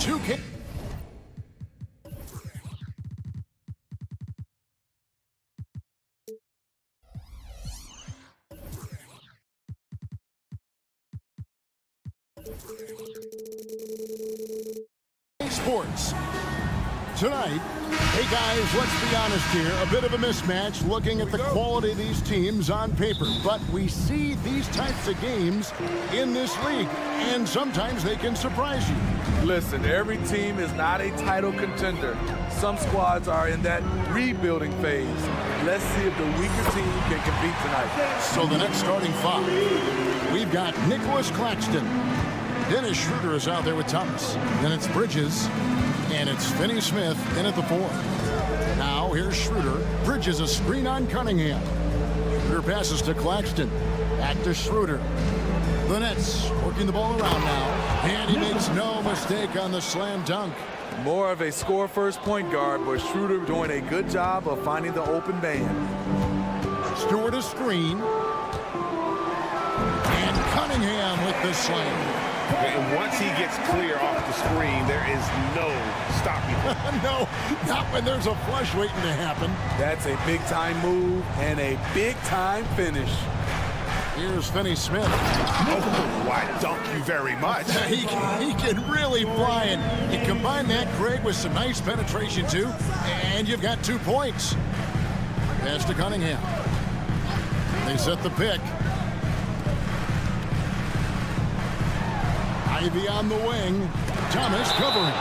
2K. Sports. Tonight, hey guys, let's be honest here, a bit of a mismatch looking at the quality of these teams on paper, but we see these types of games in this league, and sometimes they can surprise you. Listen, every team is not a title contender. Some squads are in that rebuilding phase. Let's see if the weaker team can compete tonight. So the next starting five, we've got Nicholas Claxton. Dennis Schroeder is out there with Thomas. Then it's Bridges, and it's Finney Smith in at the 4. Now here's Schroeder. Bridges a screen on Cunningham. Schroeder passes to Claxton. Back to Schroeder. The Nets working the ball around now, and he makes no mistake on the slam dunk. More of a score-first point guard, but Schroeder doing a good job of finding the open man. Stewart a screen. And Cunningham with the slam. And once he gets clear off the screen, there is no stopping him. No, not when there's a flush waiting to happen. That's a big-time move and a big-time finish. Here's Finney Smith. Oh, why dunk you very much. He can really fly, and you combine that, Greg, with some nice penetration, too, and you've got 2 points. Pass to Cunningham. They set the pick. Ivy on the wing. Thomas covering.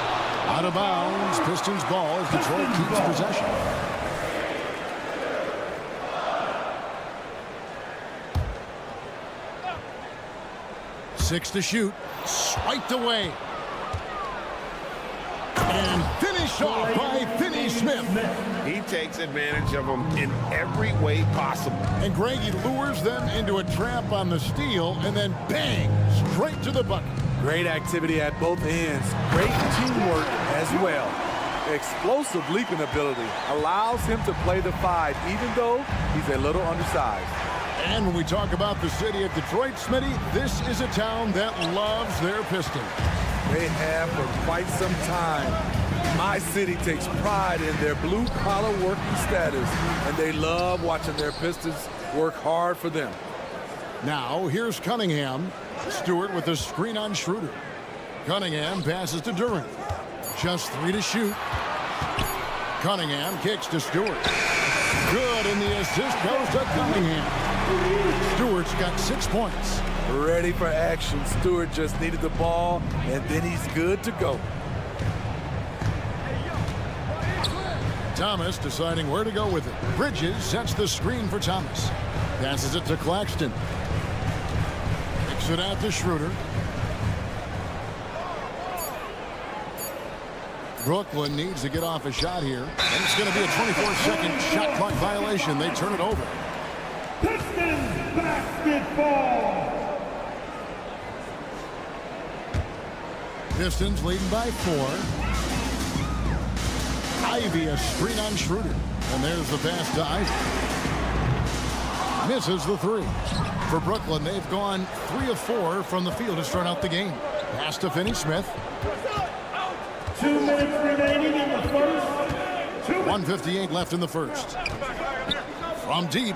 Out of bounds. Pistons ball as Detroit keeps possession. Six to shoot. Swiped away. And finished off by Finney Smith. He takes advantage of them in every way possible. And Greg, he lures them into a trap on the steal, and then bang, straight to the bucket. Great activity at both ends. Great teamwork as well. Explosive leaping ability allows him to play the 5, even though he's a little undersized. And when we talk about the city of Detroit, Smitty, this is a town that loves their Pistons. They have for quite some time. My city takes pride in their blue-collar working status, and they love watching their Pistons work hard for them. Now, here's Cunningham. Stewart with a screen on Schroeder. Cunningham passes to Durant. Just 3 to shoot. Cunningham kicks to Stewart. Good, and the assist goes to Cunningham. Stewart's got 6 points. Ready for action. Stewart just needed the ball, and then he's good to go. Thomas deciding where to go with it. Bridges sets the screen for Thomas. Passes it to Claxton. Kicks it out to Schroeder. Brooklyn needs to get off a shot here. And it's going to be a 24-second shot clock violation. They turn it over. Pistons basketball. Pistons leading by 4. Ivy a screen on Schroeder. And there's the pass to Ivy. Misses the 3. For Brooklyn, they've gone 3 of 4 from the field to start out the game. Pass to Finney Smith. 2 minutes remaining in the first. 1:58 left in the first. From deep.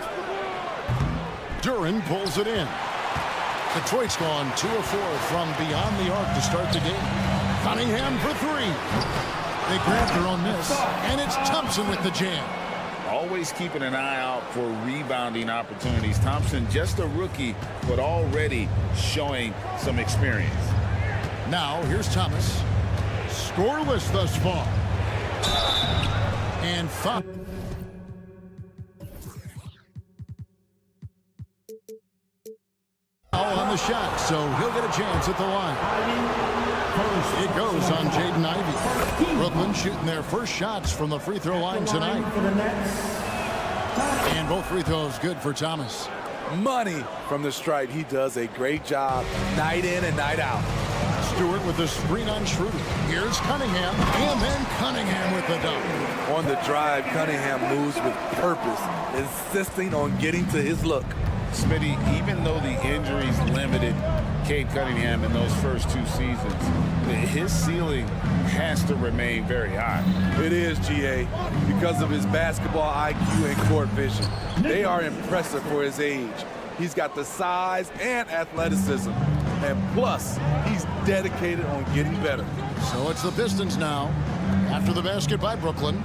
Duran pulls it in. Detroit's gone 2 of 4 from beyond the arc to start the game. Cunningham for 3. They grab their own miss, and it's Thompson with the jam. Always keeping an eye out for rebounding opportunities. Thompson, just a rookie, but already showing some experience. Now, here's Thomas. Scoreless thus far. And foul. On the shot, so he'll get a chance at the line. It goes on Jaden Ivey. Brooklyn shooting their first shots from the free throw line tonight. And both free throws good for Thomas. Money from the stripe. He does a great job night in and night out. Stewart with the screen on Schroeder. Here's Cunningham, and then Cunningham with the dunk. On the drive, Cunningham moves with purpose, insisting on getting to his look. Smitty, even though the injuries limited Cade Cunningham in those first 2 seasons. His ceiling has to remain very high. It is, GA, because of his basketball IQ and court vision. They are impressive for his age. He's got the size and athleticism. And plus, he's dedicated on getting better. So it's the Pistons now, after the basket by Brooklyn.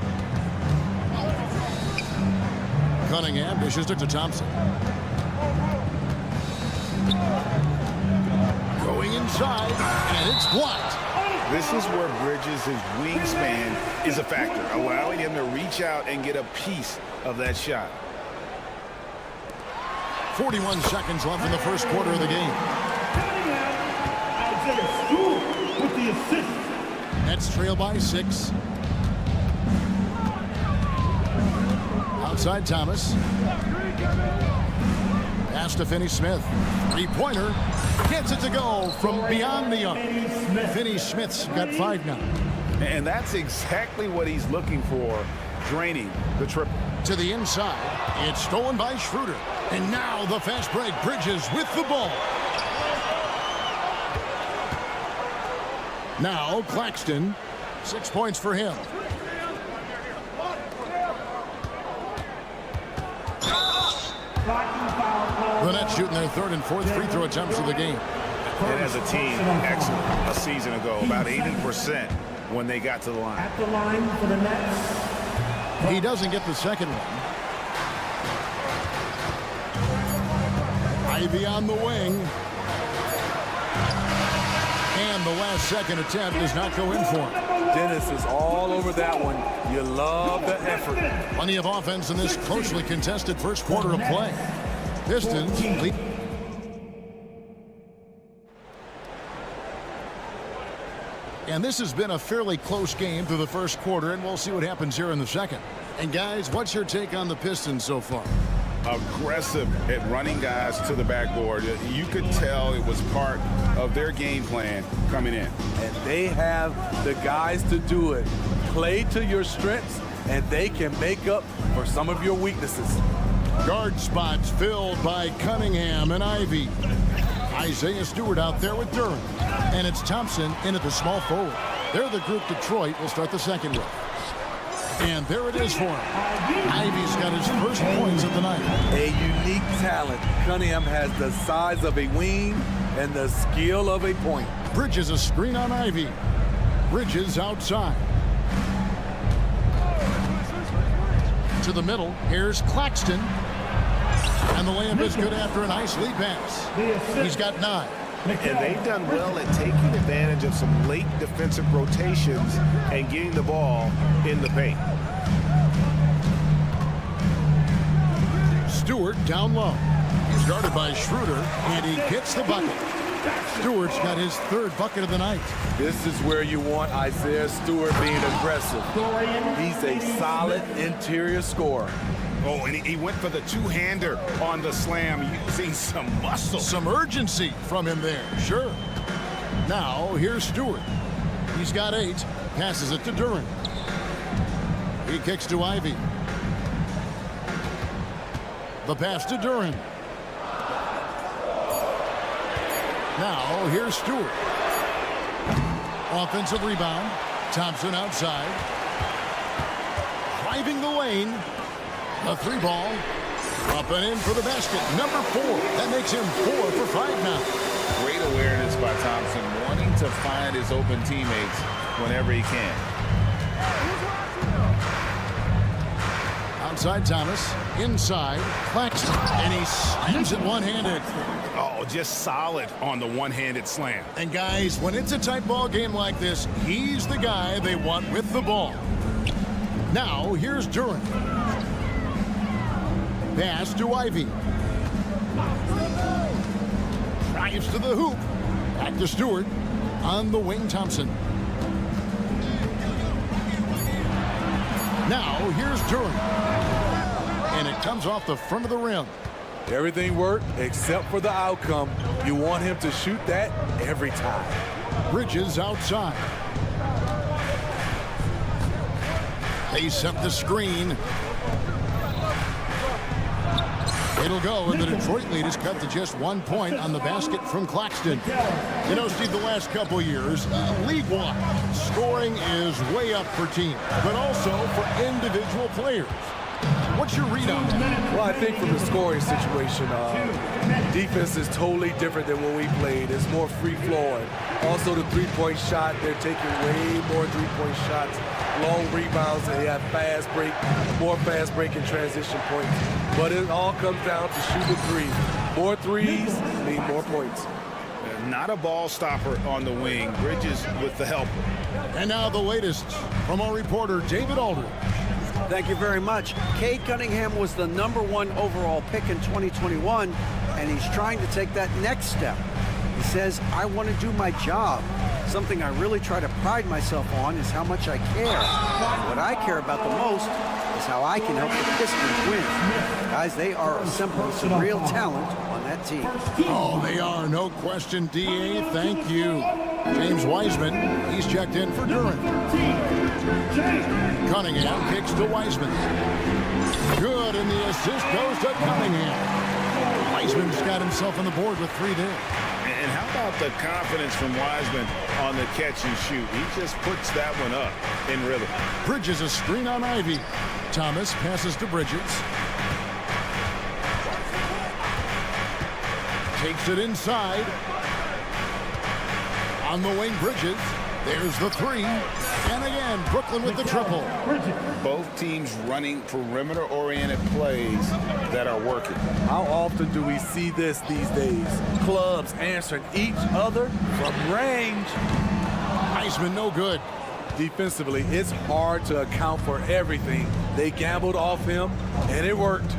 Cunningham dishes it to Thompson. Going inside, and it's blocked. This is where Bridges' wingspan is a factor, allowing him to reach out and get a piece of that shot. 41 seconds left in the first quarter of the game. With the assist. Nets trail by 6. Outside Thomas. Pass to Finney-Smith. Three-pointer. Gets it to go from beyond the arc. Finney-Smith's got 5 now. And that's exactly what he's looking for, draining the triple. To the inside. It's stolen by Schroeder. And now the fast break. Bridges with the ball. Now Claxton. 6 points for him. The Nets shooting their 3rd and 4th free throw attempts of the game. And as a team, excellent. A season ago, about 80% when they got to the line. At the line for the Nets. He doesn't get the second one. Ivy on the wing. And the last second attempt does not go in for him. Dennis is all over that one. You love the effort. Plenty of offense in this closely contested first quarter of play. Pistons lead. And this has been a fairly close game through the first quarter, and we'll see what happens here in the second. And guys, what's your take on the Pistons so far? Aggressive at running guys to the backboard. You could tell it was part of their game plan coming in. And they have the guys to do it. Play to your strengths, and they can make up for some of your weaknesses. Guard spots filled by Cunningham and Ivy. Isaiah Stewart out there with Durham. And it's Thompson in at the small forward. They're the group Detroit will start the second with. And there it is for him. Ivy's got his first points of the night. A unique talent. Cunningham has the size of a wing and the skill of a point. Bridges a screen on Ivy. Bridges outside. To the middle. Here's Claxton. And the layup is good after a nice lead pass. He's got 9. And they've done well at taking advantage of some late defensive rotations and getting the ball in the paint. Stewart down low. He's guarded by Schroeder, and he gets the bucket. Stewart's got his 3rd bucket of the night. This is where you want Isaiah Stewart being aggressive. He's a solid interior scorer. Oh, and he went for the two-hander on the slam, using some muscle. Some urgency from him there, sure. Now, here's Stewart. He's got 8. Passes it to Duran. He kicks to Ivy. The pass to Duran. Now, here's Stewart. Offensive rebound. Thompson outside. Driving the lane. A 3-ball. Up and in for the basket. Number 4. That makes him 4 for 5 now. Great awareness by Thompson, wanting to find his open teammates whenever he can. Outside Thomas. Inside. Claxton. And he slams it one-handed. Oh, just solid on the one-handed slam. And guys, when it's a tight ball game like this, he's the guy they want with the ball. Now, here's Duran. Pass to Ivy. Drives to the hoop. Back to Stewart. On the wing, Thompson. Now, here's Duran. And it comes off the front of the rim. Everything worked except for the outcome. You want him to shoot that every time. Bridges outside. They set the screen. It'll go, and the Detroit lead is cut to just 1 point on the basket from Claxton. You know, Steve, the last couple years, league-wide, scoring is way up for teams, but also for individual players. What's your read on that? Well, I think from the scoring situation, defense is totally different than when we played. It's more free-flowing. Also, the three-point shot, they're taking way more three-point shots, long rebounds, and they have fast break, more fast break and transition points. But it all comes down to shooting three. More threes mean more points. Not a ball stopper on the wing. Bridges with the help. And now the latest from our reporter, David Aldridge. Thank you very much. Cade Cunningham was the #1 overall pick in 2021, and he's trying to take that next step. He says, I want to do my job. Something I really try to pride myself on is how much I care. And what I care about the most is how I can help the Pistons win. Guys, they are assembling some real talent on that team. Oh, they are, no question, D.A. Thank you. James Wiseman, he's checked in for Durant. Cunningham kicks to Wiseman. Good, and the assist goes to Cunningham. Wiseman's got himself on the board with 3 there. And how about the confidence from Wiseman on the catch and shoot? He just puts that one up in rhythm. Bridges a screen on Ivy. Thomas passes to Bridges. Takes it inside. On the wing, Bridges. There's the 3. And again, Brooklyn with the triple. Both teams running perimeter-oriented plays that are working. How often do we see this these days? Clubs answering each other from range. Wiseman no good. Defensively, it's hard to account for everything. They gambled off him, and it worked.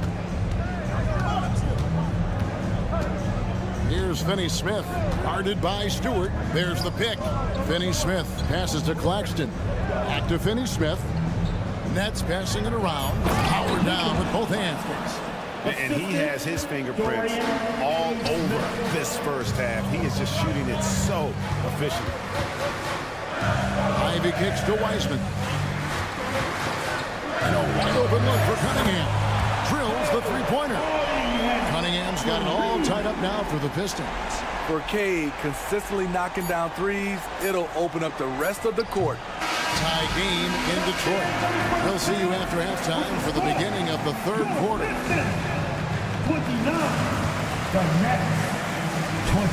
Here's Finney-Smith, guarded by Stewart. There's the pick. Finney-Smith passes to Claxton. Back to Finney-Smith. Nets passing it around. Powered down with both hands. And he has his fingerprints all over this first half. He is just shooting it so efficiently. Ivy kicks to Wiseman. And a wide open look for Cunningham. Drills the three-pointer. Cunningham's got it all tied up now for the Pistons. For Cade, consistently knocking down threes, it'll open up the rest of the court. Tie game in Detroit. We'll see you after halftime for the beginning of the third quarter. 29. The Nets, 29.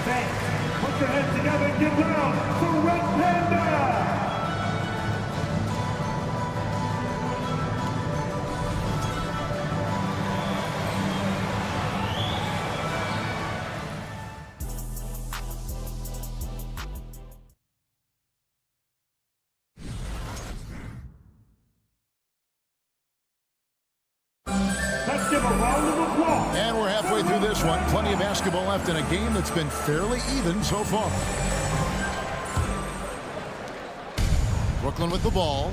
Thanks. Put your heads together and give it up for Red Panda. And we're halfway through this one. Plenty of basketball left in a game that's been fairly even so far. Brooklyn with the ball.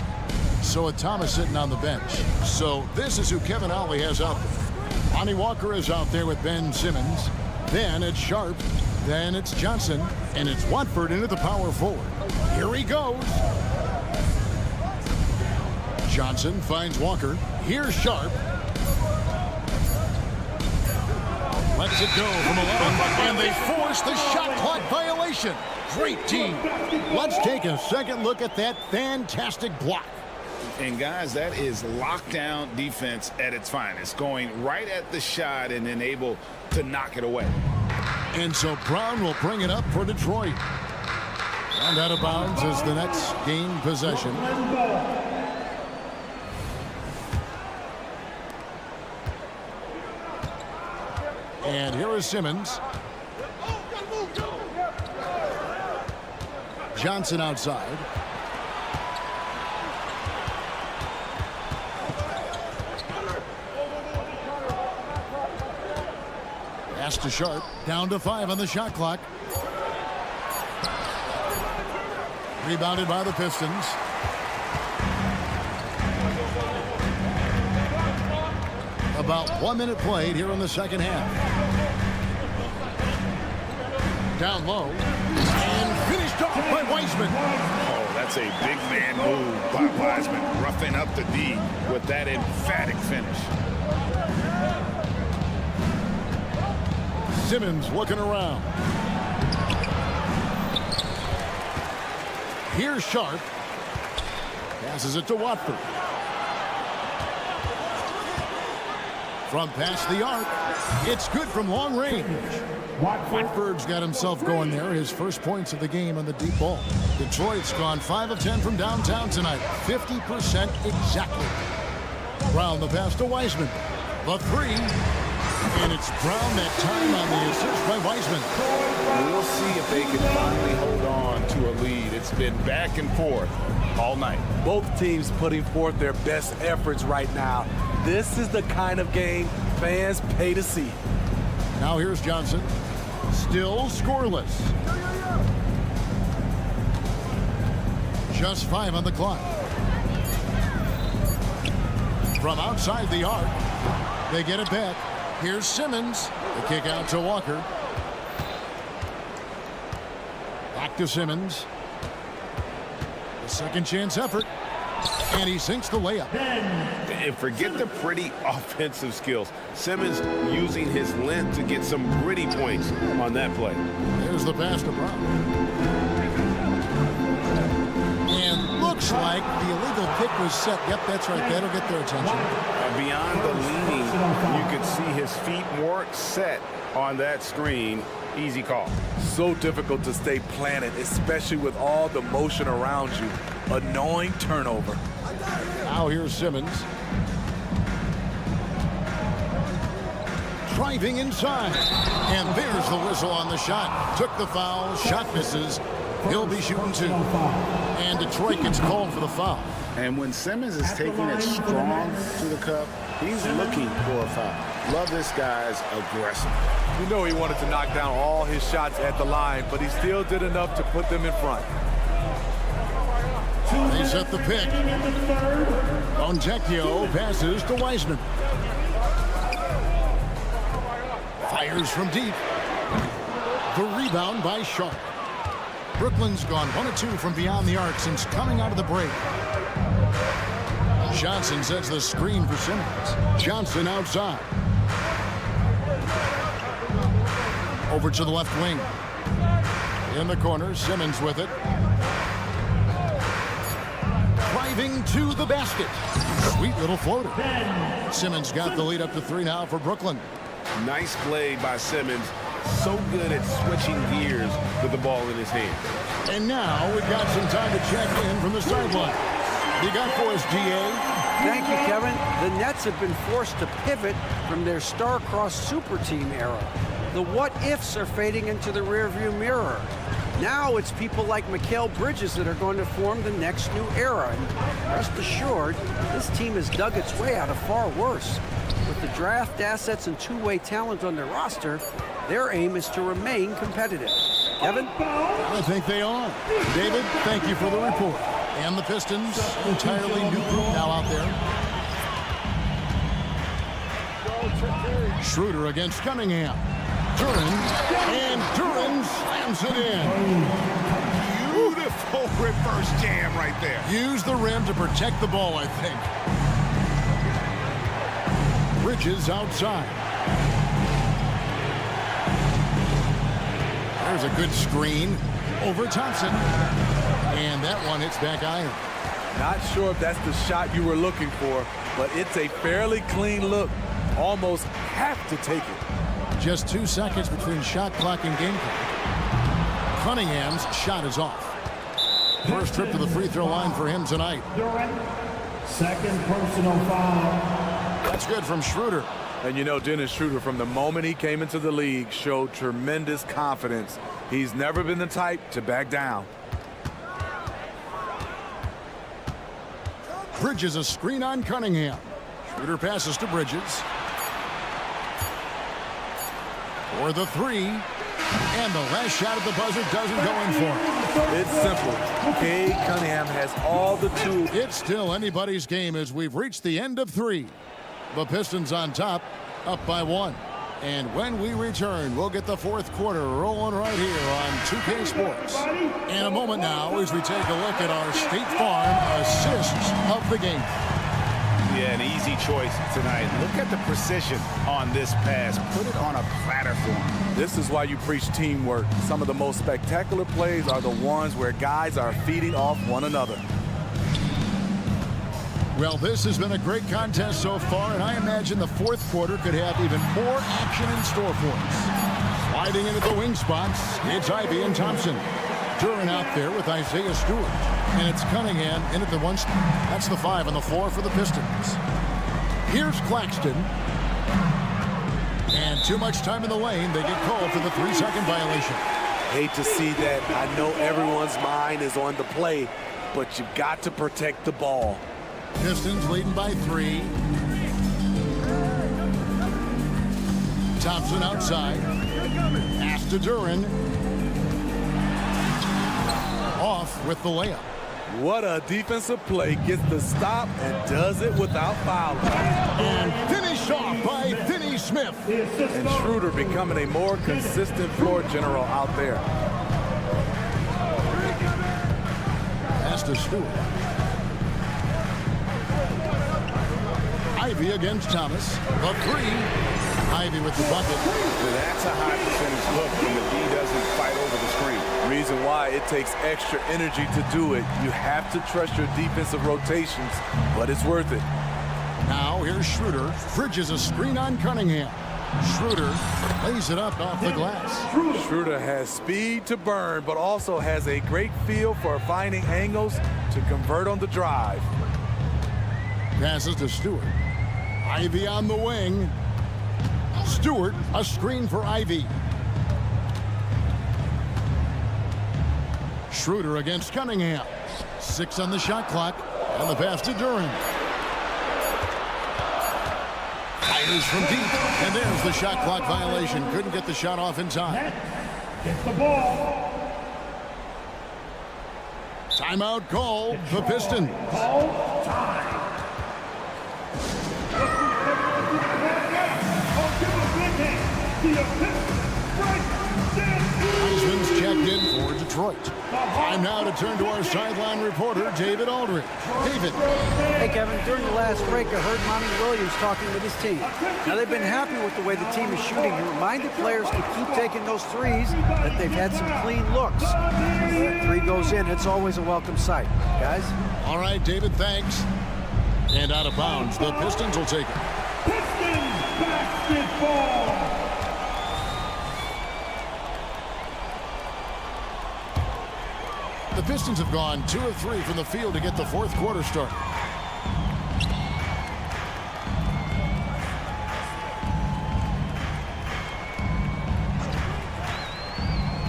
So Thomas sitting on the bench. So this is who Kevin Ollie has out there. Lonnie Walker is out there with Ben Simmons. Then it's Sharp. Then it's Johnson. And it's Watford into the power forward. Here he goes. Johnson finds Walker. Here's Sharp. Lets it go from 11, and they force the shot clock violation. Great team. Let's take a second look at that fantastic block. And guys, that is lockdown defense at its finest, going right at the shot and then able to knock it away. And so Brown will bring it up for Detroit. And out of bounds as the Nets gain possession. And here is Simmons. Johnson outside. Pass to Sharp. Down to 5 on the shot clock. Rebounded by the Pistons. About 1 minute played here in the second half. Down low. And finished off by Wiseman. Oh, That's a big man move by Wiseman, roughing up the D with that emphatic finish. Simmons looking around. Here's Sharp. Passes it to Watford. From past the arc. It's good from long range. Watford's got himself going there. His first points of the game on the deep ball. Detroit's gone 5 of 10 from downtown tonight. 50% exactly. Brown the pass to Wiseman. The three. And it's Brown that time on the assist by Wiseman. We'll see if they can finally hold on to a lead. It's been back and forth all night. Both teams putting forth their best efforts right now. This is the kind of game fans pay to see. Now here's Johnson. Still scoreless. Just 5 on the clock. From outside the arc, they get it back. Here's Simmons. The kick out to Walker. Back to Simmons. The second chance effort. And he sinks the layup. And forget the pretty offensive skills. Simmons using his length to get some gritty points on that play. There's the pass to Brown. And looks like the illegal kick was set. Yep, that's right. That'll get their attention. Beyond the leaning, you could see his feet weren't set on that screen. Easy call. So difficult to stay planted, especially with all the motion around you. Annoying turnover. Now here's Simmons. Driving inside. And there's the whistle on the shot. Took the foul. Shot misses. He'll be shooting 2. And Detroit gets called for the foul. And when Simmons is taking it strong to the cup, he's looking for a foul. Love this guy's aggressive. You know he wanted to knock down all his shots at the line, but he still did enough to put them in front. They set the pick. Fontecchio passes to Wiseman. Fires from deep. The rebound by Sharp. Brooklyn's gone 1 of 2 from beyond the arc since coming out of the break. Johnson sets the screen for Simmons. Johnson outside. Over to the left wing. In the corner, Simmons with it. Driving to the basket. Sweet little floater. Simmons got the lead up to 3 now for Brooklyn. Nice play by Simmons. So good at switching gears with the ball in his hand. And now we've got some time to check in from the sideline. You got for us, GA. Thank you, Kevin. The Nets have been forced to pivot from their star-crossed super team era. The what-ifs are fading into the rearview mirror. Now it's people like Mikal Bridges that are going to form the next new era. And rest assured, this team has dug its way out of far worse. With the draft assets and two-way talent on their roster, their aim is to remain competitive. Kevin? I think they are. David, thank you for the report. And the Pistons, entirely new group now out there. Schroeder against Cunningham. Duran, and Duran slams it in. Beautiful reverse jam right there. Use the rim to protect the ball, I think. Bridges outside. There's a good screen over Thompson. And that one hits back iron. Not sure if that's the shot you were looking for, but it's a fairly clean look. Almost have to take it. Just 2 seconds between shot clock and game clock. Cunningham's shot is off. First trip to the free throw line for him tonight. Second personal foul. That's good from Schroeder. And you know, Dennis Schroeder, from the moment he came into the league, showed tremendous confidence. He's never been the type to back down. Bridges a screen on Cunningham. Schroeder passes to Bridges. For the three. And the last shot at the buzzer doesn't go in for him. It's simple. Cade Cunningham has all the tools. It's still anybody's game as we've reached the end of 3. The Pistons on top, up by 1. And when we return, we'll get the fourth quarter rolling right here on 2K Sports. In a moment now, as we take a look at our State Farm assists of the game. Yeah, an easy choice tonight. Look at the precision on this pass. Put it on a platter for him. This is why you preach teamwork. Some of the most spectacular plays are the ones where guys are feeding off one another. Well, this has been a great contest so far, and I imagine the fourth quarter could have even more action in store for us. Sliding into the wing spots, it's Ivey and Thompson. Duran out there with Isaiah Stewart. And it's Cunningham in at the one. That's the 5 on the floor for the Pistons. Here's Claxton. And too much time in the lane. They get called for the 3-second violation. Hate to see that. I know everyone's mind is on the play, but you've got to protect the ball. Pistons leading by 3. Thompson outside. Pass to Duran. Off with the layup. What a defensive play. Gets the stop and does it without fouling. And finished off by Finney Smith. And Schroeder becoming a more consistent floor general out there. Pass to Stewart. Ivey against Thomas. The 3. Ivey with the bucket. That's a high percentage look when the D doesn't fight over the screen. Reason why it takes extra energy to do it. You have to trust your defensive rotations, but it's worth it. Now here's Schroeder. Bridges a screen on Cunningham. Schroeder lays it up off the glass. Schroeder has speed to burn, but also has a great feel for finding angles to convert on the drive. Passes to Stewart. Ivey on the wing. Stewart, a screen for Ivey. Schroeder against Cunningham. 6 on the shot clock. And the pass to Duran. Fires from deep. And there's the shot clock violation. Couldn't get the shot off in time. Gets the ball. Timeout call. The Pistons. Call time. Heisman's checked in for Detroit. Time now to turn to our sideline reporter, David Aldridge. David. Hey, Kevin, during the last break, I heard Monty Williams talking with his team. Now, they've been happy with the way the team is shooting. He reminded players to keep taking those threes, that they've had some clean looks. When that 3 goes in, it's always a welcome sight. Guys? All right, David, thanks. And out of bounds, the Pistons will take it. Pistons basketball. The Pistons have gone 2 of 3 from the field to get the fourth quarter started.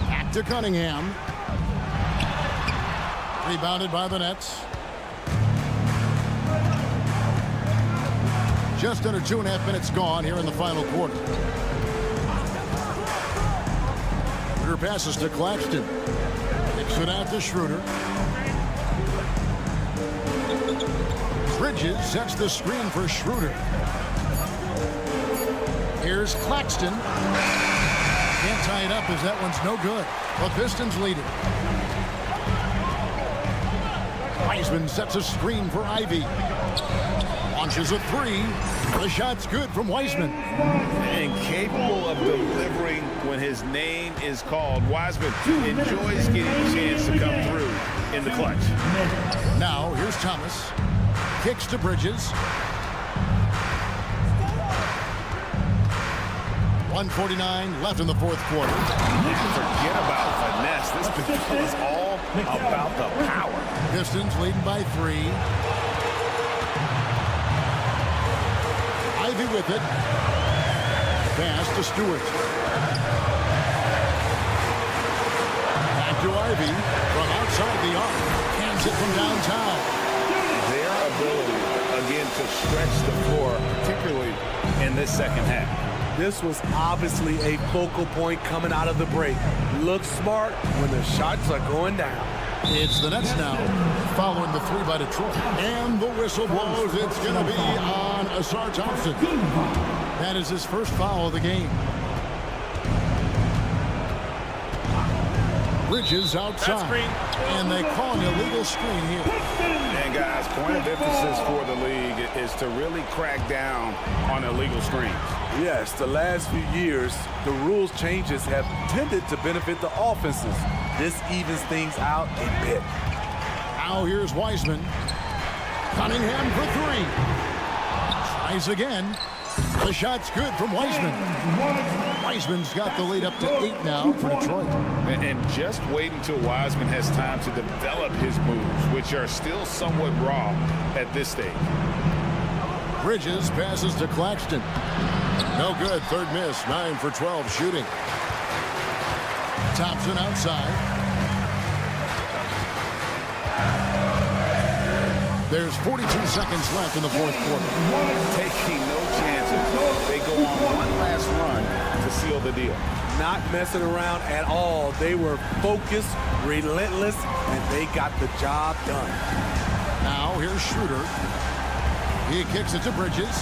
Back to Cunningham. Rebounded by the Nets. Just under 2.5 minutes gone here in the final quarter. Schroeder passes to Claxton. Kicks it out to Schroeder. Bridges sets the screen for Schroeder. Here's Claxton. Can't tie it up as that one's no good. The Pistons lead it. Wiseman sets a screen for Ivey. Launches a 3. The shot's good from Wiseman. And capable of delivering when his name is called. Wiseman enjoys getting a chance to come through in the clutch. Now, here's Thomas. Kicks to Bridges. 1:49 left in the fourth quarter. Forget about finesse. This is all about the power. Pistons leading by 3. Ivey with it. Pass to Stewart. Back to Ivey from outside the arc. Hands it from downtown. Their ability, again, to stretch the floor, particularly in this second half. This was obviously a focal point coming out of the break. Looks smart when the shots are going down. It's the Nets now, following the 3 by Detroit. And the whistle blows. It's going to be on Asar Thompson. That is his first foul of the game. Bridges outside. And they call an illegal screen here. And guys, point of emphasis for the league is to really crack down on illegal screens. Yes, the last few years, the rules changes have tended to benefit the offenses. This evens things out a bit. Now here's Wiseman. Cunningham for three. Tries again. The shot's good from Wiseman. Wiseman's got the lead up to 8 now for Detroit. And just wait until Wiseman has time to develop his moves, which are still somewhat raw at this stage. Bridges passes to Claxton. No good. Third miss. 9 for 12 shooting. Thompson outside. There's 42 seconds left in the fourth quarter. Taking no chances. They go on one last run to seal the deal. Not messing around at all. They were focused, relentless, and they got the job done. Now here's Schroeder. He kicks it to Bridges.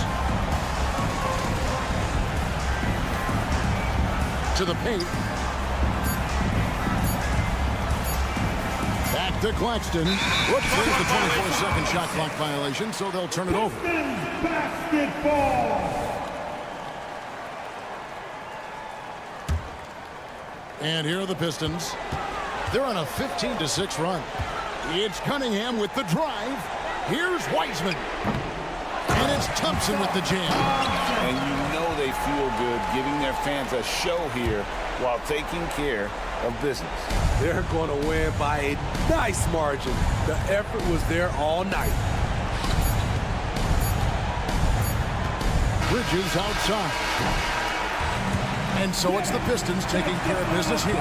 To the paint. Back to Claxton. Whoops, there's the 24-second shot clock violation, so they'll turn it over. Basketball. And here are the Pistons. They're on a 15-6 run. It's Cunningham with the drive. Here's Wiseman. And it's Thompson with the jam. And you know they feel good giving their fans a show here while taking care of business. They're going to win by a nice margin. The effort was there all night. Bridges outside. And so it's the Pistons taking care of business here.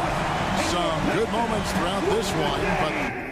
Some good moments throughout this one, but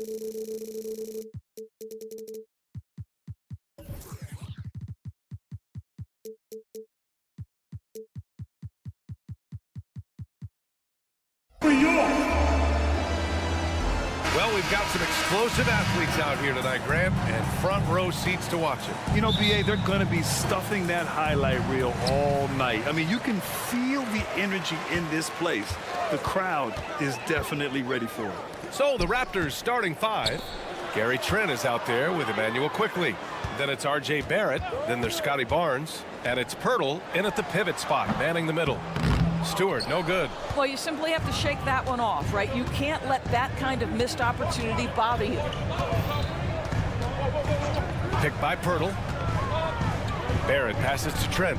New York. Well, we've got some explosive athletes out here tonight, Grant, and front row seats to watch it. You know, BA, they're going to be stuffing that highlight reel all night. I mean, you can feel the energy in this place. The crowd is definitely ready for it. So the Raptors starting five. Gary Trent is out there with Emmanuel Quickly. Then it's R.J. Barrett. Then there's Scotty Barnes. And it's Pirtle in at the pivot spot, manning the middle. Stewart, no good. Well, you simply have to shake that one off, right? You can't let that kind of missed opportunity bother you. Picked by Pirtle. Barrett passes to Trent.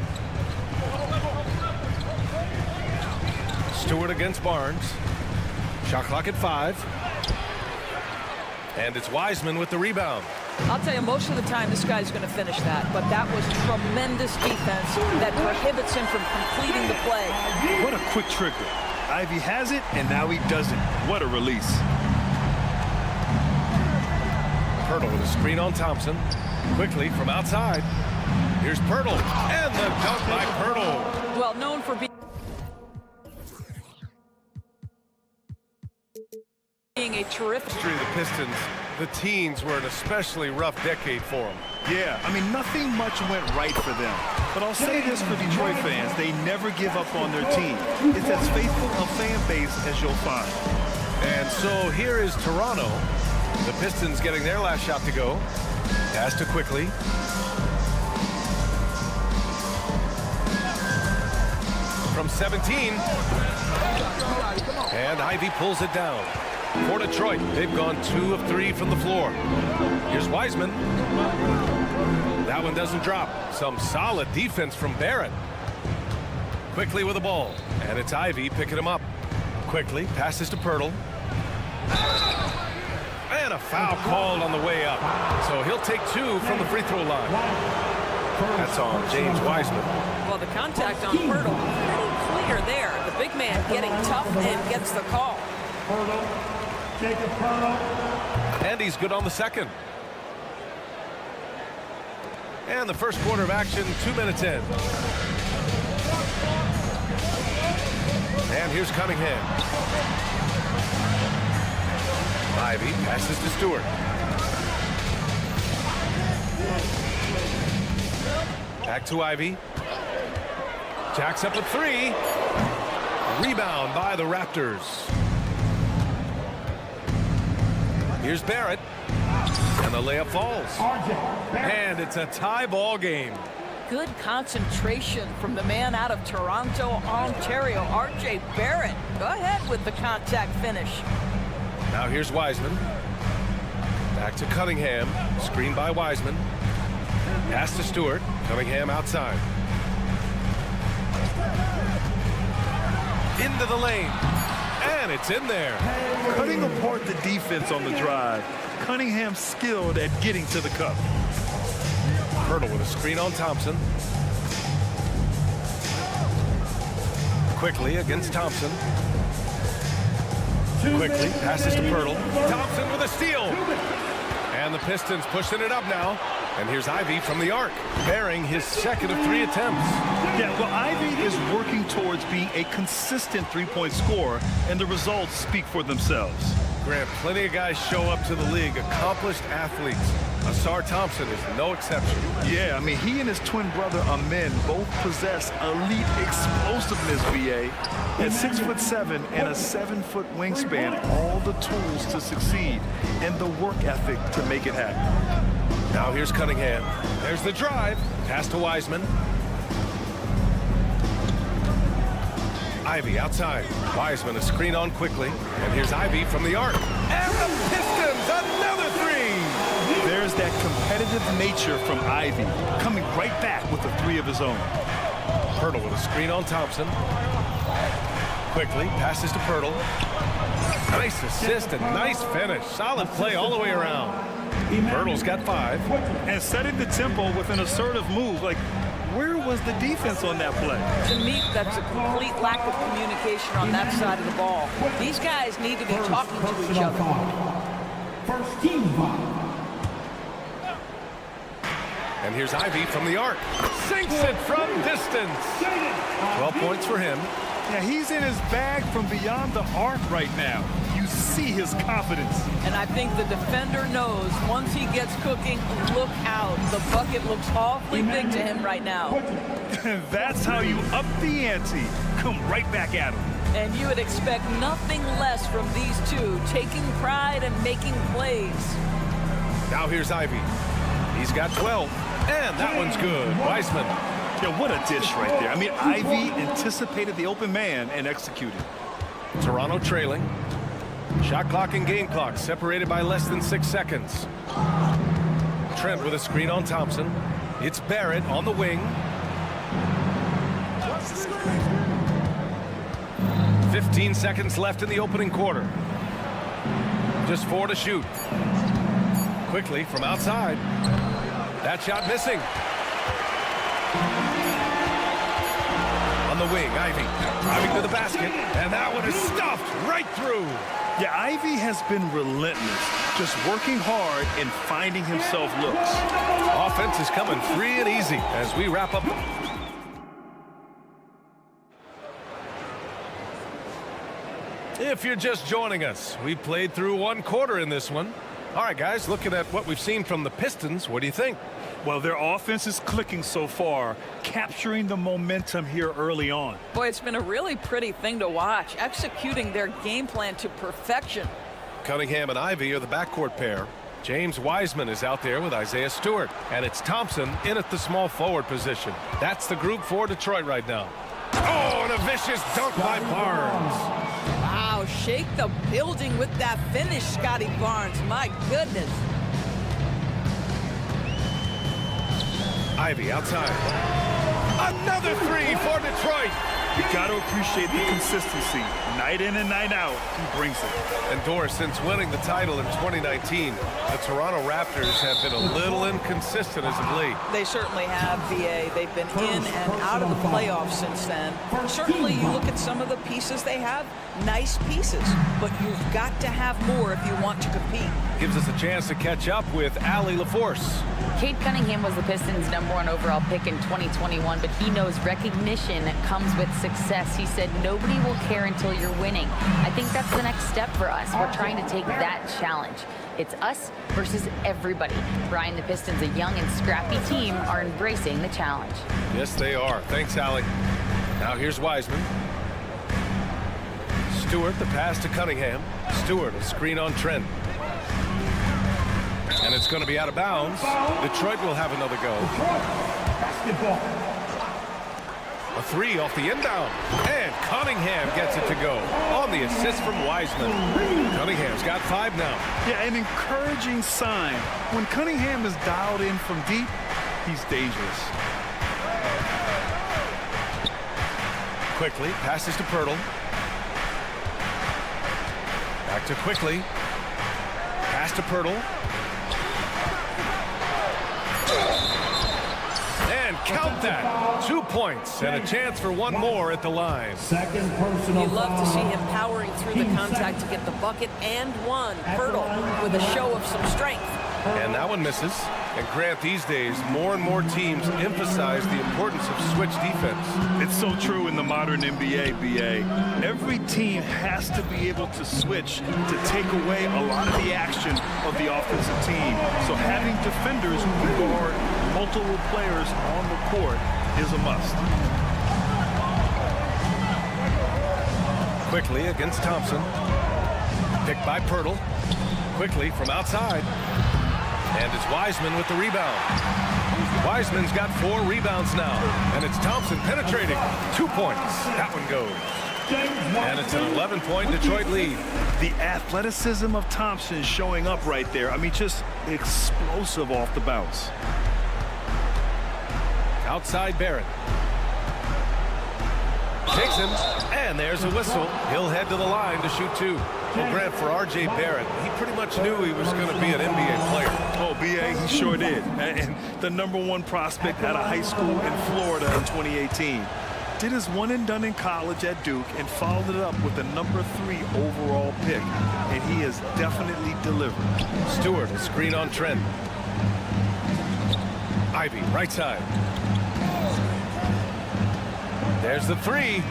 Stewart against Barnes. Shot clock at 5. And it's Wiseman with the rebound. I'll tell you, most of the time this guy's going to finish that, but that was tremendous defense that prohibits him from completing the play. What a quick trigger. Ivy has it, and now he doesn't. What a release. Pirtle with a screen on Thompson. Quickly from outside. Here's Pirtle. And the dunk by Pirtle. Well, known for being a terrific. History of the Pistons, the teens were an especially rough decade for them. Yeah, I mean, nothing much went right for them. But I'll say this for Detroit fans, they never give up on their team. It's as faithful a fan base as you'll find. And so here is Toronto. The Pistons getting their last shot to go. Pass to Quickly. From 17. And Ivy pulls it down. For Detroit, they've gone 2 of 3 from the floor. Here's Wiseman. That one doesn't drop. Some solid defense from Barrett. Quickly with the ball. And it's Ivy picking him up. Quickly passes to Pirtle. And a foul called on the way up. So he'll take 2 from the free throw line. That's on James Wiseman. Well, the contact on Pirtle, pretty clear there. The big man getting tough and gets the call. And he's good on the second. And the first quarter of action, 2 minutes in. And here's Cunningham. Ivy passes to Stewart. Back to Ivy. Jacks up a 3. Rebound by the Raptors. Here's Barrett. And the layup falls. And it's a tie ball game. Good concentration from the man out of Toronto, Ontario, R.J. Barrett. Go ahead with the contact finish. Now here's Wiseman. Back to Cunningham. Screen by Wiseman. Pass to Stewart. Cunningham outside. Into the lane. And it's in there. Cutting apart the defense on the drive. Cunningham skilled at getting to the cup. Pirtle with a screen on Thompson. Quickly against Thompson. Quickly passes to Pirtle. Thompson with a steal. And the Pistons pushing it up now. And here's Ivy from the arc, bearing his second of 3 attempts. Yeah, well, Ivy is working towards being a consistent three-point scorer, and the results speak for themselves. Grant, plenty of guys show up to the league, accomplished athletes. Asar Thompson is no exception. Yeah, I mean, he and his twin brother Amin both possess elite explosiveness, VA. At 6'7" and a 7-foot wingspan, all the tools to succeed and the work ethic to make it happen. Now here's Cunningham. There's the drive. Pass to Wiseman. Ivy outside. Wiseman a screen on quickly. And here's Ivy from the arc. And the Pistons, another 3. There's that competitive nature from Ivy, coming right back with a 3 of his own. Pirtle with a screen on Thompson. Quickly passes to Pirtle. Nice assist and nice finish. Solid play all the way around. Pirtle's got 5. And setting the tempo with an assertive move. Like, where was the defense on that play? To me, that's a complete lack of communication on that side of the ball. These guys need to be talking to each other. first team foul. And here's Ivy from the arc. Sinks it from distance. 12 points for him. Yeah, he's in his bag from beyond the arc right now. You see his confidence. And I think the defender knows once he gets cooking, look out. The bucket looks awfully big to him right now. That's how you up the ante. Come right back at him. And you would expect nothing less from these two, taking pride and making plays. Now here's Ivy. He's got 12. And that one's good. Wiseman. Yeah, what a dish right there. I mean, Ivy anticipated the open man and executed. Toronto trailing. Shot clock and game clock separated by less than 6 seconds. Trent with a screen on Thompson. It's Barrett on the wing. 15 seconds left in the opening quarter. Just 4 to shoot. Quickly from outside. That shot missing. On the wing, Ivy. Ivy to the basket. And that one is stuffed right through. Yeah, Ivy has been relentless, just working hard and finding himself looks. Offense is coming free and easy as we wrap up. If you're just joining us, we played through 1 quarter in this one. All right, guys, looking at what we've seen from the Pistons, what do you think? Well, their offense is clicking so far, capturing the momentum here early on. Boy, it's been a really pretty thing to watch, executing their game plan to perfection. Cunningham and Ivy are the backcourt pair. James Wiseman is out there with Isaiah Stewart. And it's Thompson in at the small forward position. That's the group for Detroit right now. Oh, and a vicious dunk by Barnes. Wow, shake the building with that finish, Scotty Barnes. My goodness. Ivy outside. Another 3 for Detroit. You got to appreciate the consistency. Night in and night out, he brings it. And Doris, since winning the title in 2019, the Toronto Raptors have been a little inconsistent as of late. They certainly have, VA. They've been in and out of the playoffs since then. Certainly, you look at some of the pieces they have, nice pieces, but you've got to have more if you want to compete. Gives us a chance to catch up with Allie LaForce. Cade Cunningham was the Pistons' #1 overall pick in 2021, but he knows recognition comes with success. He said, nobody will care until you're winning. I think that's the next step for us. We're trying to take that challenge. It's us versus everybody. Brian, the Pistons, a young and scrappy team, are embracing the challenge. Yes, they are. Thanks, Allie. Now here's Wiseman. Stewart, the pass to Cunningham. Stewart, a screen on Trent. And it's going to be out of bounds. Detroit will have another go. A 3 off the inbound. And Cunningham gets it to go on the assist from Wiseman. Cunningham's got 5 now. Yeah, an encouraging sign. When Cunningham is dialed in from deep, he's dangerous. Quickly, passes to Pirtle. Back to Quickly. Pass to Pirtle. And count that. 2 points and a chance for 1 more at the line. Second personal You love to see foul. him powering through the contact to get the bucket and 1. Pirtle with a show of some strength. And that one misses. And Grant, these days, more and more teams emphasize the importance of switch defense. It's so true in the modern NBA, BA. Every team has to be able to switch to take away a lot of the action of the offensive team. So having defenders who can guard multiple players on the court is a must. Quickly against Thompson. Picked by Pirtle. Quickly from outside. And it's Wiseman with the rebound. Wiseman's got 4 rebounds now. And it's Thompson penetrating. 2 points. That one goes. And it's an 11-point Detroit lead. The athleticism of Thompson showing up right there. I mean, just explosive off the bounce. Outside Barrett. Takes him, and there's a whistle. He'll head to the line to shoot 2. Well, Grant, for R.J. Barrett, he pretty much knew he was going to be an NBA player. Oh, B.A., he sure did. And the #1 prospect out of high school in Florida in 2018. Did his one and done in college at Duke and followed it up with the #3 overall pick. And he has definitely delivered. Stewart, a screen on Trent. Ivy, right side. There's the 3.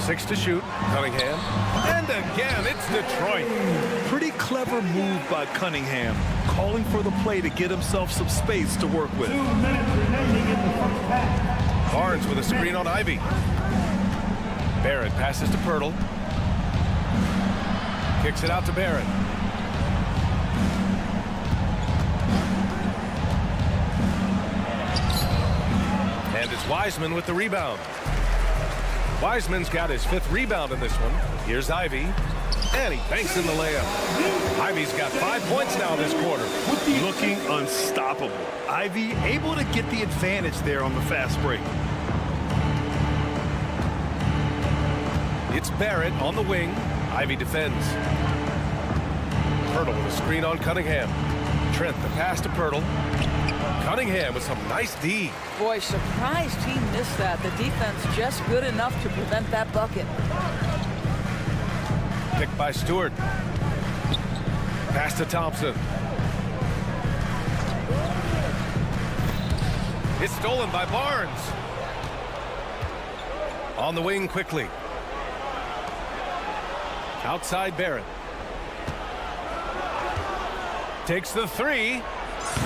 6 to shoot. Cunningham. And again, it's Detroit. Pretty clever move by Cunningham, calling for the play to get himself some space to work with. 2 minutes remaining in the first half. Barnes with a screen on Ivy. Barrett passes to Pirtle. Kicks it out to Barrett. And it's Wiseman with the rebound. Wiseman's got his 5th rebound in this one. Here's Ivy. And he banks in the layup. Ivy's got 5 points now this quarter. Looking unstoppable. Ivy able to get the advantage there on the fast break. It's Barrett on the wing. Ivy defends. Pirtle with a screen on Cunningham. Trent, the pass to Pirtle. Cunningham with some nice D. Boy, surprised he missed that. The defense just good enough to prevent that bucket. Picked by Stewart. Pass to Thompson. It's stolen by Barnes. On the wing quickly. Outside Barrett. Takes the 3.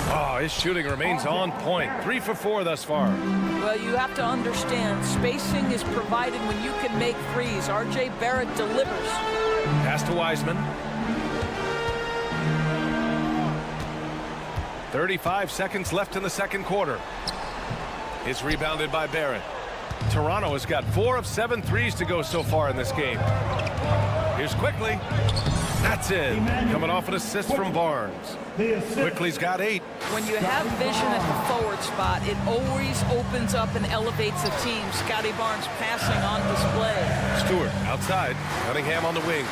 Oh, his shooting remains on point. 3 for 4 thus far. Well, you have to understand, spacing is provided when you can make threes. R.J. Barrett delivers. Pass to Wiseman. 35 seconds left in the second quarter. It's rebounded by Barrett. Toronto has got 4 of 7 threes to go so far in this game. Here's Quickly. That's in. Coming off an assist from Barnes. Quickly's got 8. When you have vision at the forward spot, it always opens up and elevates a team. Scotty Barnes passing on display. Stewart outside. Cunningham on the wing.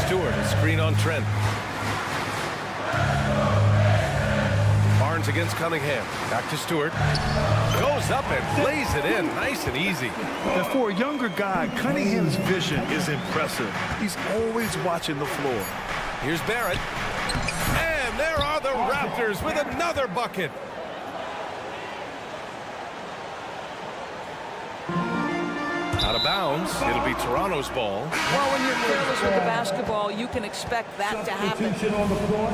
Stewart, a screen on Trent. Barnes against Cunningham. Back to Stewart. Goes up and lays it in. Nice and easy. And for a younger guy, Cunningham's vision is impressive. He's always watching the floor. Here's Barrett. And there are the Raptors with another bucket. Out of bounds. It'll be Toronto's ball. Well, when you're careless with the basketball, you can expect that to happen. Substitution on the floor.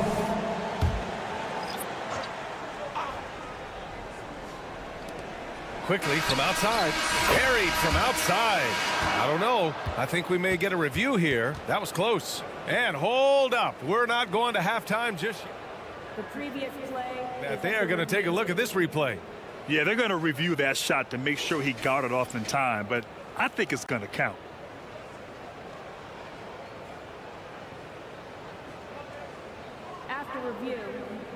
Quickly from outside. Carried from outside. I don't know. I think we may get a review here. That was close. And hold up. We're not going to halftime just yet. The previous play. They are going to take a look at this replay. Yeah, they're going to review that shot to make sure he got it off in time, but I think it's going to count. After review,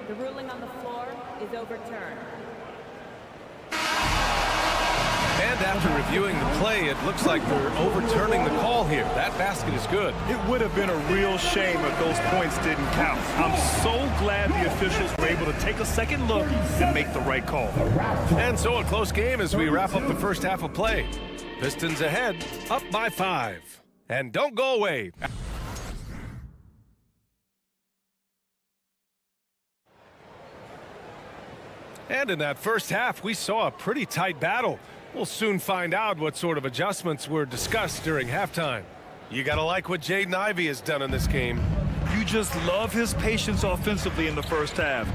the ruling on the floor is overturned. And after reviewing the play, it looks like they're overturning the call here. That basket is good. It would have been a real shame if those points didn't count. I'm so glad the officials were able to take a second look and make the right call. And so a close game as we wrap up the first half of play. Pistons ahead, up by 5. And don't go away. And in that first half, we saw a pretty tight battle. We'll soon find out what sort of adjustments were discussed during halftime. You gotta like what Jaden Ivey has done in this game. You just love his patience offensively in the first half.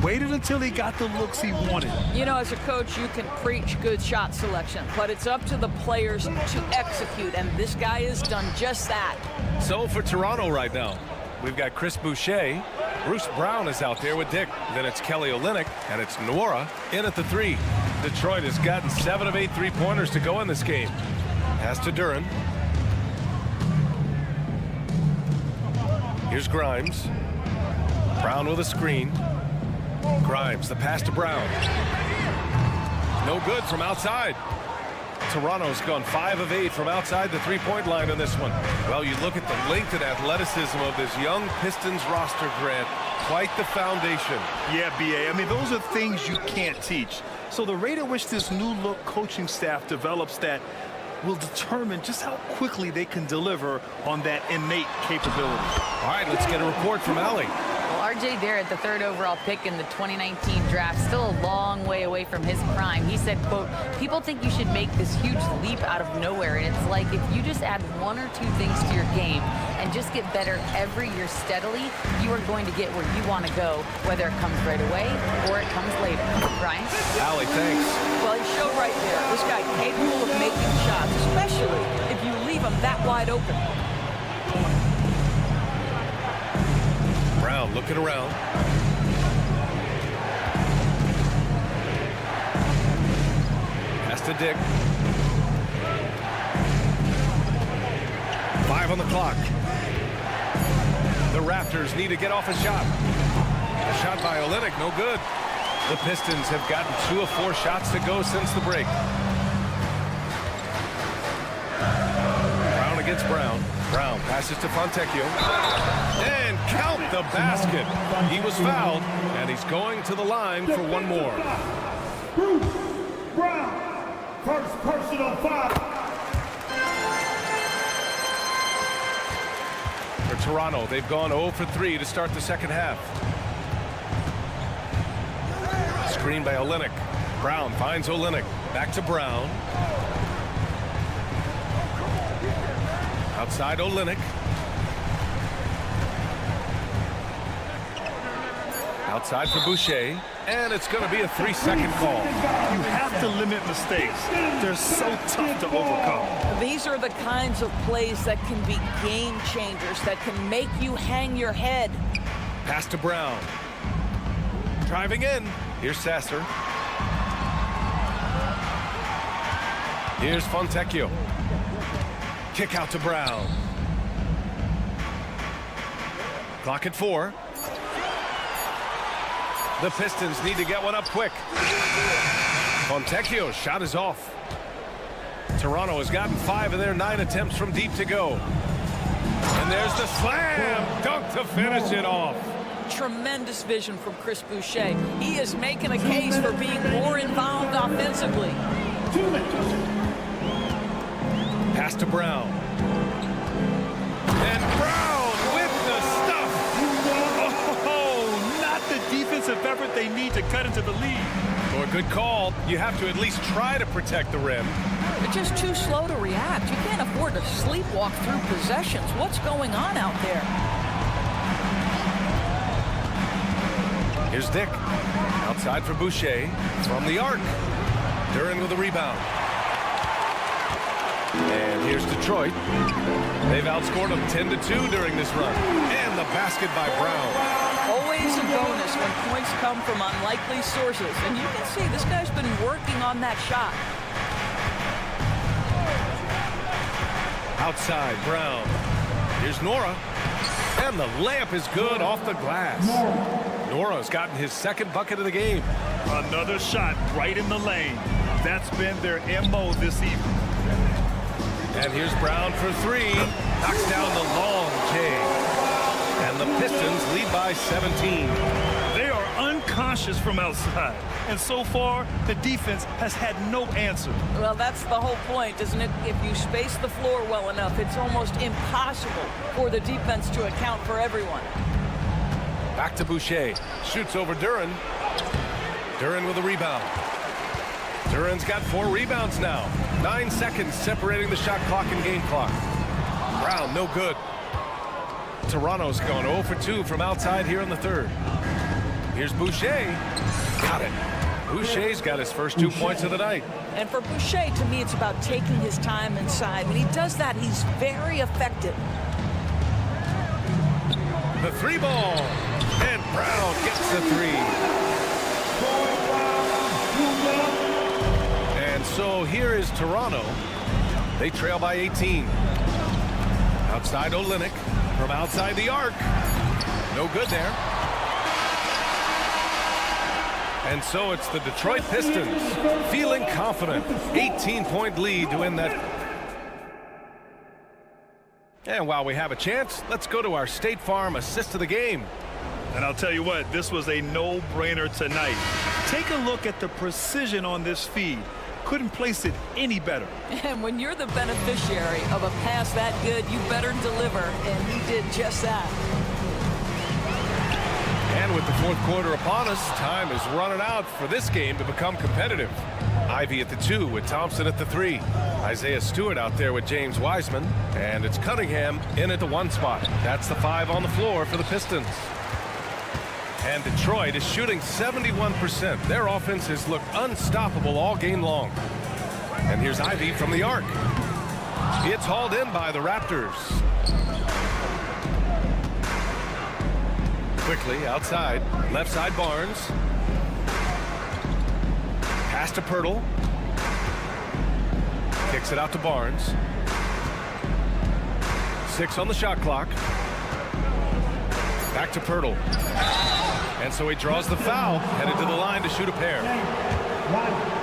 Waited until he got the looks he wanted. You know, as a coach, you can preach good shot selection, but it's up to the players to execute, and this guy has done just that. So for Toronto right now, we've got Chris Boucher. Bruce Brown is out there with Dick. Then it's Kelly Olynyk, and it's Nwora in at the 3. Detroit has gotten 7 of 8 3-pointers to go in this game. Pass to Duren. Here's Grimes. Brown with a screen. Grimes, the pass to Brown. No good from outside. Toronto's gone 5 of 8 from outside the 3-point line in this one. Well, you look at the length and athleticism of this young Pistons roster, Grant. Quite the foundation. Yeah, B.A. I mean, those are things you can't teach. So the rate at which this new look coaching staff develops that will determine just how quickly they can deliver on that innate capability. All right, let's get a report from Allie. Well, R.J. Barrett, the 3rd overall pick in the 2019 draft, still a long way away from his prime. He said, quote, people think you should make this huge leap out of nowhere. And it's like if you just add 1 or 2 things to your game and just get better every year steadily, you are going to get where you want to go, whether it comes right away or it comes later. Brian? Allie, thanks. Well, he showed right there. This guy capable of making shots, especially if you leave him that wide open. Brown looking around. Has to dig. 5 on the clock. The Raptors need to get off a shot. A shot by Olynyk, no good. The Pistons have gotten 2 of 4 shots to go since the break. Brown against Brown. Brown passes to Fontecchio. And count the basket. He was fouled, and he's going to the line for one more. Bruce Brown, first personal foul. For Toronto, they've gone 0 for 3 to start the second half. Screen by Olynyk. Brown finds Olynyk. Back to Brown. Outside Olynyk. Outside for Boucher. And it's going to be a 3-second call. You have to limit mistakes. They're so tough to overcome. These are the kinds of plays that can be game changers, that can make you hang your head. Pass to Brown. Driving in. Here's Sasser. Here's Fontecchio. Kick out to Brown. Clock at 4. The Pistons need to get one up quick. Fontecchio's shot is off. Toronto has gotten 5 of their 9 attempts from deep to go. And there's the slam dunk to finish it off. Tremendous vision from Chris Boucher. He is making a case for being more involved offensively. Pass to Brown. And Brown with the stuff. Oh, not the defensive effort they need to cut into the lead. Or a good call. You have to at least try to protect the rim. They're just too slow to react. You can't afford to sleepwalk through possessions. What's going on out there? Here's Dick. Outside for Boucher. From the arc. Duran with a rebound. And here's Detroit. They've outscored them 10-2 during this run. And the basket by Brown. Always a bonus when points come from unlikely sources. And you can see this guy's been working on that shot. Outside, Brown. Here's Nora. And the layup is good off the glass. Nora's gotten his 2nd bucket of the game. Another shot right in the lane. That's been their MO this evening. And here's Brown for 3. Knocks down the long J. And the Pistons lead by 17. They are unconscious from outside. And so far, the defense has had no answer. Well, that's the whole point, isn't it? If you space the floor well enough, it's almost impossible for the defense to account for everyone. Back to Boucher. Shoots over Duran. Duran with a rebound. Duran's got 4 rebounds now. 9 seconds separating the shot clock and game clock. Brown, no good. Toronto's going 0 for 2 from outside here in the 3rd. Here's Boucher. Got it. Boucher's got his first 2 points of the night. And for Boucher, to me, it's about taking his time inside. When he does that, he's very effective. The 3 ball. And Brown gets the 3. And so here is Toronto. They trail by 18. Outside Olynyk. From outside the arc. No good there. And so it's the Detroit Pistons feeling confident. 18-point lead to win that. And while we have a chance, let's go to our State Farm assist of the game. And I'll tell you what, this was a no-brainer tonight. Take a look at the precision on this feed. Couldn't place it any better. And when you're the beneficiary of a pass that good, you better deliver, and he did just that. And with the fourth quarter upon us, time is running out for this game to become competitive. Ivy at the 2 with Thompson at the 3. Isaiah Stewart out there with James Wiseman. And it's Cunningham in at the 1 spot. That's the 5 on the floor for the Pistons. And Detroit is shooting 71%. Their offense has looked unstoppable all game long. And here's Ivy from the arc. It's hauled in by the Raptors. Quickly outside, left side Barnes. Pass to Pirtle. Kicks it out to Barnes. 6 on the shot clock. Back to Pirtle. And so he draws the foul, headed to the line to shoot a pair.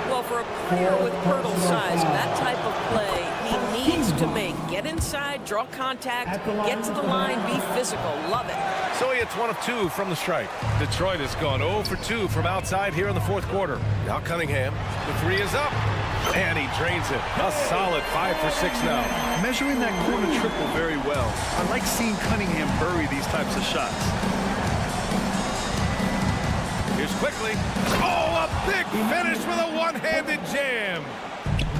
Well, for a player with Pirtle's size, that type of play he needs to make. Get inside, draw contact, get to the line, be physical. Love it. So he hits 1 of 2 from the strike. Detroit has gone 0 for 2 from outside here in the fourth quarter. Now Cunningham, the 3 is up, and he drains it. A solid 5 for 6 now. Measuring that corner triple very well. I like seeing Cunningham bury these types of shots. Here's quickly. Oh, a big finish with a one-handed jam.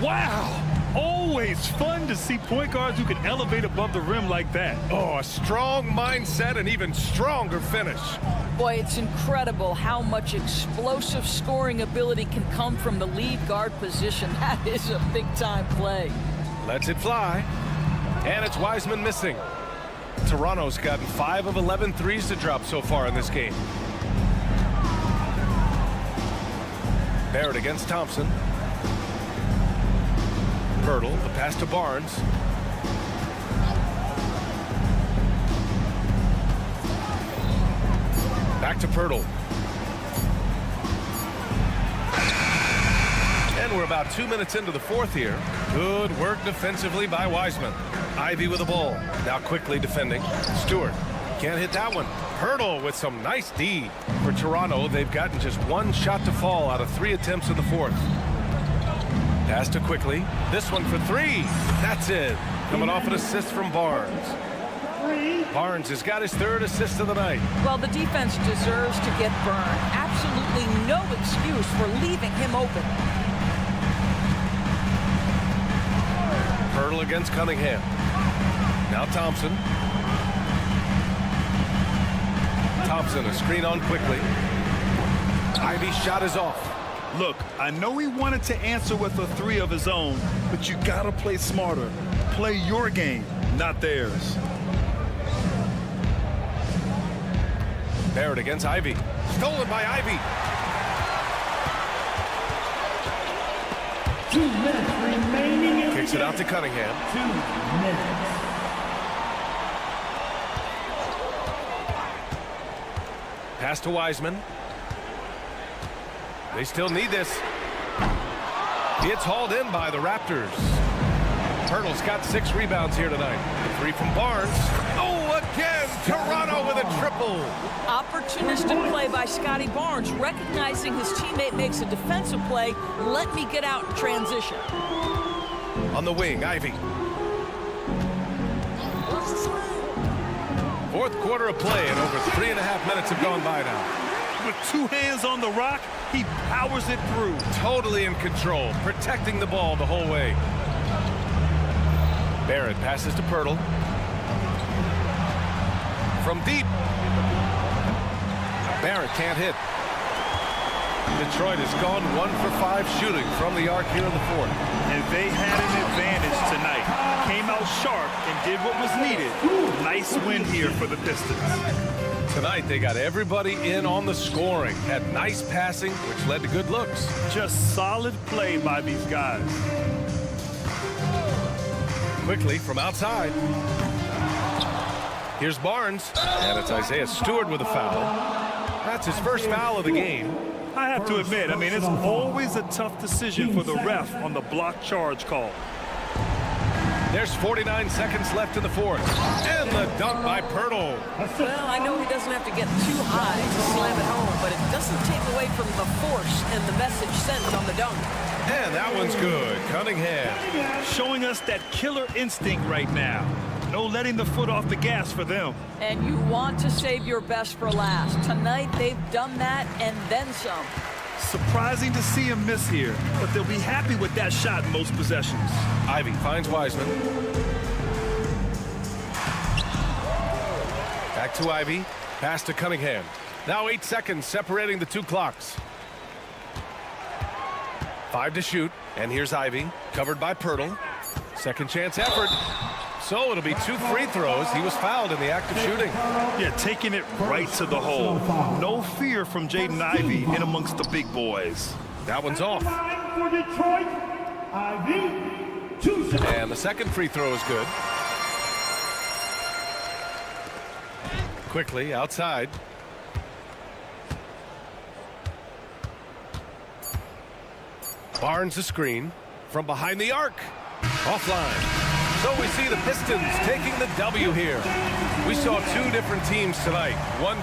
Wow. Always fun to see point guards who can elevate above the rim like that. Oh, a strong mindset and even stronger finish. Boy, it's incredible how much explosive scoring ability can come from the lead guard position. That is a big-time play. Lets it fly. And it's Wiseman missing. Toronto's gotten 5 of 11 threes to drop so far in this game. Barrett against Thompson. Pirtle, the pass to Barnes. Back to Pirtle. And we're about 2 minutes into the fourth here. Good work defensively by Wiseman. Ivy with the ball. Now quickly defending. Stewart can't hit that one. Pirtle with some nice D. For Toronto, they've gotten just 1 shot to fall out of 3 attempts in the fourth. Pass to quickly. This one for 3. That's it. Coming off an assist from Barnes. Barnes has got his 3rd assist of the night. Well, the defense deserves to get burned. Absolutely no excuse for leaving him open. Pirtle against Cunningham. Now Thompson. Thompson, a screen on quickly. Ivy's shot is off. Look, I know he wanted to answer with a 3 of his own, but you gotta play smarter. Play your game, not theirs. Barrett against Ivy. Stolen by Ivy. 2 minutes remaining in Kicks it out to Cunningham. 2 minutes. Pass to Wiseman. They still need this. It's hauled in by the Raptors. Pirtle's got 6 rebounds here tonight. The 3 from Barnes. Oh, again! Toronto with a triple. Opportunistic play by Scotty Barnes, recognizing his teammate makes a defensive play. Let me get out in transition. On the wing, Ivy. Fourth quarter of play, and over 3.5 minutes have gone by now. With 2 hands on the rock, he powers it through. Totally in control, protecting the ball the whole way. Barrett passes to Pirtle. From deep. Barrett can't hit. Detroit has gone 1 for 5 shooting from the arc here in the fourth. And they had an advantage tonight. Came out sharp and did what was needed. Nice win here for the Pistons. Tonight they got everybody in on the scoring. Had nice passing, which led to good looks. Just solid play by these guys. Quickly from outside. Here's Barnes, and it's Isaiah Stewart with a foul. That's his first foul of the game. I have to admit, it's always a tough decision for the ref on the block charge call. There's 49 seconds left in the fourth. And the dunk by Pirtle. Well, I know he doesn't have to get too high to slam it home, but it doesn't take away from the force and the message sent on the dunk. And that one's good. Cunningham. Showing us that killer instinct right now. No letting the foot off the gas for them. And you want to save your best for last. Tonight, they've done that and then some. Surprising to see him miss here, but they'll be happy with that shot in most possessions. Ivy finds Wiseman. Back to Ivy. Pass to Cunningham. Now 8 seconds separating the two clocks. 5 to shoot. And here's Ivy, covered by Pirtle. Second chance effort. So it'll be 2 free throws. He was fouled in the act of shooting. Yeah, taking it right to the hole. No fear from Jaden Ivey in amongst the big boys. That one's off. For Detroit, Ivy, 2 shots. And the second free throw is good. Quickly outside. Barnes the screen from behind the arc. Offline. So we see the Pistons taking the W here. We saw 2 different teams tonight. One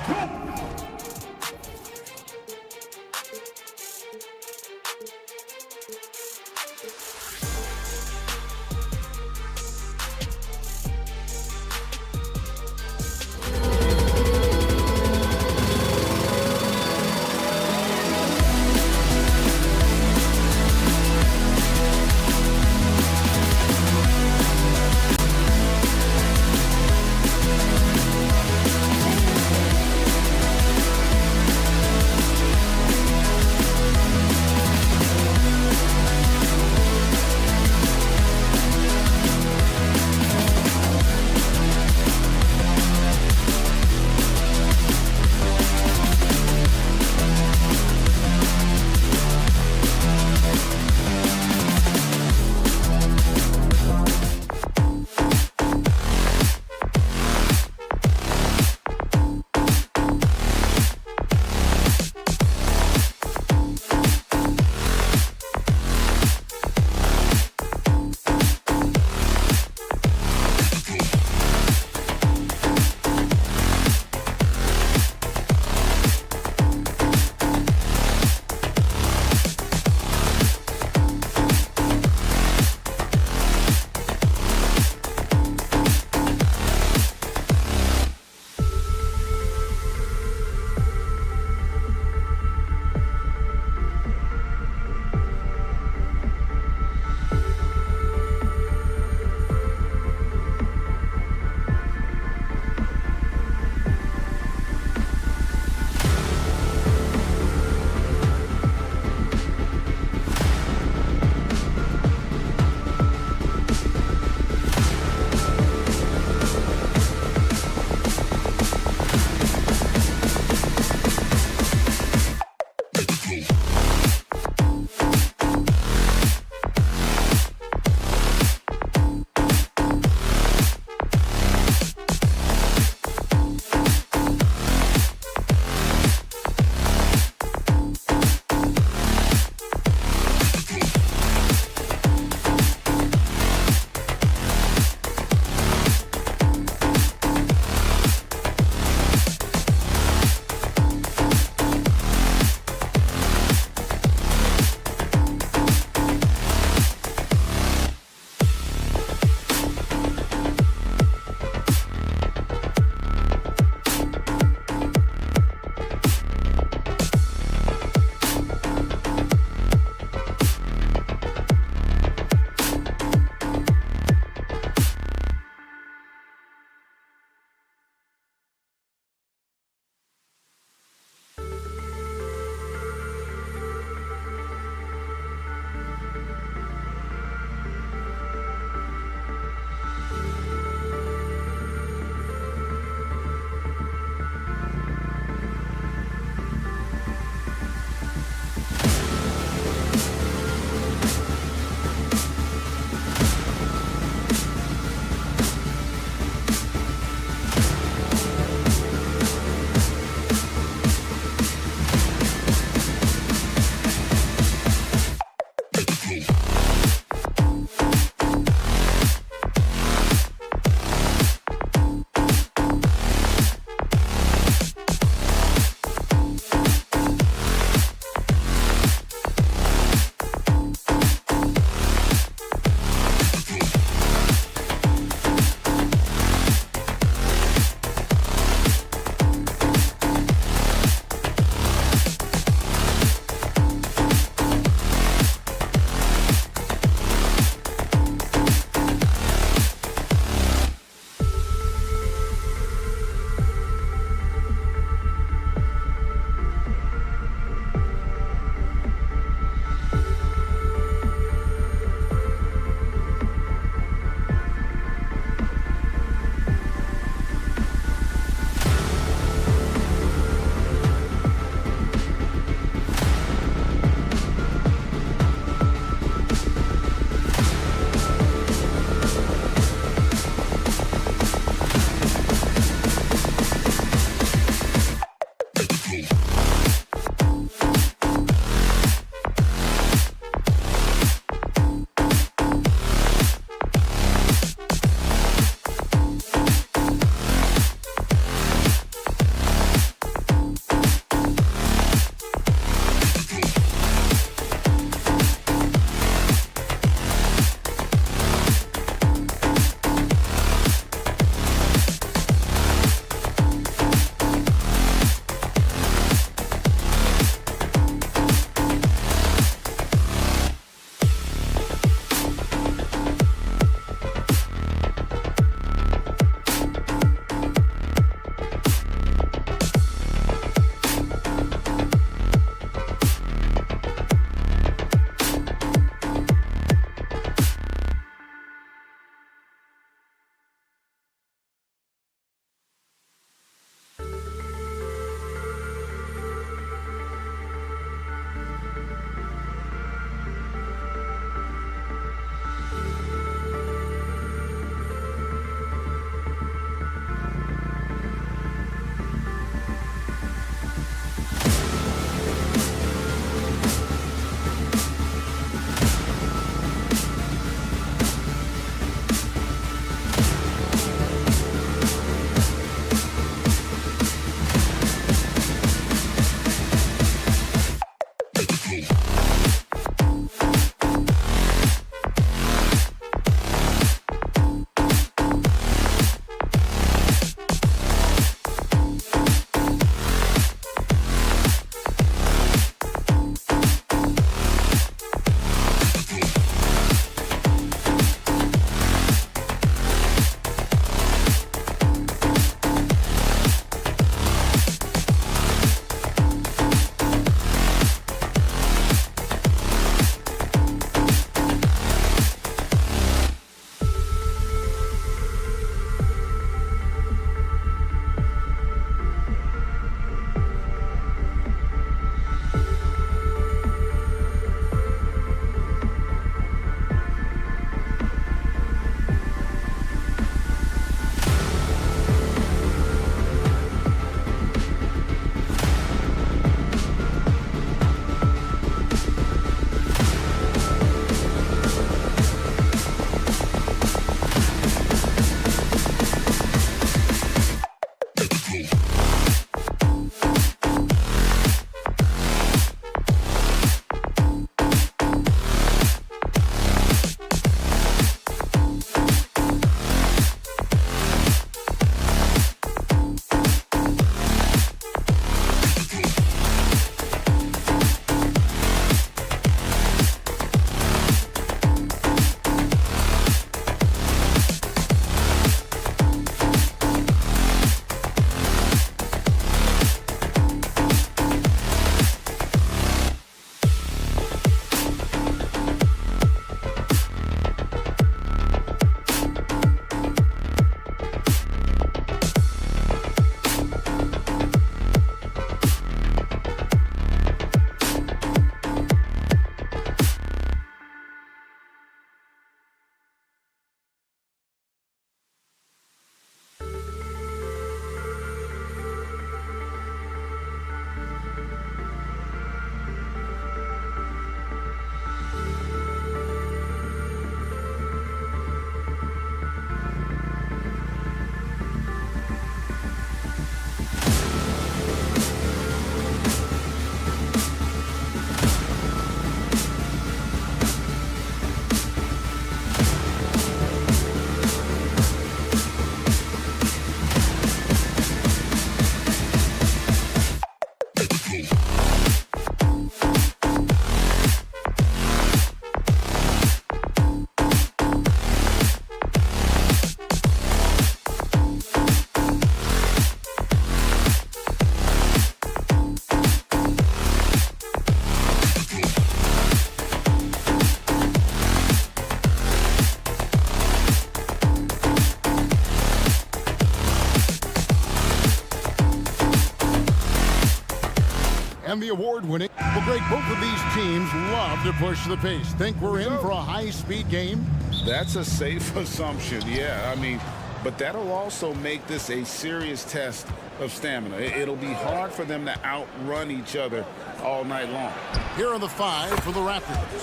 And the award-winning. Well, Greg, both of these teams love to push the pace. Think we're in for a high-speed game? That's a safe assumption, yeah. I mean, but that'll also make this a serious test of stamina. It'll be hard for them to outrun each other all night long. Here are the five for the Raptors.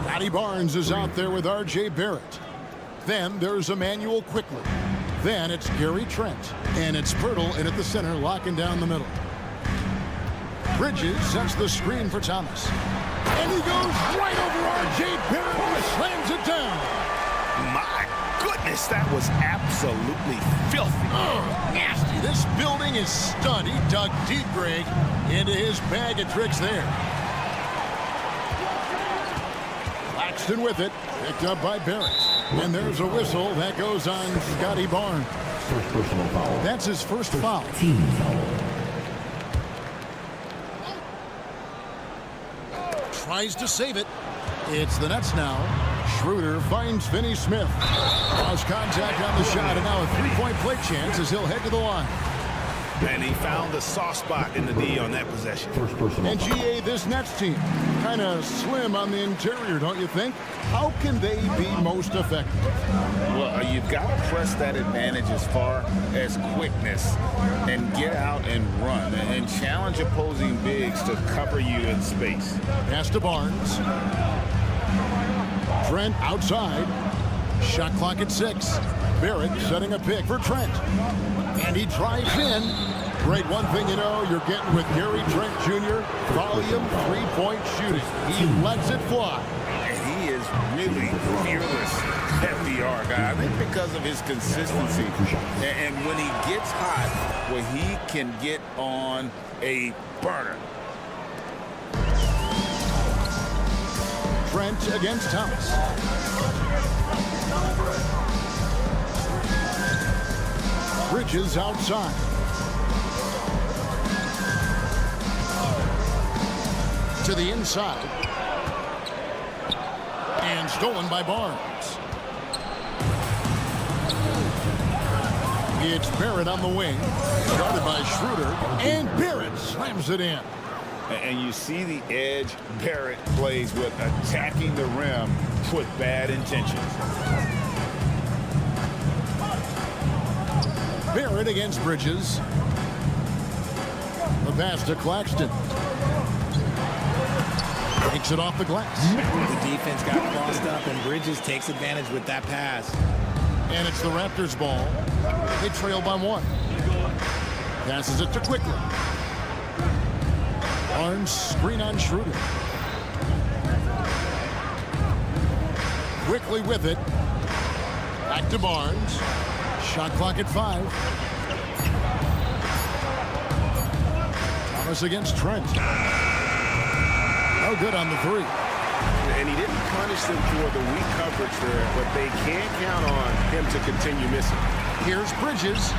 Scotty Barnes is out there with R.J. Barrett. Then there's Emmanuel Quickly. Then it's Gary Trent. And it's Pirtle in at the center, locking down the middle. Bridges sets the screen for Thomas. And he goes right over R.J. Barrett and slams it down. My goodness, that was absolutely filthy. Nasty. This building is stunned. He dug deep, Greg, into his bag of tricks there. Claxton with it. Picked up by Barrett. And there's a whistle that goes on Scotty Barnes. First personal foul. That's his first foul. Team foul. Tries to save it. It's the Nets now. Schroeder finds Finney Smith. Lost contact on the shot, and now a three-point play chance as he'll head to the line. And he found the soft spot in the D on that possession. First personal And foul. GA, this Nets team, kind of slim on the interior, don't you think? How can they be most effective? Well, you've got to press that advantage as far as quickness and get out and run and challenge opposing bigs to cover you in space. Pass to Barnes. Trent outside. Shot clock at 6. Barrett setting a pick for Trent. And he drives in. Great. One thing you know you're getting with Gary Trent Jr., volume three-point shooting. He lets it fly. And he is really fearless at the arc. I think because of his consistency. And when he gets hot, well, he can get on a burner. Trent against Thomas. Bridges outside. To the inside. And stolen by Barnes. It's Barrett on the wing. Started by Schroeder. And Barrett slams it in. And you see the edge Barrett plays with, attacking the rim with bad intentions. Barrett against Bridges. The pass to Claxton. Takes it off the glass. The defense got crossed up, and Bridges takes advantage with that pass. And it's the Raptors' ball. They trail by 1. Passes it to Quickly. Barnes screen on Schroeder. Quickly with it. Back to Barnes. Shot clock at 5. Thomas against Trent. No good on the 3. And he didn't punish them for the weak coverage there, but they can't count on him to continue missing. Here's Bridges.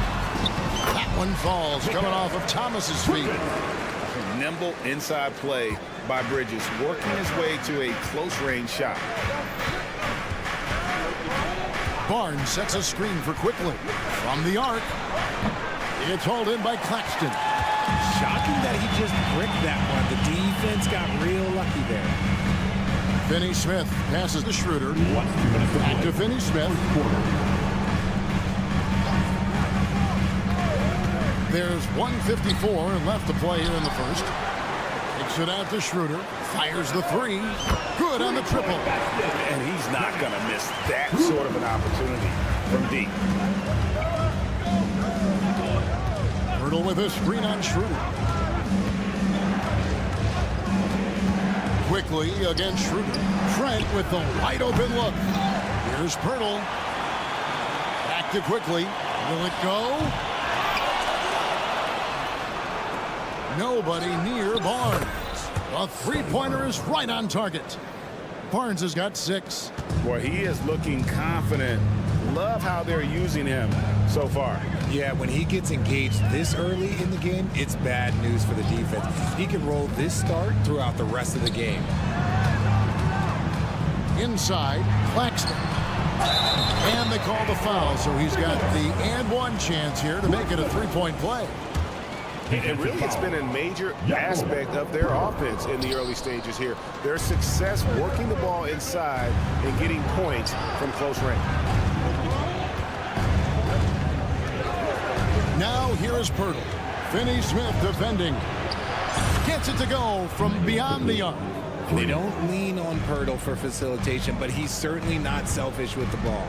That one falls, coming off of Thomas's feet. Nimble inside play by Bridges, working his way to a close-range shot. Barnes sets a screen for Quickly. From the arc. It's hauled in by Claxton. Shocking that he just bricked that one. The defense got real lucky there. Finney-Smith passes to Schroeder. Back to Finney-Smith. There's 1:54 left to play here in the first. Takes it out to Schroeder. Fires the 3. Good on the triple. And he's not going to miss that sort of an opportunity from deep. Hurdle with a screen on Schroeder. Quickly against Schroeder. Trent with the wide open look. Here's Pirtle. Back to Quickly. Will it go? Nobody near Barnes. A three-pointer is right on target. Barnes has got 6. Boy, he is looking confident. Love how they're using him so far. Yeah, when he gets engaged this early in the game, it's bad news for the defense. He can roll this start throughout the rest of the game. Inside, Claxton. And they call the foul, so he's got the and 1 chance here to make it a 3-point play. And really, it's been a major aspect of their offense in the early stages here. Their success working the ball inside and getting points from close range. Now here is Pirtle. Finney-Smith defending. Gets it to go from beyond the arc. They don't lean on Pirtle for facilitation, but he's certainly not selfish with the ball.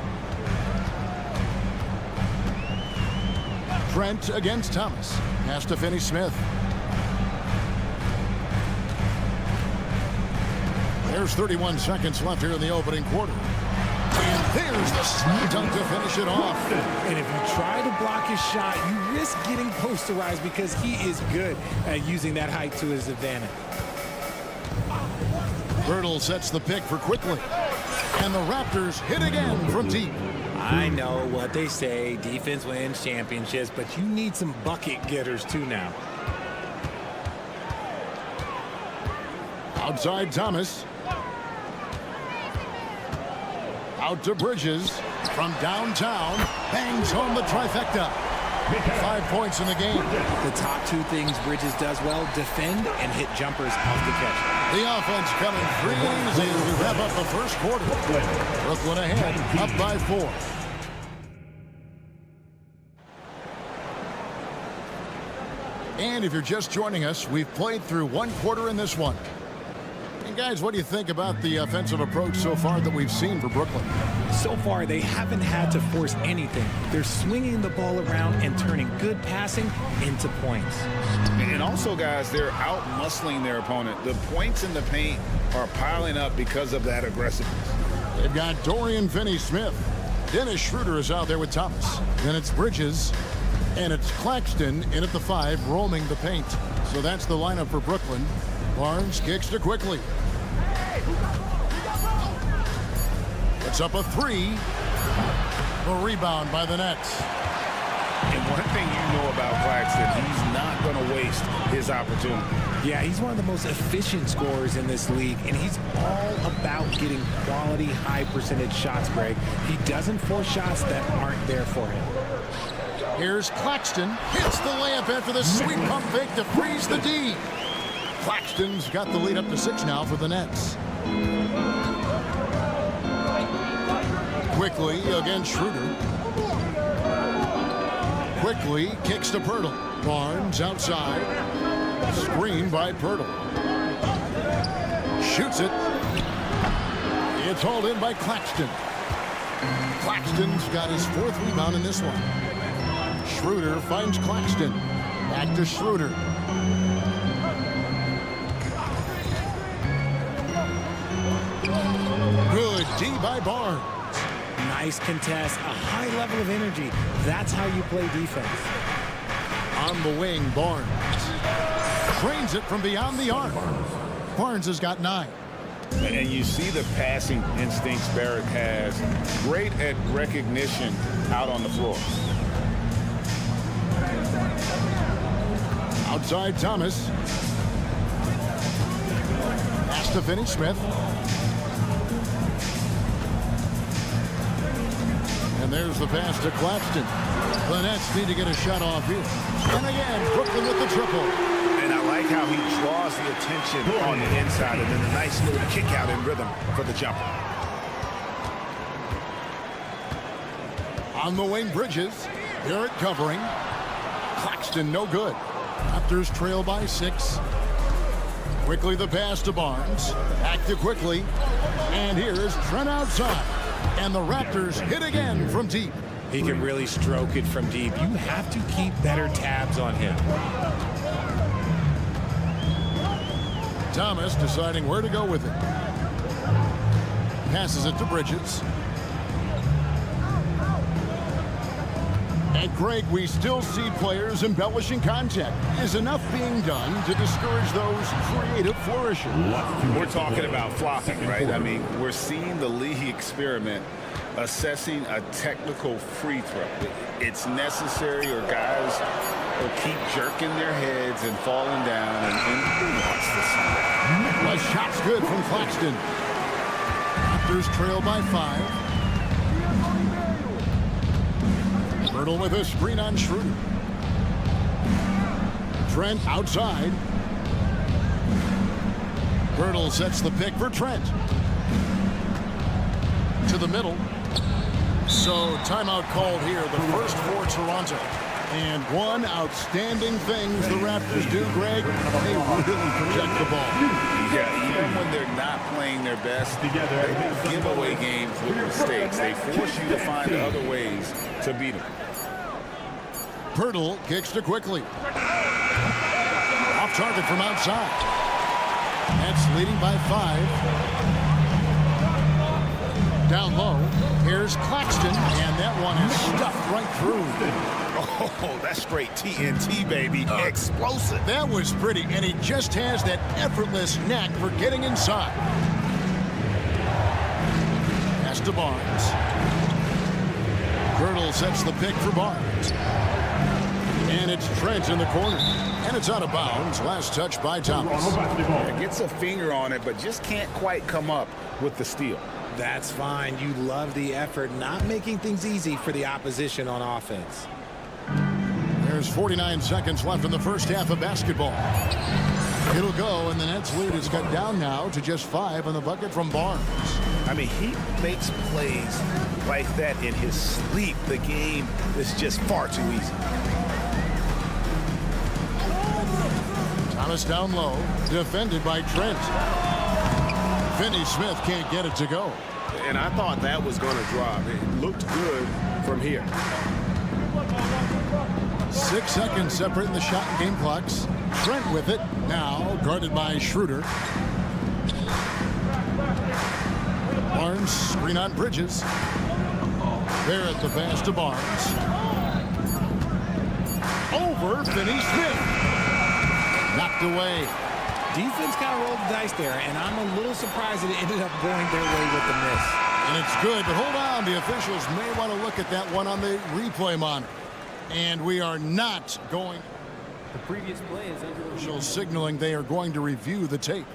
Trent against Thomas. Pass to Finney-Smith. There's 31 seconds left here in the opening quarter. And there's the slam dunk to finish it off. And if you try to block his shot, you risk getting posterized because he is good at using that height to his advantage. Pirtle sets the pick for Quickly. And the Raptors hit again from deep. I know what they say, defense wins championships, but you need some bucket getters too now. Outside Thomas. Out to Bridges. From downtown. Bangs home the trifecta. 5 points in the game. The top 2 things Bridges does well, defend and hit jumpers off the catch. The offense coming free and easy as we wrap up the first quarter. Brooklyn ahead, up by 4. And if you're just joining us, we've played through 1 quarter in this one. And guys, what do you think about the offensive approach so far that we've seen for Brooklyn? So far, they haven't had to force anything. They're swinging the ball around and turning good passing into points. And also, guys, they're out-muscling their opponent. The points in the paint are piling up because of that aggressiveness. They've got Dorian Finney-Smith. Dennis Schroeder is out there with Thomas. Then it's Bridges. And it's Claxton in at the 5, roaming the paint. So that's the lineup for Brooklyn. Barnes kicks to Quickly. It's up a 3. A rebound by the Nets. And one thing you know about Claxton, he's not going to waste his opportunity. Yeah, he's one of the most efficient scorers in this league, and he's all about getting quality, high-percentage shots, Greg. He doesn't force shots that aren't there for him. Here's Claxton. Hits the layup after the sweet pump fake to freeze the D. Claxton's got the lead up to 6 now for the Nets. Quickly against Schroeder. Quickly kicks to Pirtle. Barnes outside. Screen by Pirtle. Shoots it. It's hauled in by Claxton. Claxton's got his 4th rebound in this one. Schroeder finds Claxton. Back to Schroeder. Good D by Barnes. Nice contest, a high level of energy. That's how you play defense. On the wing, Barnes. Trains it from beyond the arc. Barnes has got 9. And you see the passing instincts Barrett has. Great at recognition out on the floor. Outside Thomas. Pass to Finney-Smith. And there's the pass to Claxton. The Nets need to get a shot off here. And again, Brooklyn with the triple. And I like how he draws the attention on the inside and then a nice little kick out in rhythm for the jumper. On the wing, Bridges. Barrett covering. Claxton no good. Raptors trail by 6. Quickly the pass to Barnes. Back to Quickly. And here's Trent outside. And the Raptors hit again from deep. He can really stroke it from deep. You have to keep better tabs on him. Thomas deciding where to go with it. Passes it to Bridges. And Greg, we still see players embellishing contact. Is enough being done to discourage those creative flourishes? We're talking about flopping, right? I mean, we're seeing the league experiment assessing a technical free throw. It's necessary or guys will keep jerking their heads and falling down. And who wants to see that? Well, shot's good from Claxton. Raptors trail by 5. Pirtle with a screen on Schroeder. Trent outside. Pirtle sets the pick for Trent. To the middle. So timeout called here, the first for Toronto. And one outstanding things the Raptors do, Greg, they really protect the ball. Yeah, even when they're not playing their best, they don't give away games with mistakes. They force you to find other ways to beat them. Pirtle kicks to Quickly. Off target from outside. Nets leading by 5. Down low. Here's Claxton, and that one is stuffed right through. Oh, that's straight TNT, baby. Explosive. That was pretty, and he just has that effortless knack for getting inside. Pass to Barnes. Pirtle sets the pick for Barnes. And it's Trent in the corner. And it's out of bounds. Last touch by Thomas. Gets a finger on it, but just can't quite come up with the steal. That's fine. You love the effort, not making things easy for the opposition on offense. There's 49 seconds left in the first half of basketball. It'll go, and the Nets lead is cut down now to just 5 on the bucket from Barnes. I mean, he makes plays like that in his sleep. The game is just far too easy. Thomas down low, defended by Trent. Finney Smith can't get it to go. And I thought that was going to drop. It looked good from here. 6 seconds separating the shot and game clocks. Trent with it. Now guarded by Schroeder. Barnes screen on Bridges. Barrett the pass to Barnes. Over Finney Smith. Knocked away. Defense kind of rolled the dice there, and I'm a little surprised that it ended up going their way with the miss. And it's good, but hold on. The officials may want to look at that one on the replay monitor. And we are not going. The previous play is under officials signaling they are going to review the tape.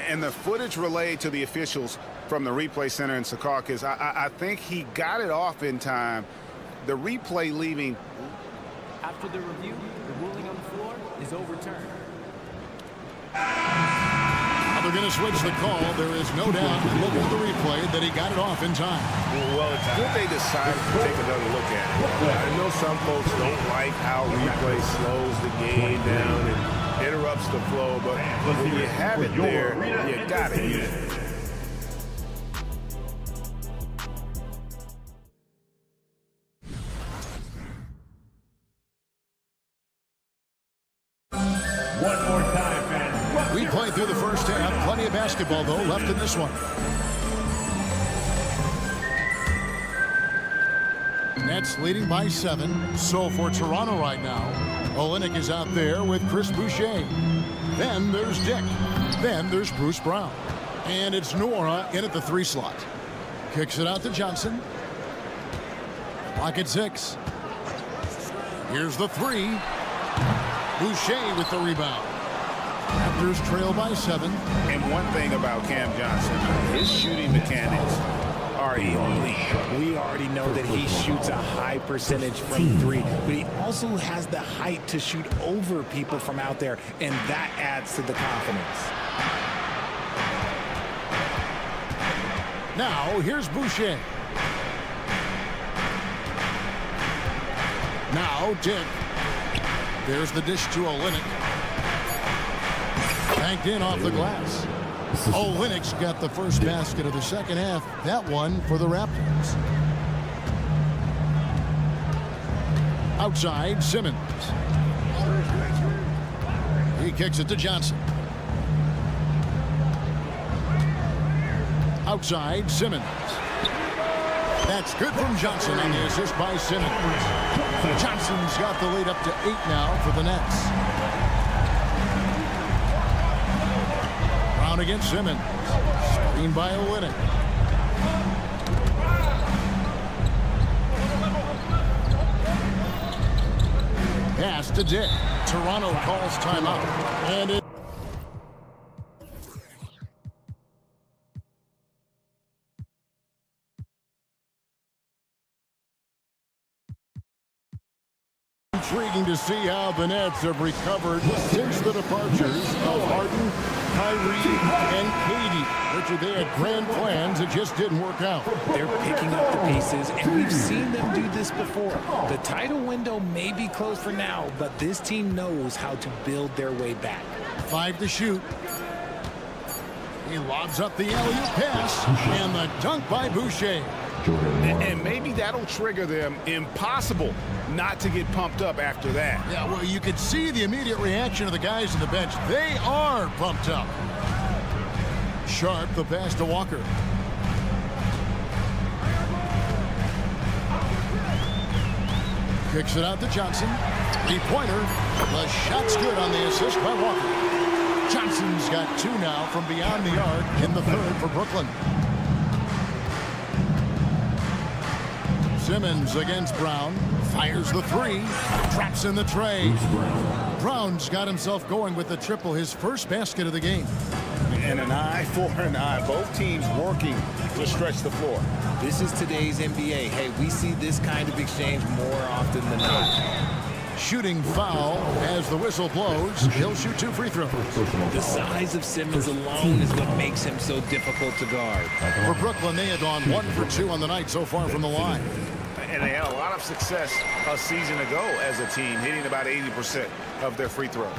And the footage relayed to the officials from the replay center in Secaucus, I think he got it off in time. The replay leaving. After the review, the ruling on the floor is overturned. They're going to switch the call. There is no doubt, looking at the replay, that he got it off in time. Well, it's good they decided to take another look at it. I know some folks don't like how replay slows the game down and interrupts the flow, but when you have it there, you got to use it. One more time, fans. We played through the first half. Plenty of basketball, though, left in this one. Nets leading by 7. So for Toronto right now, Olynyk is out there with Chris Boucher. Then there's Dick. Then there's Bruce Brown. And it's Noura in at the 3 slot. Kicks it out to Johnson. Clock at 6. Here's the 3. Boucher with the rebound. Raptors trail by 7. And one thing about Cam Johnson, his shooting mechanics are elite. We already know that he shoots a high percentage from 3, but he also has the height to shoot over people from out there, and that adds to the confidence. Now, here's Boucher. Now, Dick. There's the dish to Olynyk. Banked in off the glass. Olynyk's got the first basket of the second half. That one for the Raptors. Outside, Simmons. He kicks it to Johnson. Outside, Simmons. That's good from Johnson on the assist by Simmons. Johnson's got the lead up to 8 now for the Nets. Brown against Simmons. Screen by Olynyk. Pass to Dick. Toronto calls timeout. And it intriguing to see how the Nets have recovered since the departures of Harden, Kyrie, and KD. Richard, they had grand plans. It just didn't work out. They're picking up the pieces, and we've seen them do this before. The title window may be closed for now, but this team knows how to build their way back. 5 to shoot. He lobs up the alley-oop pass, and the dunk by Boucher. And maybe that'll trigger them. Impossible not to get pumped up after that. Yeah, well, you could see the immediate reaction of the guys on the bench. They are pumped up. Sharp, the pass to Walker. Kicks it out to Johnson. 3-pointer. The shot's good on the assist by Walker. Johnson's got 2 now from beyond the arc in the 3rd for Brooklyn. Simmons against Brown. Fires the 3. Drops in the tray. Brown's got himself going with the triple, his first basket of the game. And an eye for an eye. Both teams working to stretch the floor. This is today's NBA. Hey, we see this kind of exchange more often than not. Shooting foul as the whistle blows. He'll shoot 2 free throws. The size of Simmons alone is what makes him so difficult to guard. For Brooklyn, they had gone 1 for 2 on the night so far from the line. And they had a lot of success a season ago as a team, hitting about 80% of their free throws.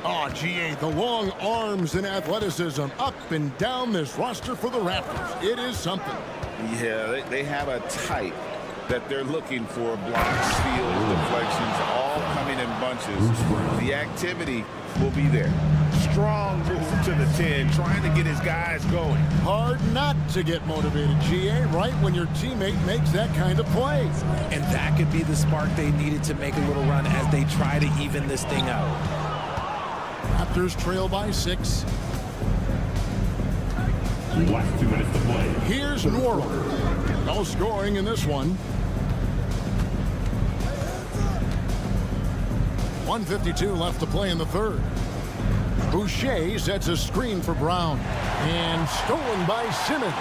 Oh, GA, the long arms and athleticism up and down this roster for the Raptors. It is something. Yeah, they have a type that they're looking for. Blocks, steals, deflections, all coming in bunches. The activity will be there. Strong move to the 10, trying to get his guys going. Hard not to get motivated, GA, right when your teammate makes that kind of play. And that could be the spark they needed to make a little run as they try to even this thing out. Raptors trail by 6. Last 2 minutes to play. Here's Norwell. No scoring in this one. 1:52 left to play in the third. Boucher sets a screen for Brown. And stolen by Simmons.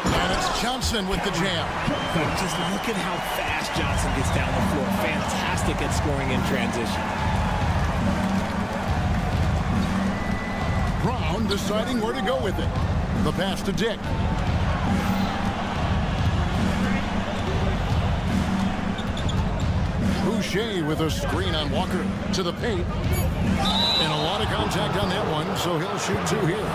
And it's Johnson with the jam. Just look at how fast Johnson gets down the floor. Fantastic at scoring in transition. Brown deciding where to go with it. The pass to Dick. Boucher with a screen on Walker to the paint. And a lot of contact on that one, so he'll shoot 2 here.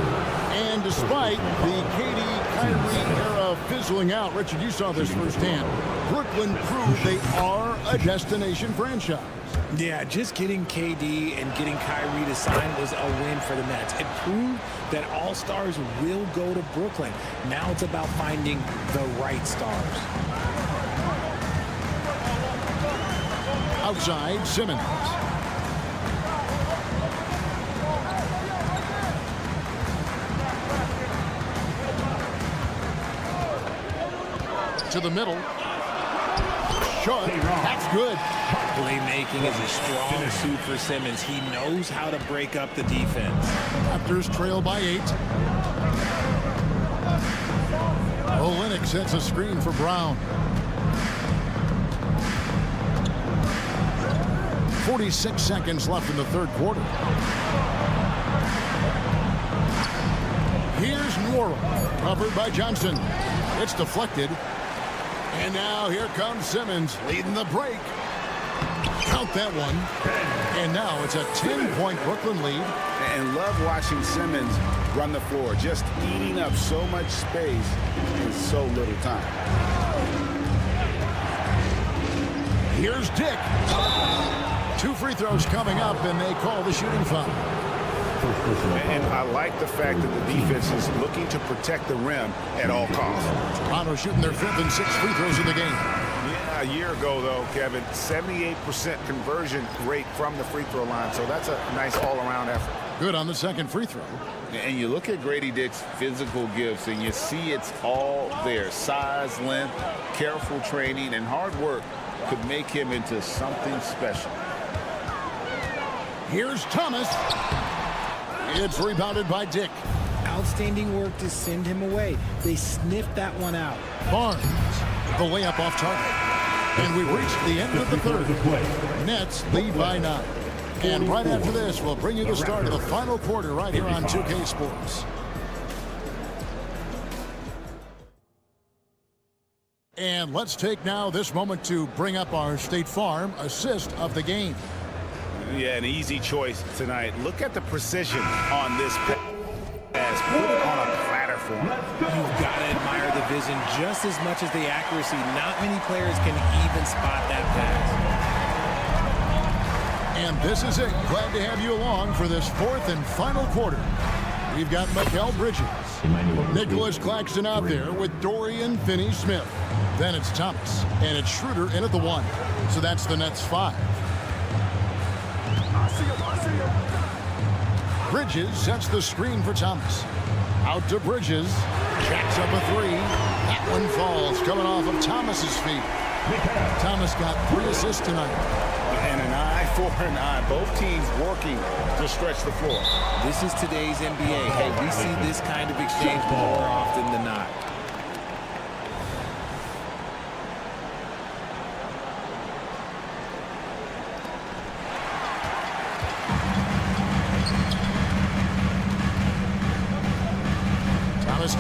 And despite the KD-Kyrie era fizzling out, Richard, you saw this firsthand, Brooklyn proved they are a destination franchise. Yeah, just getting KD and getting Kyrie to sign was a win for the Nets. It proved that all stars will go to Brooklyn. Now it's about finding the right stars. Outside, Simmons. To the middle. Short. That's good. Playmaking is a strong suit for Simmons. He knows how to break up the defense. Raptors trail by 8. Olynyk sets a screen for Brown. 46 seconds left in the third quarter. Here's Norwell, covered by Johnson. It's deflected. And now here comes Simmons leading the break. Count that one. And now it's a 10-point Brooklyn lead. And love watching Simmons run the floor, just eating up so much space in so little time. Here's Dick. 2 free throws coming up, and they call the shooting foul. And I like the fact that the defense is looking to protect the rim at all costs. Toronto shooting their 5th and 6th free throws in the game. Yeah, a year ago, though, Kevin, 78% conversion rate from the free throw line, so that's a nice all-around effort. Good on the second free throw. And you look at Grady Dick's physical gifts, and you see it's all there. Size, length, careful training, and hard work could make him into something special. Here's Thomas. It's rebounded by Dick. Outstanding work to send him away. They sniffed that one out. Barnes, the layup off target. And we reached the end of the third. Nets lead by 9. And right after this, we'll bring you the start of the final quarter right here on 2K Sports. And let's take now this moment to bring up our State Farm assist of the game. Yeah, an easy choice tonight. Look at the precision on this pass. Put it on a platter for him. You've got to admire the vision just as much as the accuracy. Not many players can even spot that pass. And this is it. Glad to have you along for this 4th and final quarter. We've got Mikal Bridges, Nicholas Claxton out there with Dorian Finney-Smith. Then it's Thomas, and it's Schroeder in at the 1. So that's the Nets 5. Bridges sets the screen for Thomas. Out to Bridges. Jacks up a 3. That one falls, coming off of Thomas's feet. Thomas got 3 assists tonight. And an eye for an eye. Both teams working to stretch the floor. This is today's NBA. Hey, we see this kind of exchange more often than not.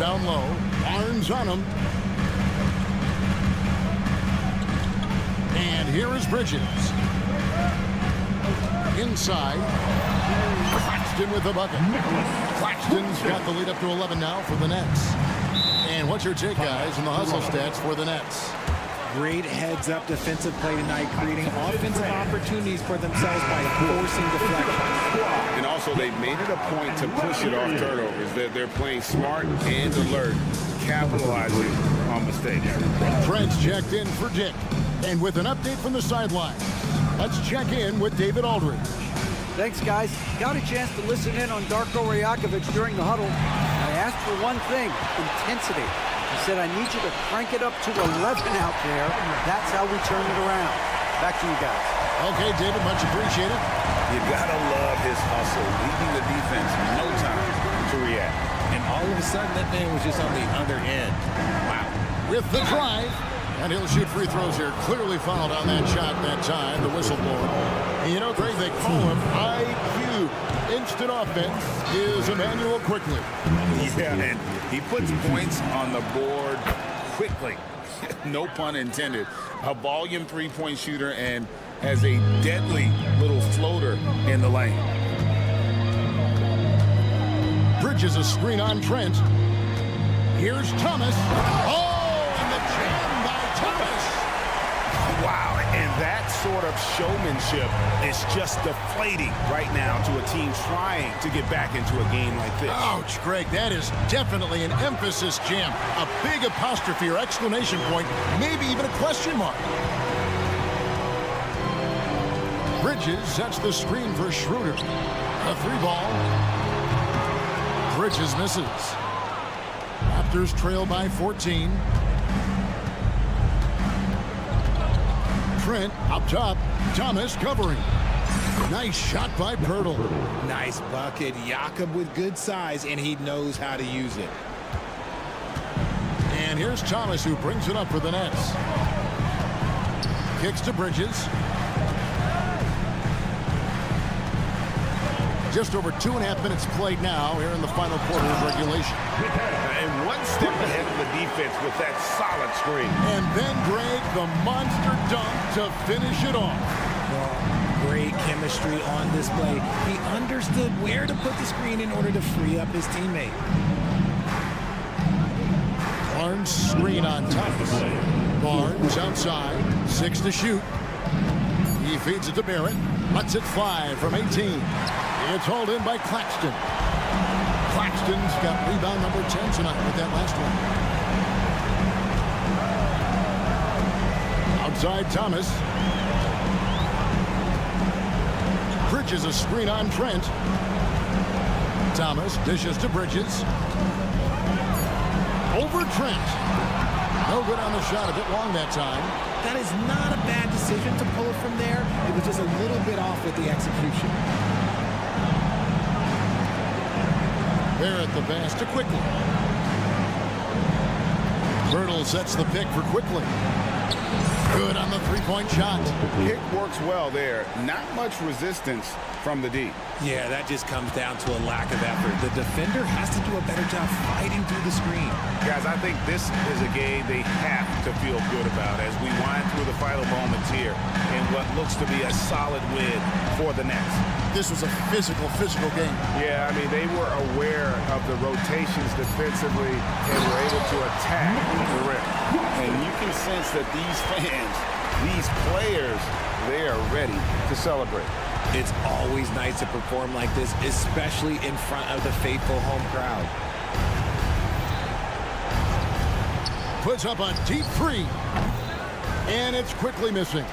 Down low. Barnes on him. And here is Bridges. inside. Claxton with the bucket. Claxton's got the lead up to 11 now for the Nets. And what's your take, guys, in the hustle stats for the Nets? Great heads-up defensive play tonight, creating offensive opportunities for themselves by forcing deflections. And also, they made it a point to push it off turnovers. They're playing smart and alert, capitalizing on mistakes. Trent's checked in for Dick. And with an update from the sideline, let's check in with David Aldridge. Thanks, guys. Got a chance to listen in on Darko Rajakovic during the huddle. I asked for one thing, intensity. He said, I need you to crank it up to 11 out there. That's how we turn it around. Back to you guys. Okay, David, much appreciated. You gotta love his hustle, leaving the defense no time to react. And all of a sudden, that man was just on the other end. Wow. With the drive, and he'll shoot free throws here. Clearly fouled on that shot that time, the whistle blower. And you know, Greg, they call him IQ. Instant offense is Emmanuel quickly. Yeah, and he puts points on the board quickly. No pun intended. A volume three-point shooter and has a deadly little floater in the lane. Bridges a screen on Trent. Here's Thomas. Oh, and the jam by Thomas. Wow, and that sort of showmanship is just deflating right now to a team trying to get back into a game like this. Ouch, Greg, that is definitely an emphasis jam. A big apostrophe or exclamation point, maybe even a question mark. Bridges sets the screen for Schroeder. A three ball. Bridges misses. Raptors trail by 14. Trent up top. Thomas covering. Nice shot by Pirtle. Nice bucket. Jakob with good size, and he knows how to use it. And here's Thomas, who brings it up for the Nets. Kicks to Bridges. Just over 2.5 minutes played now here in the final quarter of regulation. And one step ahead of the defense with that solid screen. And then, Greg, the monster dunk to finish it off. Well, great chemistry on display. He understood where to put the screen in order to free up his teammate. Barnes screen on Thomas. Barnes outside, 6 to shoot. He feeds it to Barrett. Lets it fly from 18. It's hauled in by Claxton. Claxton's got rebound number 10 tonight with that last one. Outside Thomas. Bridges a screen on Trent. Thomas dishes to Bridges. Over Trent. No good on the shot, a bit long that time. That is not a bad decision to pull it from there. It was just a little bit off with the execution. Barrett the pass to Quickly. Pirtle sets the pick for Quickly. Good on the three-point shot. Pick works well there. Not much resistance from the D. Yeah, that just comes down to a lack of effort. The defender has to do a better job fighting through the screen. Guys, I think this is a game they have to feel good about as we wind through the final moments here in what looks to be a solid win for the Nets. This was a physical game. Yeah, I mean, they were aware of the rotations defensively and were able to attack the rim. And you can sense that these fans, these players, they are ready to celebrate. It's always nice to perform like this, especially in front of the faithful home crowd. Puts up a deep three. And it's quickly missing.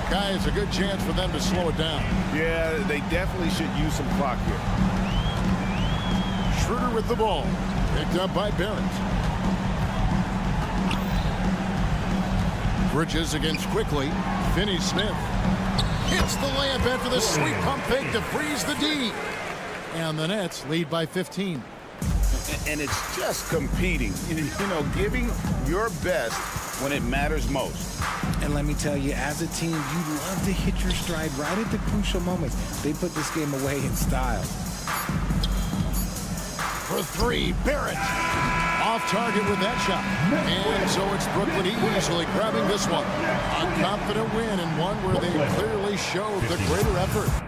Guys, a good chance for them to slow it down. Yeah, they definitely should use some clock here. Schroeder with the ball. Picked up by Barrett. Bridges against Quickly. Finney-Smith hits the layup after the sweet pump fake to freeze the D. And the Nets lead by 15. And it's just competing, you know, giving your best when it matters most. And let me tell you, as a team, you love to hit your stride right at the crucial moments. They put this game away in style. For three, Barrett. Off target with that shot. And so it's Brooklyn easily grabbing this one. A confident win and one where they clearly showed the greater effort.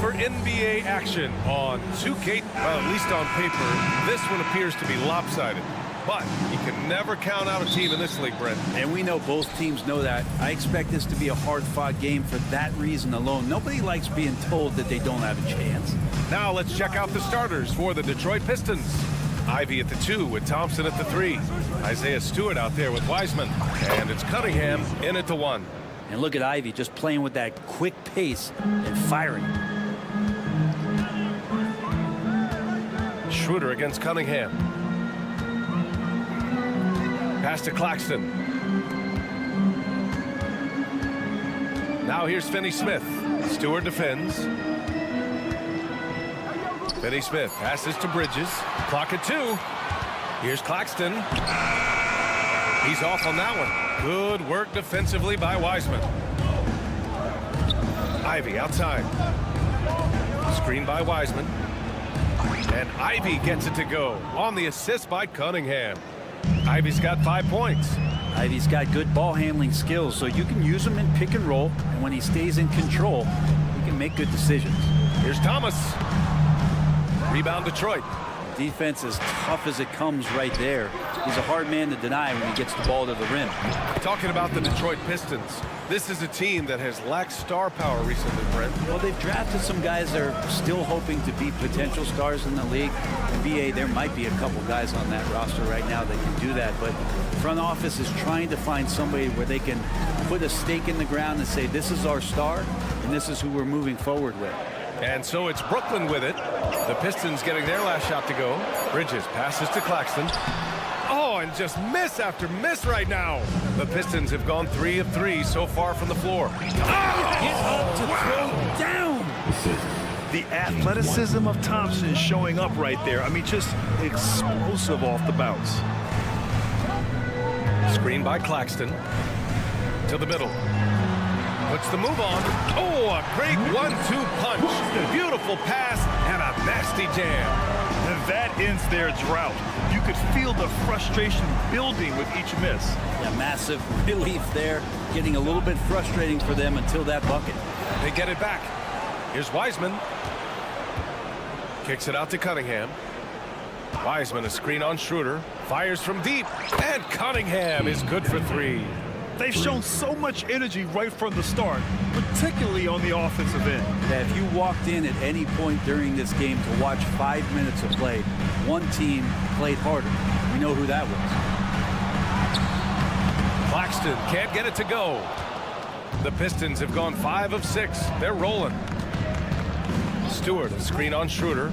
for NBA action on 2K. Well, at least on paper, this one appears to be lopsided. But you can never count out a team in this league, Brent. And we know both teams know that. I expect this to be a hard-fought game for that reason alone. Nobody likes being told that they don't have a chance. Now let's check out the starters for the Detroit Pistons. Ivy at the 2 with Thompson at the 3. Isaiah Stewart out there with Wiseman. And it's Cunningham in at the 1. And look at Ivy just playing with that quick pace and firing. Schroeder against Cunningham. Pass to Claxton. Now here's Finney-Smith. Stewart defends. Finney-Smith passes to Bridges. Clock at 2. Here's Claxton. He's off on that one. Good work defensively by Wiseman. Ivy outside. Screen by Wiseman. And Ivy gets it to go on the assist by Cunningham. Ivy's got 5 points. Ivy's got good ball handling skills, so you can use him in pick and roll, and when he stays in control, he can make good decisions. Here's Thomas. Rebound Detroit. Defense as tough as it comes right there. He's a hard man to deny when he gets the ball to the rim. Talking about the Detroit Pistons, this is a team that has lacked star power recently, Brent. Well, they've drafted some guys that are still hoping to be potential stars in the league. In BA, there might be a couple guys on that roster right now that can do that, but the front office is trying to find somebody where they can put a stake in the ground and say, this is our star, and this is who we're moving forward with. And so it's Brooklyn with it. The Pistons getting their last shot to go. Bridges passes to Claxton. Oh, and just miss after miss right now. The Pistons have gone 3 of 3 so far from the floor. Get up to throw down. The athleticism of Thompson showing up right there. I mean, just explosive off the bounce. Screen by Claxton. To the middle. Puts the move on. Oh, a great 1-2 punch. Beautiful pass and a nasty jam. And that ends their drought. You could feel the frustration building with each miss. Yeah, massive relief there. Getting a little bit frustrating for them until that bucket. They get it back. Here's Wiseman. Kicks it out to Cunningham. Wiseman, a screen on Schroeder. Fires from deep. And Cunningham is good for 3. They've shown so much energy right from the start, particularly on the offensive end. Yeah, if you walked in at any point during this game to watch 5 minutes of play, one team played harder. We know who that was. Claxton can't get it to go. The Pistons have gone 5 of 6. They're rolling. Stewart, a screen on Schroeder.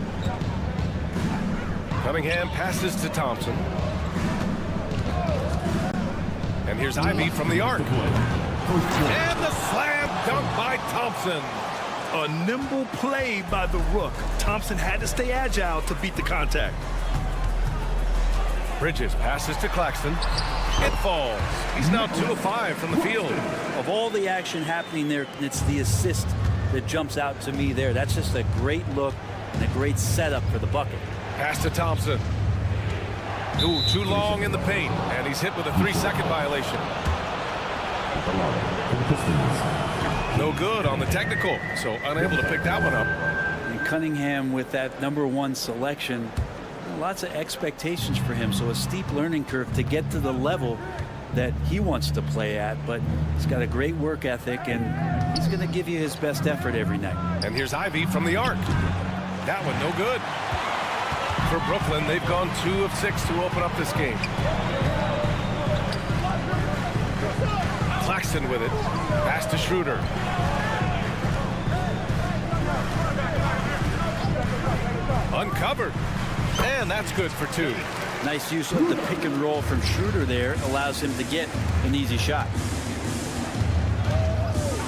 Cunningham passes to Thompson. And here's Ivy from the arc. And the slam dunk by Thompson. A nimble play by the Rook. Thompson had to stay agile to beat the contact. Bridges passes to Claxton. It falls. He's now 2 of 5 from the field. Of all the action happening there, it's the assist that jumps out to me there. That's just a great look and a great setup for the bucket. Pass to Thompson. Ooh, too long in the paint, and he's hit with a 3-second violation. No good on the technical, so unable to pick that one up. And Cunningham with that #1 selection, lots of expectations for him, so a steep learning curve to get to the level that he wants to play at, but he's got a great work ethic, and he's going to give you his best effort every night. And here's Ivy from the arc. That one no good. For Brooklyn, they've gone 2 of 6 to open up this game. Claxton with it. Pass to Schroeder. Uncovered. And that's good for 2. Nice use of the pick and roll from Schroeder there. Allows him to get an easy shot.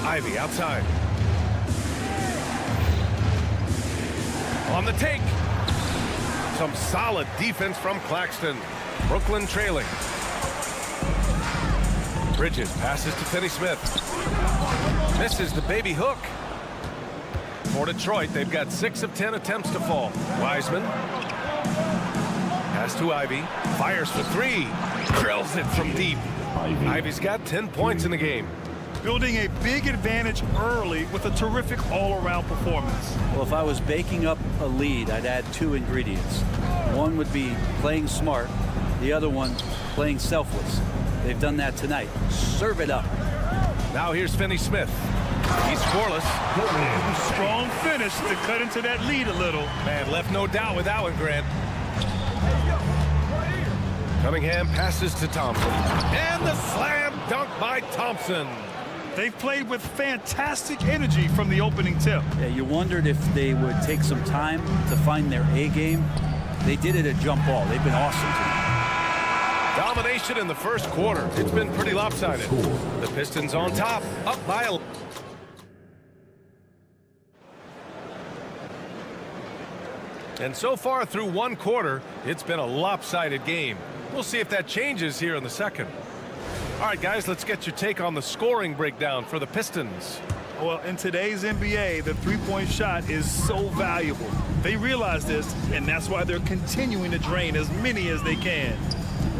Ivy outside. On the take. Some solid defense from Claxton. Brooklyn trailing. Bridges passes to Finney-Smith. Misses the baby hook. For Detroit, they've got 6 of 10 attempts to fall. Wiseman. Pass to Ivy. Fires for 3. Drills it from deep. Ivy's got 10 points in the game. building a big advantage early with a terrific all-around performance. Well, if I was baking up a lead, I'd add 2 ingredients. One would be playing smart, the other one playing selfless. They've done that tonight. Serve it up. Now here's Finney Smith. He's scoreless. Strong finish to cut into that lead a little. Man, left no doubt with that one, Grant. Cunningham passes to Thompson. And the slam dunk by Thompson. They've played with fantastic energy from the opening tip. Yeah, you wondered if they would take some time to find their A game. They did it at jump ball. They've been awesome tonight. Domination in the first quarter. It's been pretty lopsided. The Pistons on top, up by a... And so far through one quarter, it's been a lopsided game. We'll see if that changes here in the second. All right, guys, let's get your take on the scoring breakdown for the Pistons. Well, in today's NBA, the three-point shot is so valuable. They realize this, and that's why they're continuing to drain as many as they can.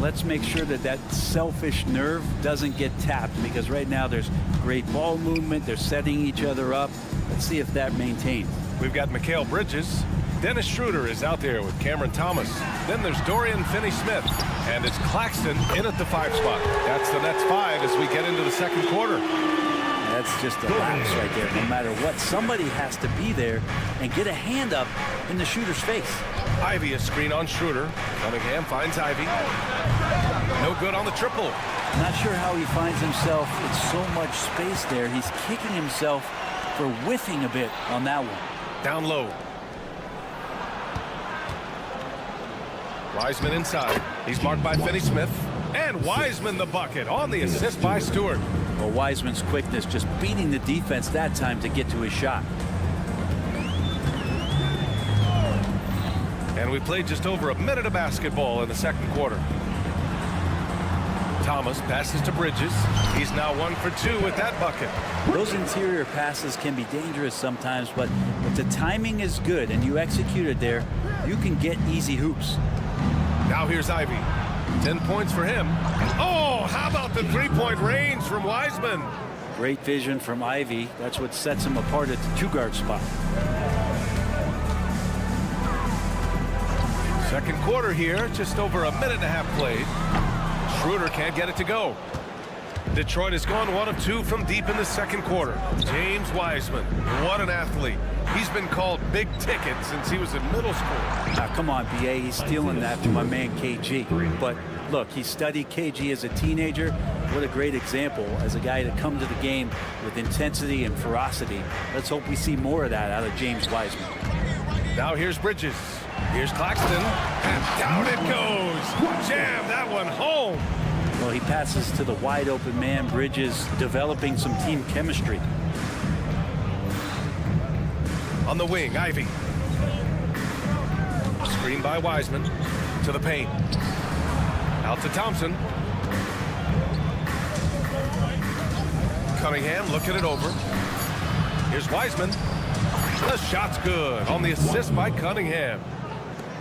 Let's make sure that that selfish nerve doesn't get tapped, because right now there's great ball movement. They're setting each other up. Let's see if that maintains. We've got Mikal Bridges. Dennis Schroeder is out there with Cameron Thomas. Then there's Dorian Finney-Smith. And it's Claxton in at the 5 spot. That's the Nets 5 as we get into the second quarter. That's just a lapse right there. No matter what, somebody has to be there and get a hand up in the shooter's face. Ivy a screen on Schroeder. Cunningham finds Ivy. No good on the triple. Not sure how he finds himself in so much space there. He's kicking himself for whiffing a bit on that one. Down low. Wiseman inside. He's marked by Finney-Smith. And Wiseman the bucket on the assist by Stewart. Well, Wiseman's quickness just beating the defense that time to get to his shot. And we played just over a minute of basketball in the second quarter. Thomas passes to Bridges. He's now 1 for 2 with that bucket. Those interior passes can be dangerous sometimes, but if the timing is good and you execute it there, you can get easy hoops. Now here's Ivy. 10 points for him. Oh, how about the three-point range from Wiseman? Great vision from Ivy. That's what sets him apart at the 2-guard spot. Second quarter here, just over a minute and a half played. Schroeder can't get it to go. Detroit has gone 1 of 2 from deep in the second quarter. James Wiseman, what an athlete. He's been called big ticket since he was in middle school. Now, come on, BA, he's stealing that from my man KG. But look, he studied KG as a teenager. What a great example as a guy to come to the game with intensity and ferocity. Let's hope we see more of that out of James Wiseman. Now here's Bridges. Here's Claxton. And down it goes. Jam that one home. Well, he passes to the wide open man. Bridges developing some team chemistry. On the wing, Ivy. Screen by Wiseman. To the paint. Out to Thompson. Cunningham looking it over. Here's Wiseman. The shot's good on the assist by Cunningham.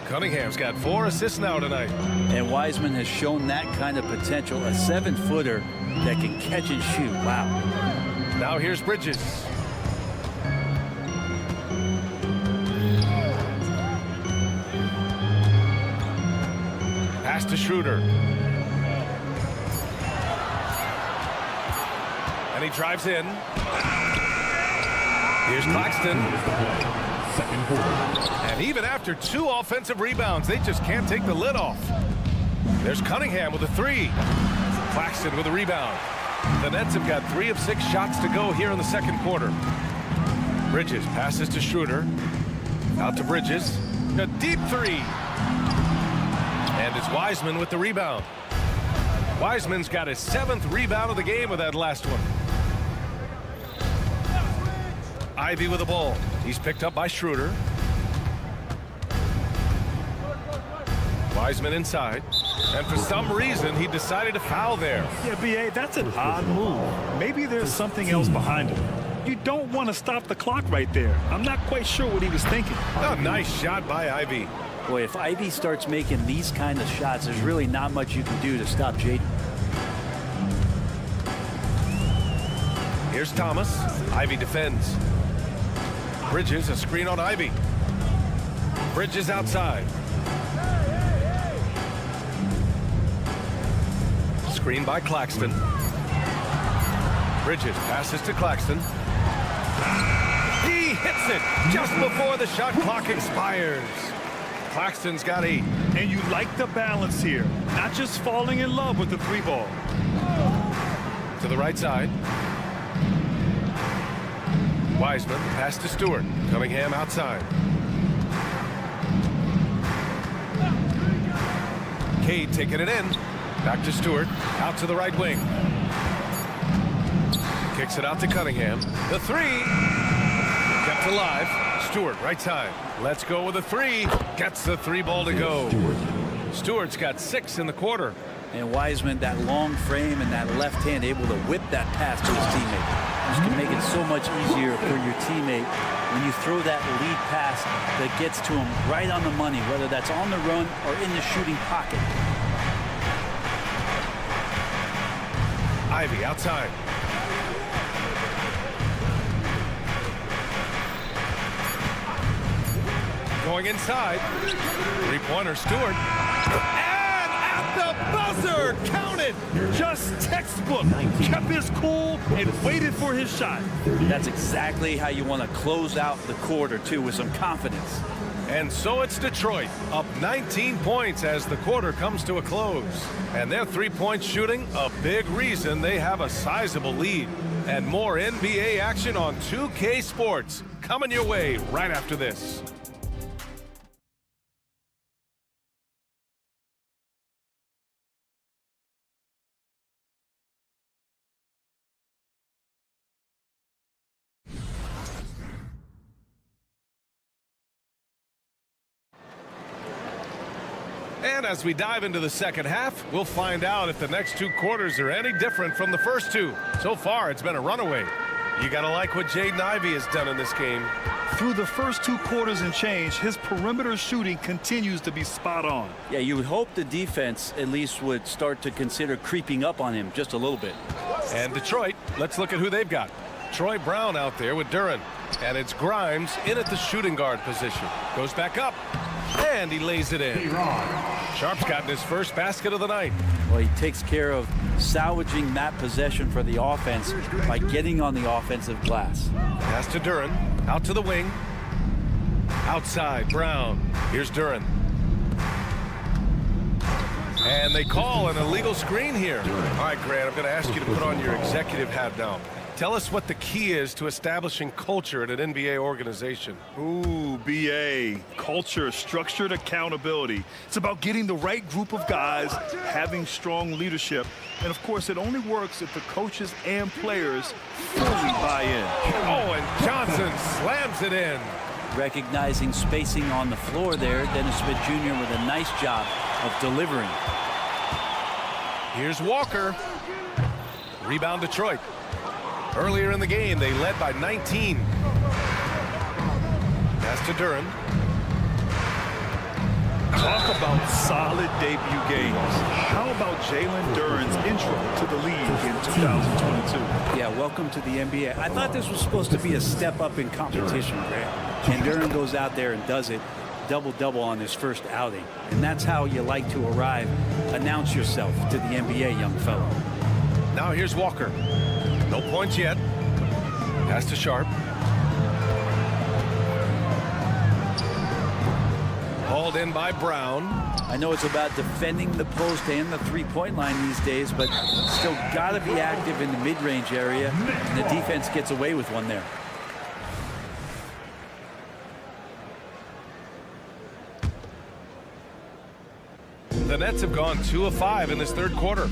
Cunningham's got 4 assists now tonight. And Wiseman has shown that kind of potential. A 7-footer that can catch and shoot. Wow. Now here's Bridges. Pass to Schroeder. And he drives in. Here's Claxton. And even after 2 offensive rebounds, they just can't take the lid off. There's Cunningham with a 3. Claxton with a rebound. The Nets have got 3 of 6 shots to go here in the second quarter. Bridges passes to Schroeder. Out to Bridges. A deep 3. And it's Wiseman with the rebound. Wiseman's got his 7th rebound of the game with that last one. Ivy with the ball. He's picked up by Schroeder. Wiseman inside. And for some reason, he decided to foul there. Yeah, B.A., that's an odd move. Maybe there's something else behind it. You don't want to stop the clock right there. I'm not quite sure what he was thinking. A nice shot by Ivy. Boy, if Ivy starts making these kind of shots, there's really not much you can do to stop Jaden. Here's Thomas. Ivy defends. Bridges, a screen on Ivy. Bridges outside. Screen by Claxton. Bridges passes to Claxton. He hits it just before the shot clock expires. Claxton's got 8. And you like the balance here. Not just falling in love with the 3 ball. To the right side. Wiseman, pass to Stewart. Cunningham outside. Cade taking it in. Back to Stewart. Out to the right wing. Kicks it out to Cunningham. The 3. Kept alive. Stewart, right side. Let's go with a 3. Gets the 3 ball to go. Stewart's got 6 in the quarter. And Wiseman, that long frame and that left hand, able to whip that pass to his teammate. Just can make it so much easier for your teammate when you throw that lead pass that gets to him right on the money, whether that's on the run or in the shooting pocket. Ivy outside. Going inside. 3-pointer Stewart. And at the buzzer, counted. Just textbook. Kept his cool and waited for his shot. That's exactly how you want to close out the quarter, too, with some confidence. And so it's Detroit, up 19 points as the quarter comes to a close. And their 3-point shooting, a big reason they have a sizable lead. And more NBA action on 2K Sports coming your way right after this. And as we dive into the second half, we'll find out if the next 2 quarters are any different from the first 2. So far, it's been a runaway. You gotta like what Jaden Ivey has done in this game. Through the first 2 quarters and change, his perimeter shooting continues to be spot on. Yeah, you would hope the defense at least would start to consider creeping up on him just a little bit. And Detroit, let's look at who they've got. Troy Brown out there with Duren. And it's Grimes in at the shooting guard position. Goes back up. And he lays it in. Sharp's gotten his first basket of the night. Well, he takes care of salvaging that possession for the offense by getting on the offensive glass. Pass to Duren. Out to the wing. Outside, Brown. Here's Duren. And they call an illegal screen here. All right, Grant, I'm going to ask you to put on your executive hat now. Tell us what the key is to establishing culture at an NBA organization. Ooh, BA. Culture, structured accountability. It's about getting the right group of guys, having strong leadership. And, of course, it only works if the coaches and players fully buy in. Oh, and Johnson slams it in. Recognizing spacing on the floor there, Dennis Smith Jr. with a nice job of delivering. Here's Walker. Rebound Detroit. Earlier in the game, they led by 19. Pass to Duren. Talk about solid debut games. How about Jalen Duren's intro to the league in 2022? Yeah, welcome to the NBA. I thought this was supposed to be a step up in competition, Grant. And Duren goes out there and does it. Double-double on his first outing. And that's how you like to arrive. Announce yourself to the NBA, young fellow. Now here's Walker. No points yet. Pass to Sharp. Hauled in by Brown. I know it's about defending the post and the three-point line these days, but still got to be active in the mid-range area, and the defense gets away with one there. The Nets have gone 2 of 5 in this third quarter.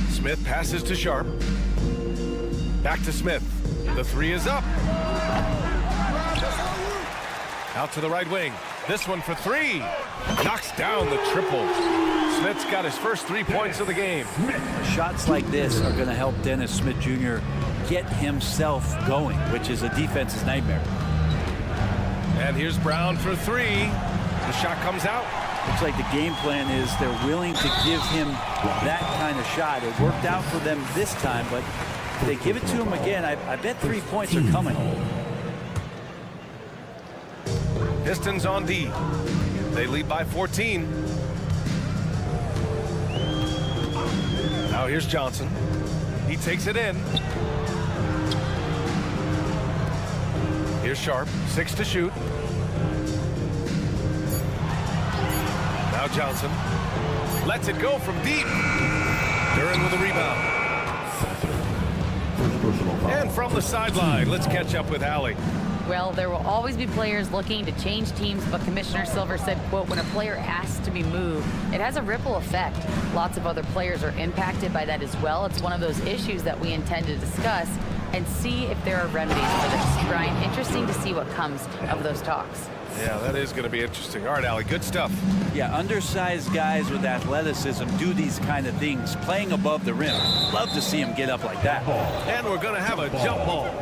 Smith passes to Sharp. Back to Smith. The 3 is up. Out to the right wing. This one for 3. Knocks down the triple. Smith's got his first 3 points of the game. Shots like this are going to help Dennis Smith Jr. get himself going, which is a defense's nightmare. And here's Brown for 3. The shot comes out. Looks like the game plan is they're willing to give him that kind of shot. It worked out for them this time, but if they give it to him again, I bet 3 points are coming. Pistons on D. They lead by 14. Now here's Johnson. He takes it in. Here's Sharp, 6 to shoot. Now Johnson lets it go from deep. Duren with a rebound. And from the sideline, let's catch up with Allie. Well, there will always be players looking to change teams, but Commissioner Silver said, quote, when a player asks to be moved, it has a ripple effect. Lots of other players are impacted by that as well. It's one of those issues that we intend to discuss and see if there are remedies for this. Brian, interesting to see what comes of those talks. Yeah, that is going to be interesting. All right, Allie, good stuff. Yeah, undersized guys with athleticism do these kind of things, playing above the rim. Love to see him get up like that. And we're going to have a jump ball.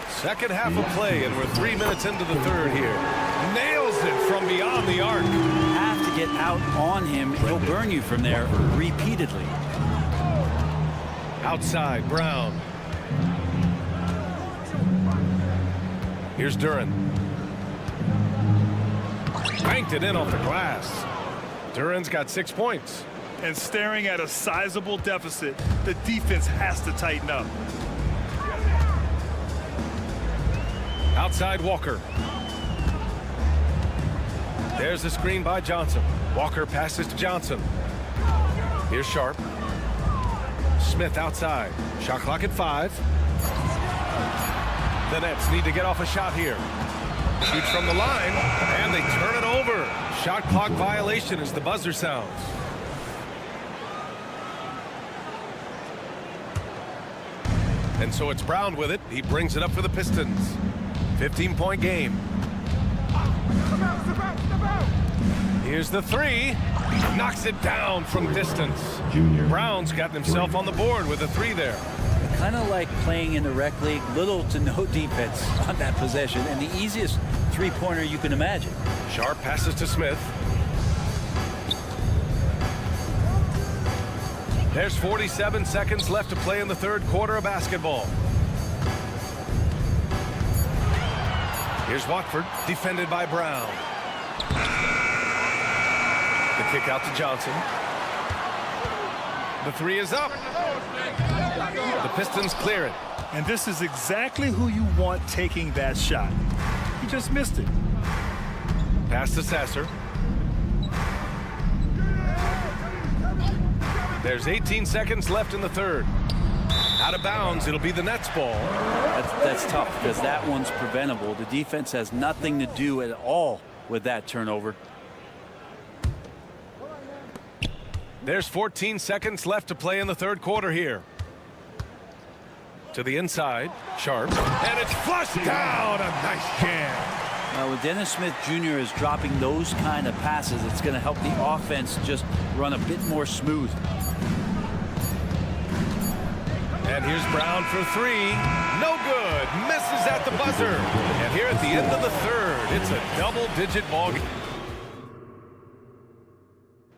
Second half of play, and we're 3 minutes into the third here. Nails it from beyond the arc. Have to get out on him. He'll burn you from there repeatedly. Outside, Brown. Here's Duren. Banked it in off the glass. Duren's got 6 points. And staring at a sizable deficit, the defense has to tighten up. Outside Walker. There's the screen by Johnson. Walker passes to Johnson. Here's Sharp. Smith outside. Shot clock at 5. The Nets need to get off a shot here. Shoots from the line, and they turn it over. Shot clock violation as the buzzer sounds. And so it's Brown with it. He brings it up for the Pistons. 15-point game. Here's the 3. Knocks it down from distance. Brown's gotten himself on the board with a 3 there. Kind of like playing in the rec league, little to no defense on that possession, and the easiest three-pointer you can imagine. Sharp passes to Smith. There's 47 seconds left to play in the third quarter of basketball. Here's Watford, defended by Brown. The kick out to Johnson. The 3 is up. The Pistons clear it. And this is exactly who you want taking that shot. He just missed it. Pass to Sasser. There's 18 seconds left in the third. Out of bounds, it'll be the Nets ball. That's tough because that one's preventable. The defense has nothing to do at all with that turnover. There's 14 seconds left to play in the third quarter here. To the inside, Sharp, and it's flushed down. A nice jam. When Dennis Smith Jr. is dropping those kind of passes, it's going to help the offense just run a bit more smooth. And here's Brown for 3. No good. Misses at the buzzer. And here at the end of the third, it's a double-digit ball game.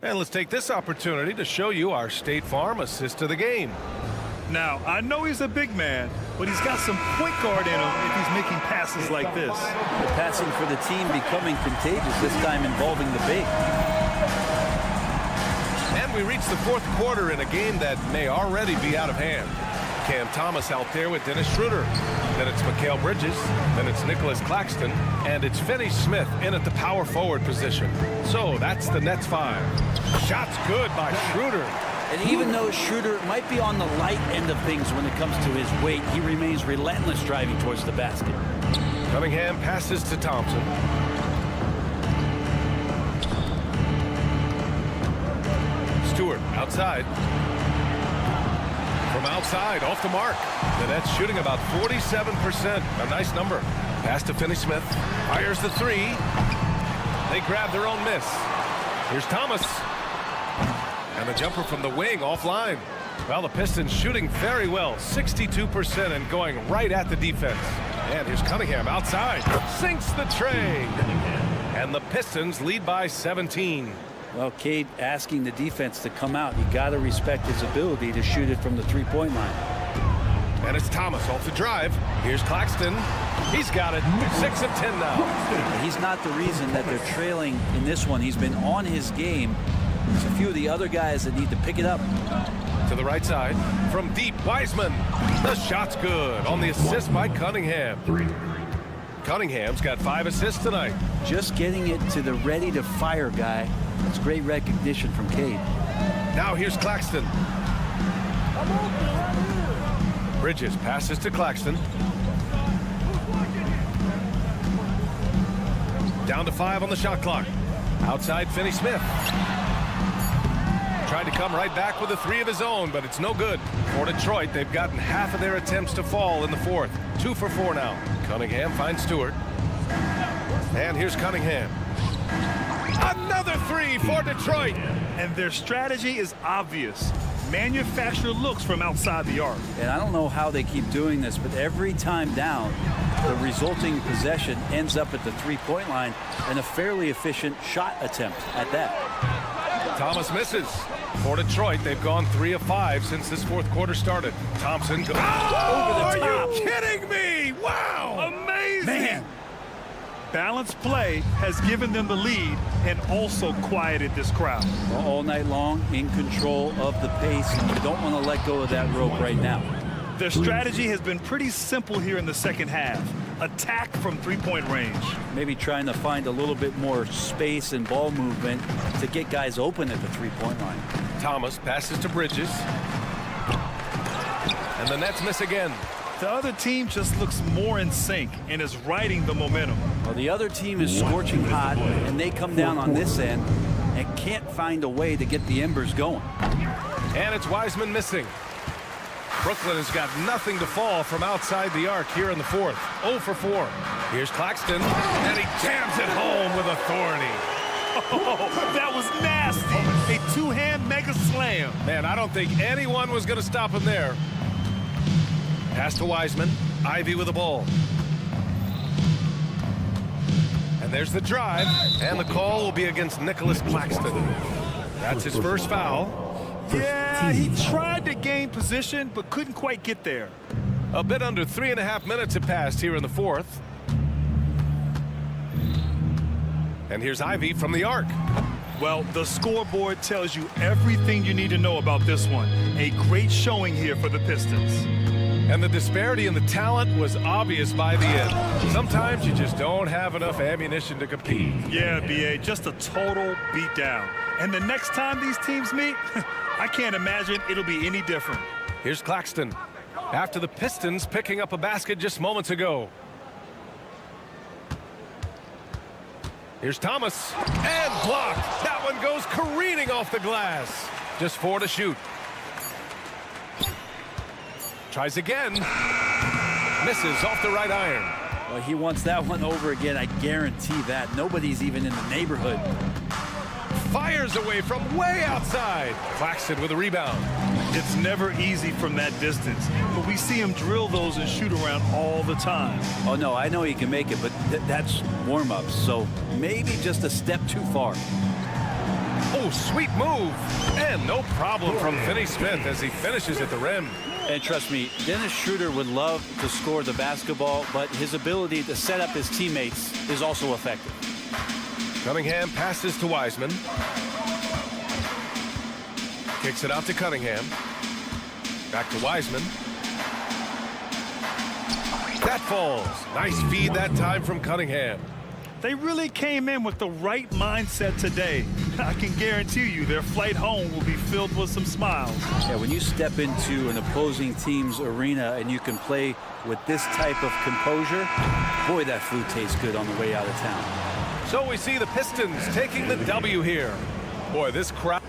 And let's take this opportunity to show you our State Farm assist of the game. Now, I know he's a big man, but he's got some point guard in him if he's making passes like this. The passing for the team becoming contagious, this time involving the big. And we reach the fourth quarter in a game that may already be out of hand. Cam Thomas out there with Dennis Schroeder. Then it's Mikal Bridges. Then it's Nicholas Claxton. And it's Finney Smith in at the power forward position. So that's the Nets 5. Shots good by Schroeder. And even though Schroeder might be on the light end of things when it comes to his weight, he remains relentless driving towards the basket. Cunningham passes to Thompson. Stewart outside. From outside, off the mark. The Nets shooting about 47%. A nice number. Pass to Finney Smith. Fires the 3. They grab their own miss. Here's Thomas. And the jumper from the wing offline. Well, the Pistons shooting very well, 62% and going right at the defense. And here's Cunningham outside, sinks the tray. And the Pistons lead by 17. Well, Cade asking the defense to come out. You got to respect his ability to shoot it from the three-point line. And it's Thomas off the drive. Here's Claxton. He's got it. 6 of 10 now. He's not the reason that they're trailing in this one. He's been on his game. There's a few of the other guys that need to pick it up. To the right side from deep, Wiseman. The shot's good on the assist by Cunningham. Cunningham's got 5 assists tonight. Just getting it to the ready-to-fire guy. That's great recognition from Cade. Now here's Claxton. Bridges passes to Claxton. Down to 5 on the shot clock. Outside Finney-Smith. Tried to come right back with a 3 of his own, but it's no good. For Detroit, they've gotten half of their attempts to fall in the fourth. 2 for 4 now. Cunningham finds Stewart. And here's Cunningham. Another 3 for Detroit. And their strategy is obvious. Manufacture looks from outside the arc. And I don't know how they keep doing this, but every time down, the resulting possession ends up at the three-point line and a fairly efficient shot attempt at that. Thomas misses. For Detroit, they've gone 3 of 5 since this fourth quarter started. Thompson goes over the top. Are you kidding me? Wow! Amazing! Man. Balanced play has given them the lead and also quieted this crowd. All night long, in control of the pace, and you don't want to let go of that rope right now. Their strategy has been pretty simple here in the second half. Attack from three-point range. Maybe trying to find a little bit more space and ball movement to get guys open at the three-point line. Thomas passes to Bridges. And the Nets miss again. The other team just looks more in sync and is riding the momentum. Well, the other team is scorching hot, and they come down on this end and can't find a way to get the embers going. And it's Wiseman missing. Brooklyn has got nothing to fall from outside the arc here in the fourth. 0 for 4. Here's Claxton, and he jams it home with authority. Oh, that was nasty. A two-hand mega slam. Man, I don't think anyone was going to stop him there. Pass to Wiseman. Ivy with the ball. And there's the drive, and the call will be against Nicholas Claxton. That's his first foul. Yeah, he tried to gain position, but couldn't quite get there. A bit under 3.5 minutes have passed here in the fourth. And here's Ivy from the arc. Well, the scoreboard tells you everything you need to know about this one. A great showing here for the Pistons. And the disparity in the talent was obvious by the end. Sometimes you just don't have enough ammunition to compete. Yeah, B.A., just a total beatdown. And the next time these teams meet, I can't imagine it'll be any different. Here's Claxton. After the Pistons picking up a basket just moments ago. Here's Thomas. And blocked. That one goes careening off the glass. Just 4 to shoot. Tries again. Misses off the right iron. Well, he wants that one over again. I guarantee that. Nobody's even in the neighborhood. Fires away from way outside. Claxton with a rebound. It's never easy from that distance, but we see him drill those and shoot around all the time. Oh, no, I know he can make it, but that's warm-ups, so maybe just a step too far. Oh, sweet move. And no problem from Finney-Smith as he finishes at the rim. And trust me, Dennis Schroeder would love to score the basketball, but his ability to set up his teammates is also effective. Cunningham passes to Wiseman. Kicks it out to Cunningham. Back to Wiseman. That falls. Nice feed that time from Cunningham. They really came in with the right mindset today. I can guarantee you their flight home will be filled with some smiles. Yeah, when you step into an opposing team's arena and you can play with this type of composure, boy, that food tastes good on the way out of town. So we see the Pistons taking the W here. Boy, this crowd.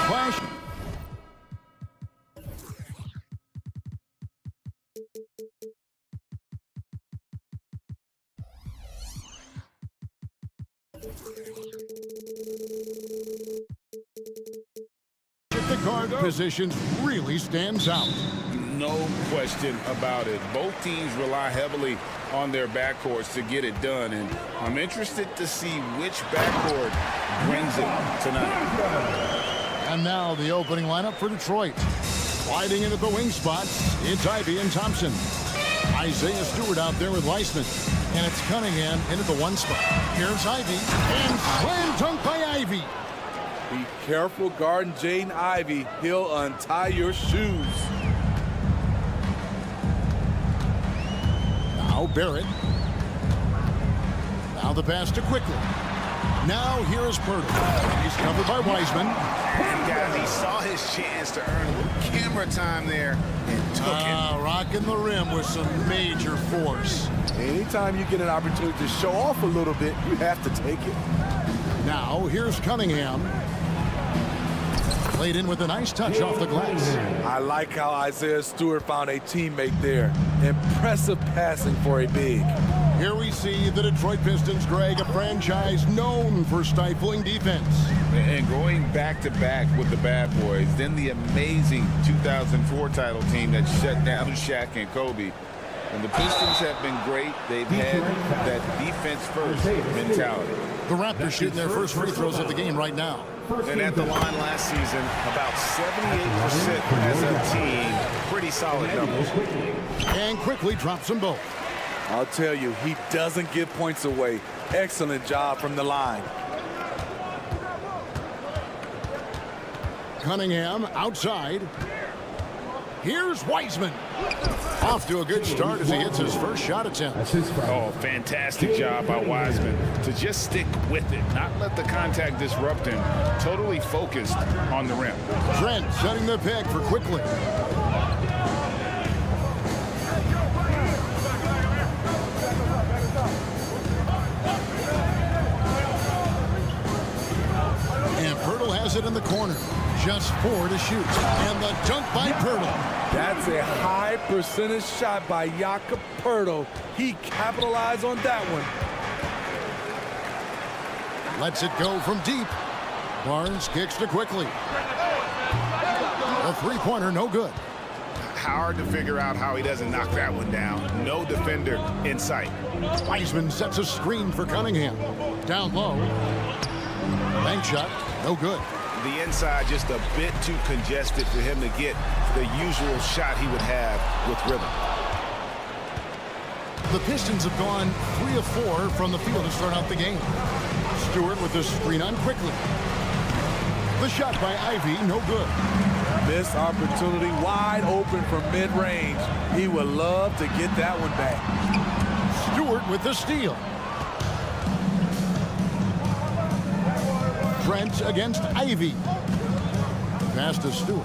Flash. The guard positions really stands out. No question about it. Both teams rely heavily on their backcourts to get it done, and I'm interested to see which backcourt brings it tonight. And now the opening lineup for Detroit. Sliding into the wing spots, it's Ivy and Thompson. Isaiah Stewart out there with Weissman. And it's Cunningham into the one spot. Here's Ivy, and slam dunk by Ivy. Be careful guarding Jaden Ivey. He'll untie your shoes. Now Barrett. Now the pass to Quickly. Now here is Pirtle. He's covered by Weissman. And guys, he saw his chance to earn a little camera time there and took it. Rocking the rim with some major force. Anytime you get an opportunity to show off a little bit, you have to take it. Now here's Cunningham. Played in with a nice touch off the glass. I like how Isaiah Stewart found a teammate there. Impressive passing for a big. Here we see the Detroit Pistons, Greg, a franchise known for stifling defense. And going back-to-back with the bad boys, then the amazing 2004 title team that shut down Shaq and Kobe. And the Pistons have been great. They've had that defense-first mentality. The Raptors shooting their first free throws of the game right now. And at the line last season, about 78% as a team. Pretty solid numbers. And Quickly drops them both. I'll tell you, he doesn't give points away. Excellent job from the line. Cunningham outside. Here's Weissman. Off to a good start as he hits his first shot attempt. Oh, fantastic job by Wiseman to just stick with it, not let the contact disrupt him. Totally focused on the rim. Trent setting the pick for Quickly. And Pirtle has it in the corner. Just 4 to shoot. And the dunk by Pirtle. That's a high percentage shot by Jakob Pirtle. He capitalized on that one. Lets it go from deep. Barnes kicks to Quickly. A three-pointer, no good. Hard to figure out how he doesn't knock that one down. No defender in sight. Weissman sets a screen for Cunningham. Down low. Bank shot, no good. The inside just a bit too congested for him to get the usual shot he would have with rhythm. The Pistons have gone 3 of 4 from the field to start out the game. Stewart with the screen on Quickly. The shot by Ivy, no good. Missed opportunity, wide open from mid-range. He would love to get that one back. Stewart with the steal. Trent against Ivy. Pass to Stewart.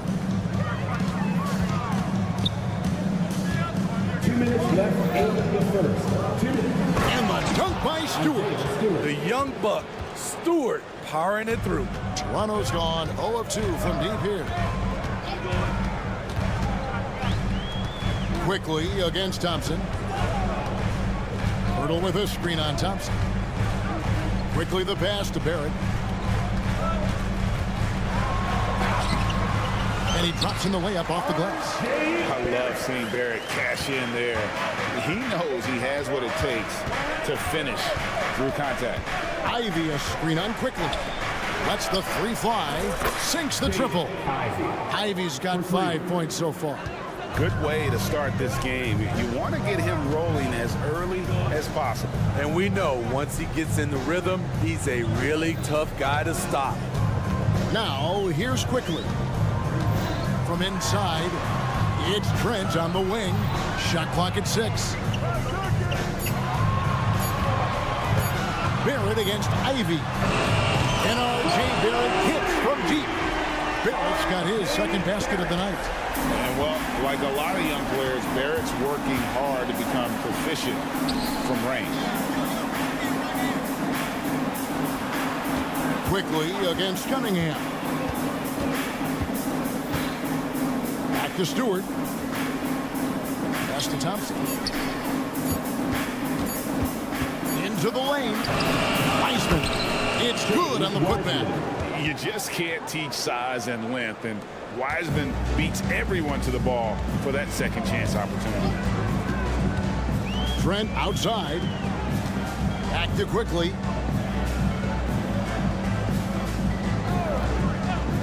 2 minutes left in the first. 2 minutes. And the dunk by Stewart. The young buck, Stewart, powering it through. Toronto's gone 0 of 2 from deep here. Quickly against Thompson. Pirtle with a screen on Thompson. Quickly the pass to Barrett. And he drops in the layup off the glass. I love seeing Barrett cash in there. He knows he has what it takes to finish through contact. Ivy a screen on Quickly. Lets the three fly. Sinks the triple. Ivy's got 5 points so far. Good way to start this game. You want to get him rolling as early as possible. And we know once he gets in the rhythm, he's a really tough guy to stop. Now, here's Quickly. From inside, it's Trent on the wing. Shot clock at 6. Barrett against Ivy. And R.J. Barrett hits from deep. Barrett's got his second basket of the night. And well, like a lot of young players, Barrett's working hard to become proficient from range. Quickly against Cunningham. Back to Stewart. Pass to Thompson. Into the lane. Wiseman. It's good on the putback. You just can't teach size and length, and Wiseman beats everyone to the ball for that second chance opportunity. Trent outside. Back to Quickly.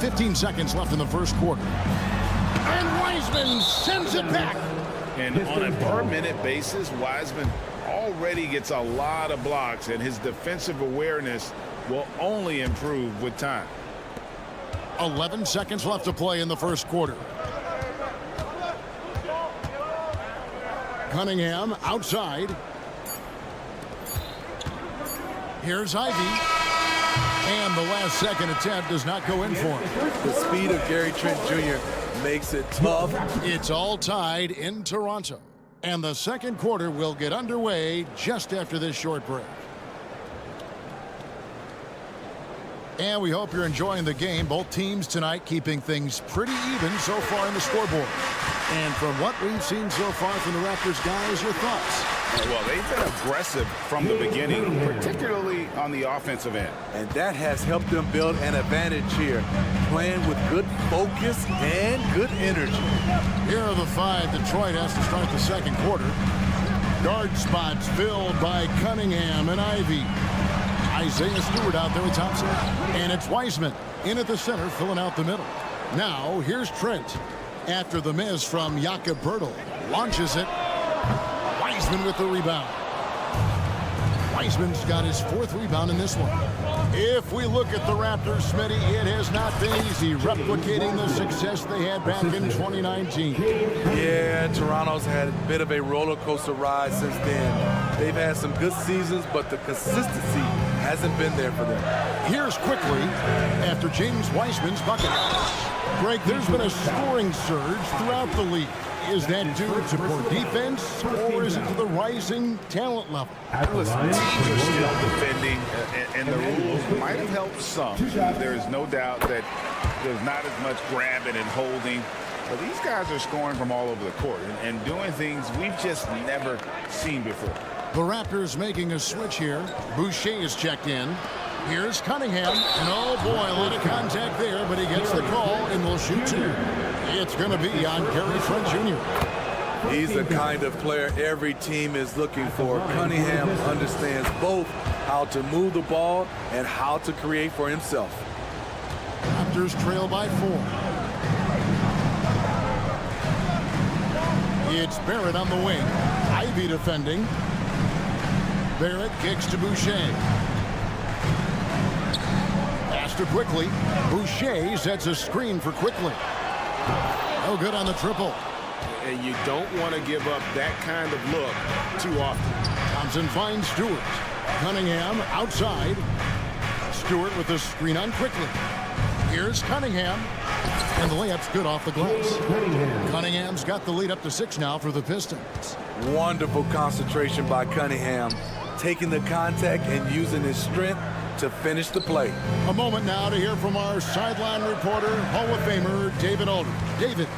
15 seconds left in the first quarter. And Wiseman sends it back. And on a per-minute basis, Wiseman already gets a lot of blocks, and his defensive awareness will only improve with time. 11 seconds left to play in the first quarter. Cunningham outside. Here's Ivy. And the last second attempt does not go in for him. The speed of Gary Trent Jr. makes it tough. It's all tied in Toronto. And the second quarter will get underway just after this short break. And we hope you're enjoying the game. Both teams tonight keeping things pretty even so far in the scoreboard. And from what we've seen so far from the Raptors, guys, your thoughts? Well, they've been aggressive from the beginning, particularly on the offensive end. And that has helped them build an advantage here, playing with good focus and good energy. Here are the 5 Detroit has to start the second quarter. Guard spots filled by Cunningham and Ivy. Isaiah Stewart out there with Thompson. And it's Wiseman in at the center, filling out the middle. Now, here's Trent. After the miss from Jakob Poeltl. Launches it. Wiseman with the rebound. Wiseman's got his 4th rebound in this one. If we look at the Raptors, Smitty, it has not been easy replicating the success they had back in 2019. Yeah, Toronto's had a bit of a roller coaster ride since then. They've had some good seasons, but the consistency hasn't been there for them. Here's Quickly after James Wiseman's bucket. Greg, there's been a scoring surge throughout the league. Is that due to poor defense, or is it to the rising talent level? Listen, teams are still defending, and the rules might have helped some. There is no doubt that there's not as much grabbing and holding. But these guys are scoring from all over the court and doing things we've just never seen before. The Raptors making a switch here. Boucher is checked in. Here's Cunningham, and oh boy, a lot of contact there, but he gets the call, and will shoot 2. It's going to be on Gary Trent Jr. He's the kind of player every team is looking for. Cunningham understands both how to move the ball and how to create for himself. Raptors trail by 4. It's Barrett on the wing. Ivy defending. Barrett kicks to Boucher. Pass to Quickly. Boucher sets a screen for Quickly. No good on the triple. And you don't want to give up that kind of look too often. Thompson finds Stewart. Cunningham outside. Stewart with the screen on Quickly. Here's Cunningham. And the layup's good off the glass. Cunningham's got the lead up to 6 now for the Pistons. Wonderful concentration by Cunningham, taking the contact and using his strength to finish the play. A moment now to hear from our sideline reporter, Hall of Famer David Aldridge. David.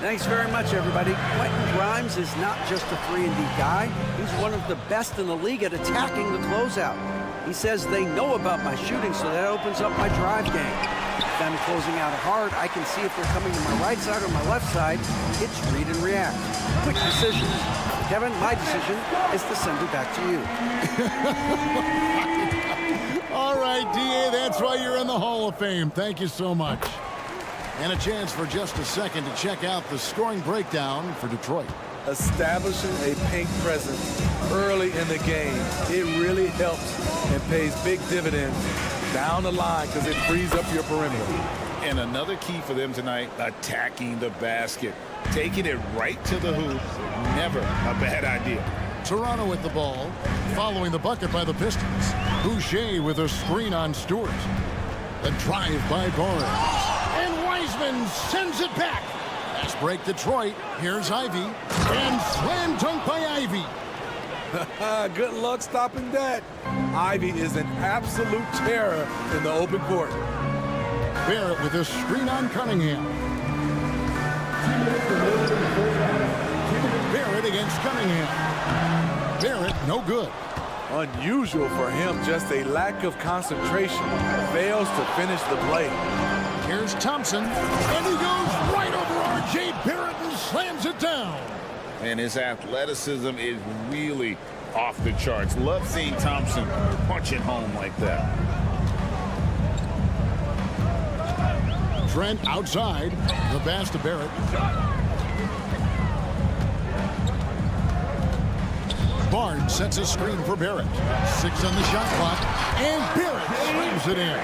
Thanks very much, everybody. Quentin Grimes is not just a 3-and-D guy. He's one of the best in the league at attacking the closeout. He says they know about my shooting, so that opens up my drive game. If I'm closing out hard, I can see if they're coming to my right side or my left side. It's read and react. Quick decisions. Kevin, my decision is to send it back to you. All right. right, DA. That's why you're in the Hall of Fame. Thank you so much. And a chance for just a second to check out the scoring breakdown for Detroit. Establishing a paint presence early in the game, it really helps and pays big dividends down the line because it frees up your perimeter. And another key for them tonight, attacking the basket. Taking it right to the hoop, never a bad idea. Toronto with the ball, following the bucket by the Pistons. Boucher with a screen on Stewart. A drive by Barnes. And Wiseman sends it back. Fast break Detroit. Here's Ivy. And slam dunk by Ivy. Good luck stopping that. Ivy is an absolute terror in the open court. Barrett with a screen on Cunningham. Barrett against Cunningham. Barrett, no good. Unusual for him, just a lack of concentration. Fails to finish the play. Here's Thompson, and he goes right over R.J. Barrett and slams it down. And his athleticism is really off the charts. Love seeing Thompson punch it home like that. Trent outside. The pass to Barrett. Barnes sets a screen for Barrett. 6 on the shot clock. And Barrett slams it in.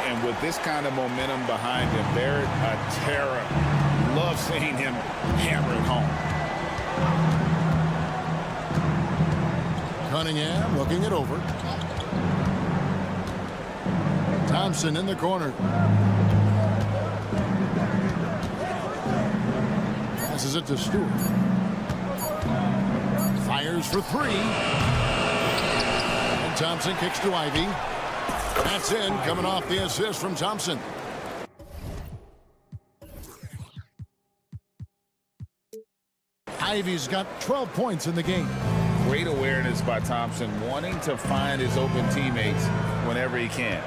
And with this kind of momentum behind him, Barrett, a terror. Love seeing him hammer it home. Cunningham looking it over. Thompson in the corner. Passes it to Stewart. Fires for 3. And Thompson kicks to Ivy. That's in, coming off the assist from Thompson. Ivy's got 12 points in the game. Great awareness by Thompson, wanting to find his open teammates whenever he can.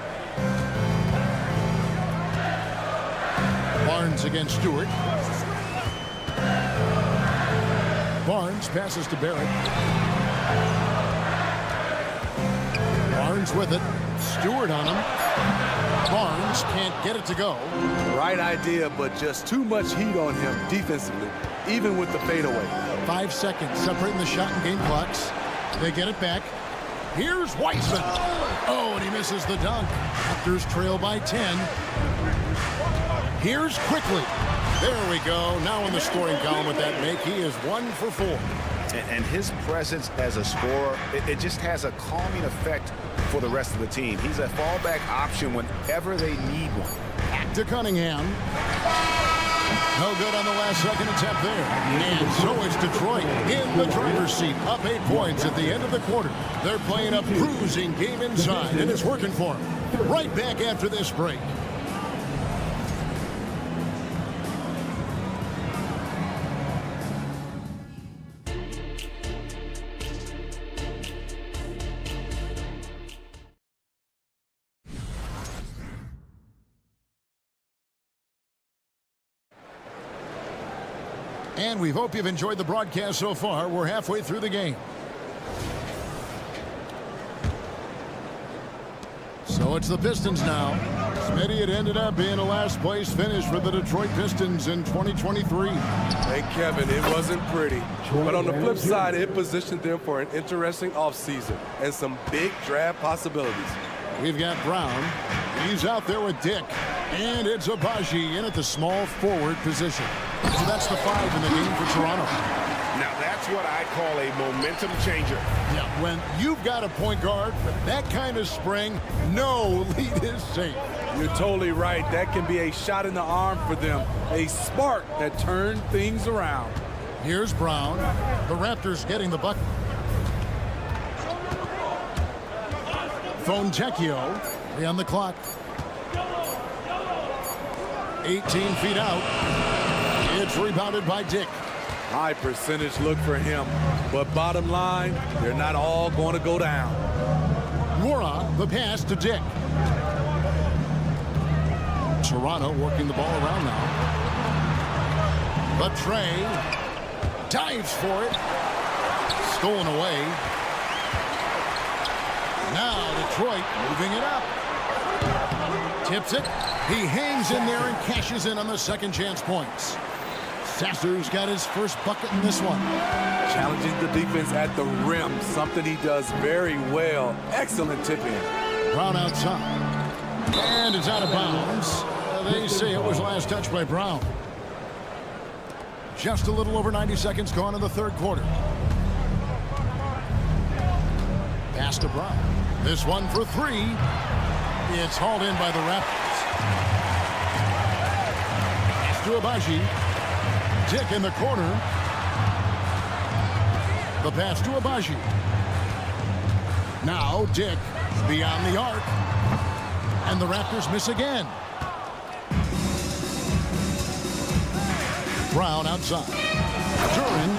Barnes against Stewart. Barnes passes to Barrett. Barnes with it. Stewart on him. Barnes can't get it to go. Right idea, but just too much heat on him defensively, even with the fadeaway. 5 seconds separating the shot and game clocks. They get it back. Here's Wiseman. Oh, and he misses the dunk. Raptors trail by 10. Here's Quickly. There we go. Now in the scoring column with that make, he is 1 for 4. And his presence as a scorer, it just has a calming effect for the rest of the team. He's a fallback option whenever they need one. Back to Cunningham. No good on the last second attempt there. And so it's Detroit in the driver's seat, up 8 points at the end of the quarter. They're playing a bruising game inside, and it's working for them. Right back after this break. And we hope you've enjoyed the broadcast so far. We're halfway through the game. So it's the Pistons now. Smitty, it ended up being a last place finish for the Detroit Pistons in 2023. Hey, Kevin, it wasn't pretty. But on the flip side, it positioned them for an interesting offseason and some big draft possibilities. We've got Brown. He's out there with Dick. And it's Abaji in at the small forward position. So that's the 5 in the game for Toronto. Now that's what I call a momentum changer. Yeah, when you've got a point guard with that kind of spring, no lead is safe. You're totally right. That can be a shot in the arm for them. A spark that turned things around. Here's Brown. The Raptors getting the bucket. Fontecchio, 3 on the clock. 18 feet out. It's rebounded by Dick. High percentage look for him. But bottom line, they're not all going to go down. Mora, the pass to Dick. Toronto working the ball around now. But Trey dives for it. Stolen away. Now Detroit moving it up. Tips it. He hangs in there and cashes in on the second chance points. Sasser's got his first bucket in this one. Challenging the defense at the rim, something he does very well. Excellent tip in. Brown outside. And it's out of bounds. They say it was last touch by Brown. Just a little over 90 seconds gone in the third quarter. Pass to Brown. This one for three. It's hauled in by the Raptors. Pass to Abaji. Dick in the corner. The pass to Abaji. Now Dick beyond the arc. And the Raptors miss again. Brown outside. Duran.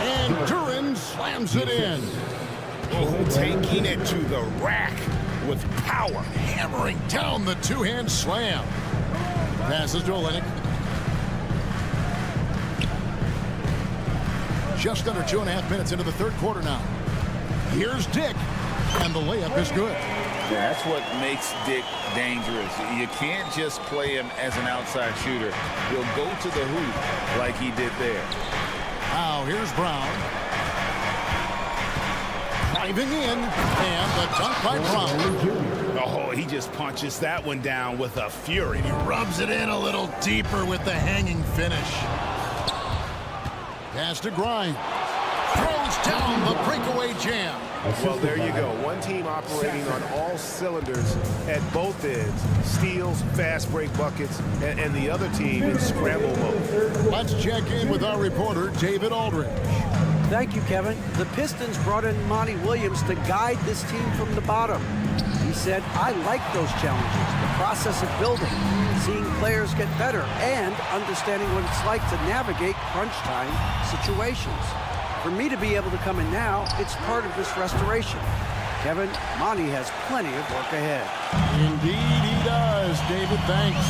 And Duran slams it in. Oh, taking it to the rack with power. Hammering down the two-hand slam. Passes to Olynyk. Just under 2.5 minutes into the third quarter now. Here's Dick. And the layup is good. That's what makes Dick dangerous. You can't just play him as an outside shooter. He'll go to the hoop like he did there. Now here's Brown. Driving in. And the dunk by Brown. Oh, he just punches that one down with a fury. He rubs it in a little deeper with the hanging finish. Pass to Grimes. Throws down the breakaway jam. Well, there you go. One team operating on all cylinders at both ends. Steals, fast break buckets, and the other team in scramble mode. Let's check in with our reporter, David Aldridge. Thank you, Kevin. The Pistons brought in Monty Williams to guide this team from the bottom. He said, I like those challenges, the process of building, seeing players get better, and understanding what it's like to navigate crunch time situations. For me to be able to come in now, it's part of this restoration. Kevin, Monty has plenty of work ahead. Indeed he does, David. Thanks.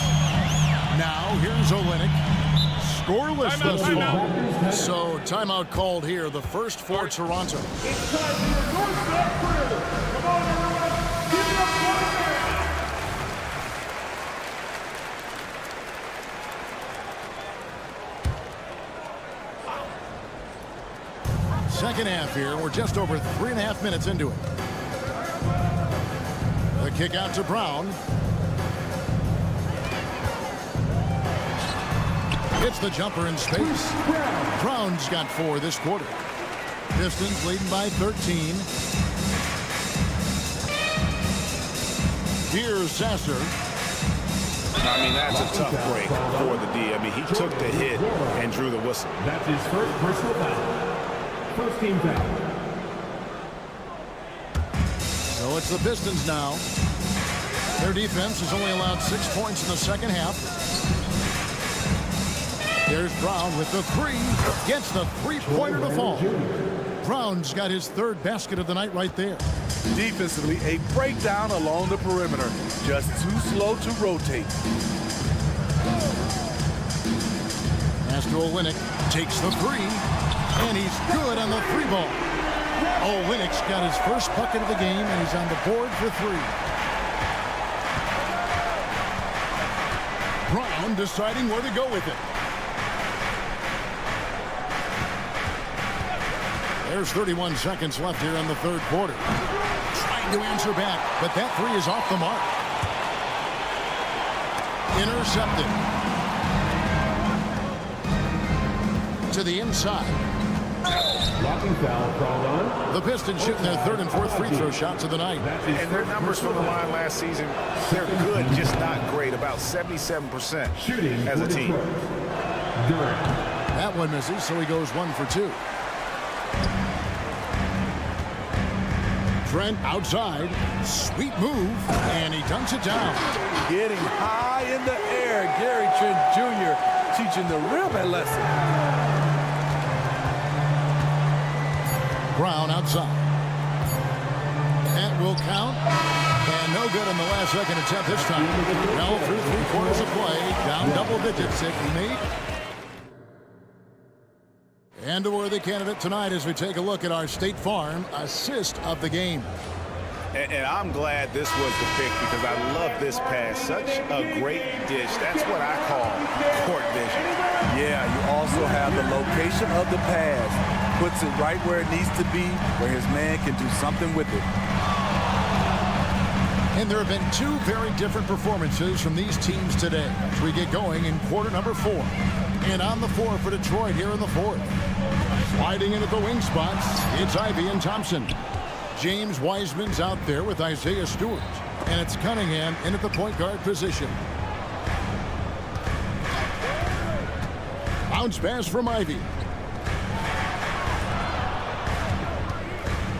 Now here's Olynyk. Scoreless thus far. So timeout called here, the first for Toronto. It's time for your doorstep crew. Come on, everyone. Give it up for Second half here. We're just over 3.5 minutes into it. The kick out to Brown. Hits the jumper in space. Brown's got 4 this quarter. Pistons leading by 13. Here's Sasser. I mean, that's a tough break for the D. I mean, he took the hit and drew the whistle. That's his first personal foul. First team foul. So it's the Pistons now. Their defense has only allowed 6 points in the second half. There's Brown with the three. Gets the three-pointer to fall. Brown's got his third basket of the night right there. Defensively, a breakdown along the perimeter. Just too slow to rotate. Pass to Olynyk. Takes the three. And he's good on the three ball. Olynyk's got his first bucket of the game, and he's on the board for 3. Brown deciding where to go with it. There's 31 seconds left here in the third quarter. Trying to answer back, but that three is off the mark. Intercepted. To the inside. Blocking foul called on. The Pistons shooting their third and fourth free throw shots of the night. And their numbers from the line last season, they're good, just not great. About 77% Shooting as a team. That one misses, so he goes 1 for 2. Trent outside. Sweet move, and he dunks it down. Getting high in the air. Gary Trent Jr. teaching the rim a lesson. Brown outside. That will count. And no good in the last second attempt this time. Well, through 3 quarters of play. Down double digits if need. And a worthy candidate tonight as we take a look at our State Farm assist of the game. And I'm glad this was the pick because I love this pass. Such a great dish. That's what I call court vision. Yeah, you also have the location of the pass. Puts it right where it needs to be, where his man can do something with it. And there have been two very different performances from these teams today as we get going in quarter number 4. And on the floor for Detroit here in the 4th. Sliding in at the wing spots, it's Ivey and Thompson. James Wiseman's out there with Isaiah Stewart. And it's Cunningham in at the point guard position. Bounce pass from Ivey.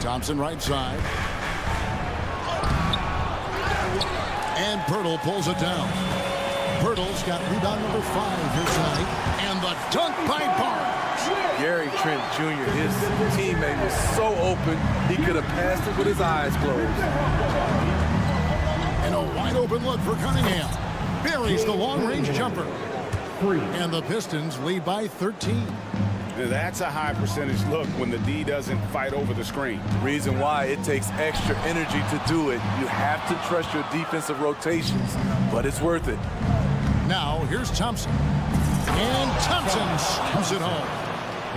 Thompson right side. And Pirtle pulls it down. Pirtle's got rebound number 5 here tonight. And the dunk by Barnes. Gary Trent Jr., his teammate was so open, he could have passed it with his eyes closed. And a wide open look for Cunningham. Buries the long-range jumper. And the Pistons lead by 13. That's a high percentage look when the D doesn't fight over the screen. Reason why it takes extra energy to do it. You have to trust your defensive rotations, but it's worth it. Now here's Thompson. And Thompson slams it home.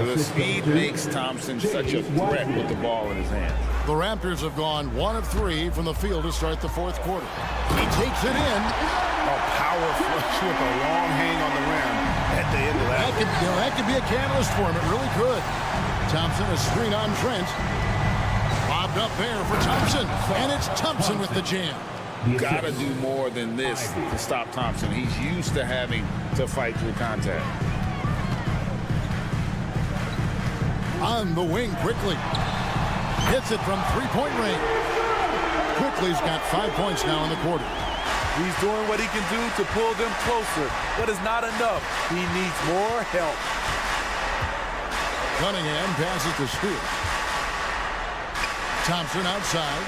The speed makes Thompson such a threat with the ball in his hand. The Raptors have gone 1 of 3 from the field to start the 4th quarter. He takes it in. A power flush with a long hang on the rim at the end of that. That could be a catalyst for him. It really could. Thompson, a screen on Trent. Lobbed up there for Thompson. And it's Thompson with the jam. Got to do more than this to stop Thompson. He's used to having to fight through contact. On the wing quickly. Hits it from 3-point range. Quickly's got 5 points now in the quarter. He's doing what he can do to pull them closer, but it's not enough. He needs more help. Cunningham passes to Stewart. Thompson outside.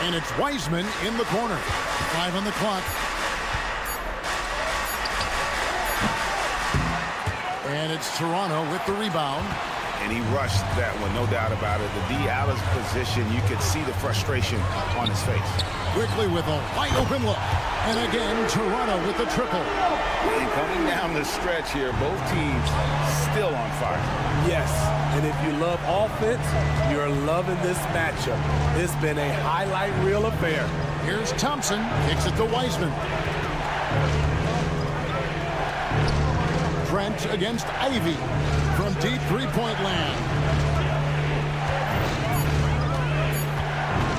And it's Wiseman in the corner. 5 on the clock. And it's Toronto with the rebound. And he rushed that one, no doubt about it. The D out of position, you could see the frustration on his face. Quickly with a wide open look. And again, Toronto with the triple. And coming down the stretch here, both teams still on fire. Yes, and if you love offense, you're loving this matchup. It's been a highlight reel affair. Here's Thompson, kicks it to Wiseman. Trent against Ivey from deep three-point land.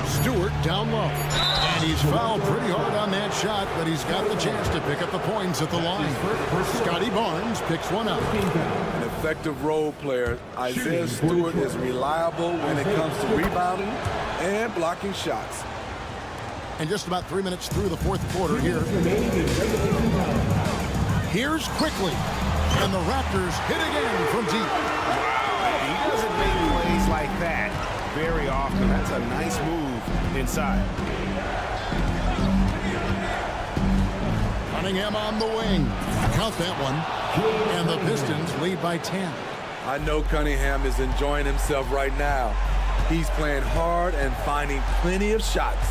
Stewart down low. And he's fouled pretty hard on that shot, but he's got the chance to pick up the points at the line. Scotty Barnes picks one up. An effective role player. Isaiah Stewart is reliable when it comes to rebounding and blocking shots. And just about 3 minutes through the 4th quarter here. Here's Quickly. And the Raptors hit again from deep. Wow, he doesn't make plays like that very often. That's a nice move inside. Cunningham on the wing. Count that one. And the Pistons lead by 10. I know Cunningham is enjoying himself right now. He's playing hard and finding plenty of shots.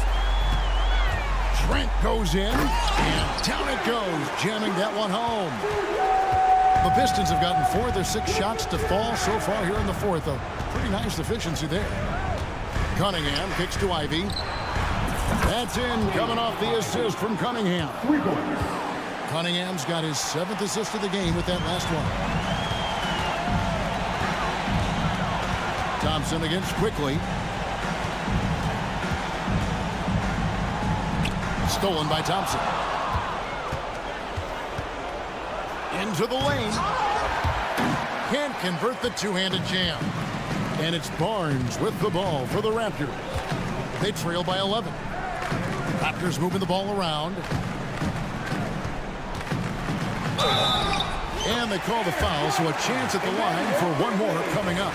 Trent goes in, and down it goes, jamming that one home. The Pistons have gotten 4 of their 6 shots to fall so far here in the 4th. A pretty nice efficiency there. Cunningham kicks to Ivey. That's in, coming off the assist from Cunningham. Cunningham's got his 7th assist of the game with that last one. Thompson against Quickly. Stolen by Thompson. Into the lane. Can't convert the two-handed jam. And it's Barnes with the ball for the Raptors. They trail by 11. Raptors moving the ball around. And they call the foul, so a chance at the line for one more coming up.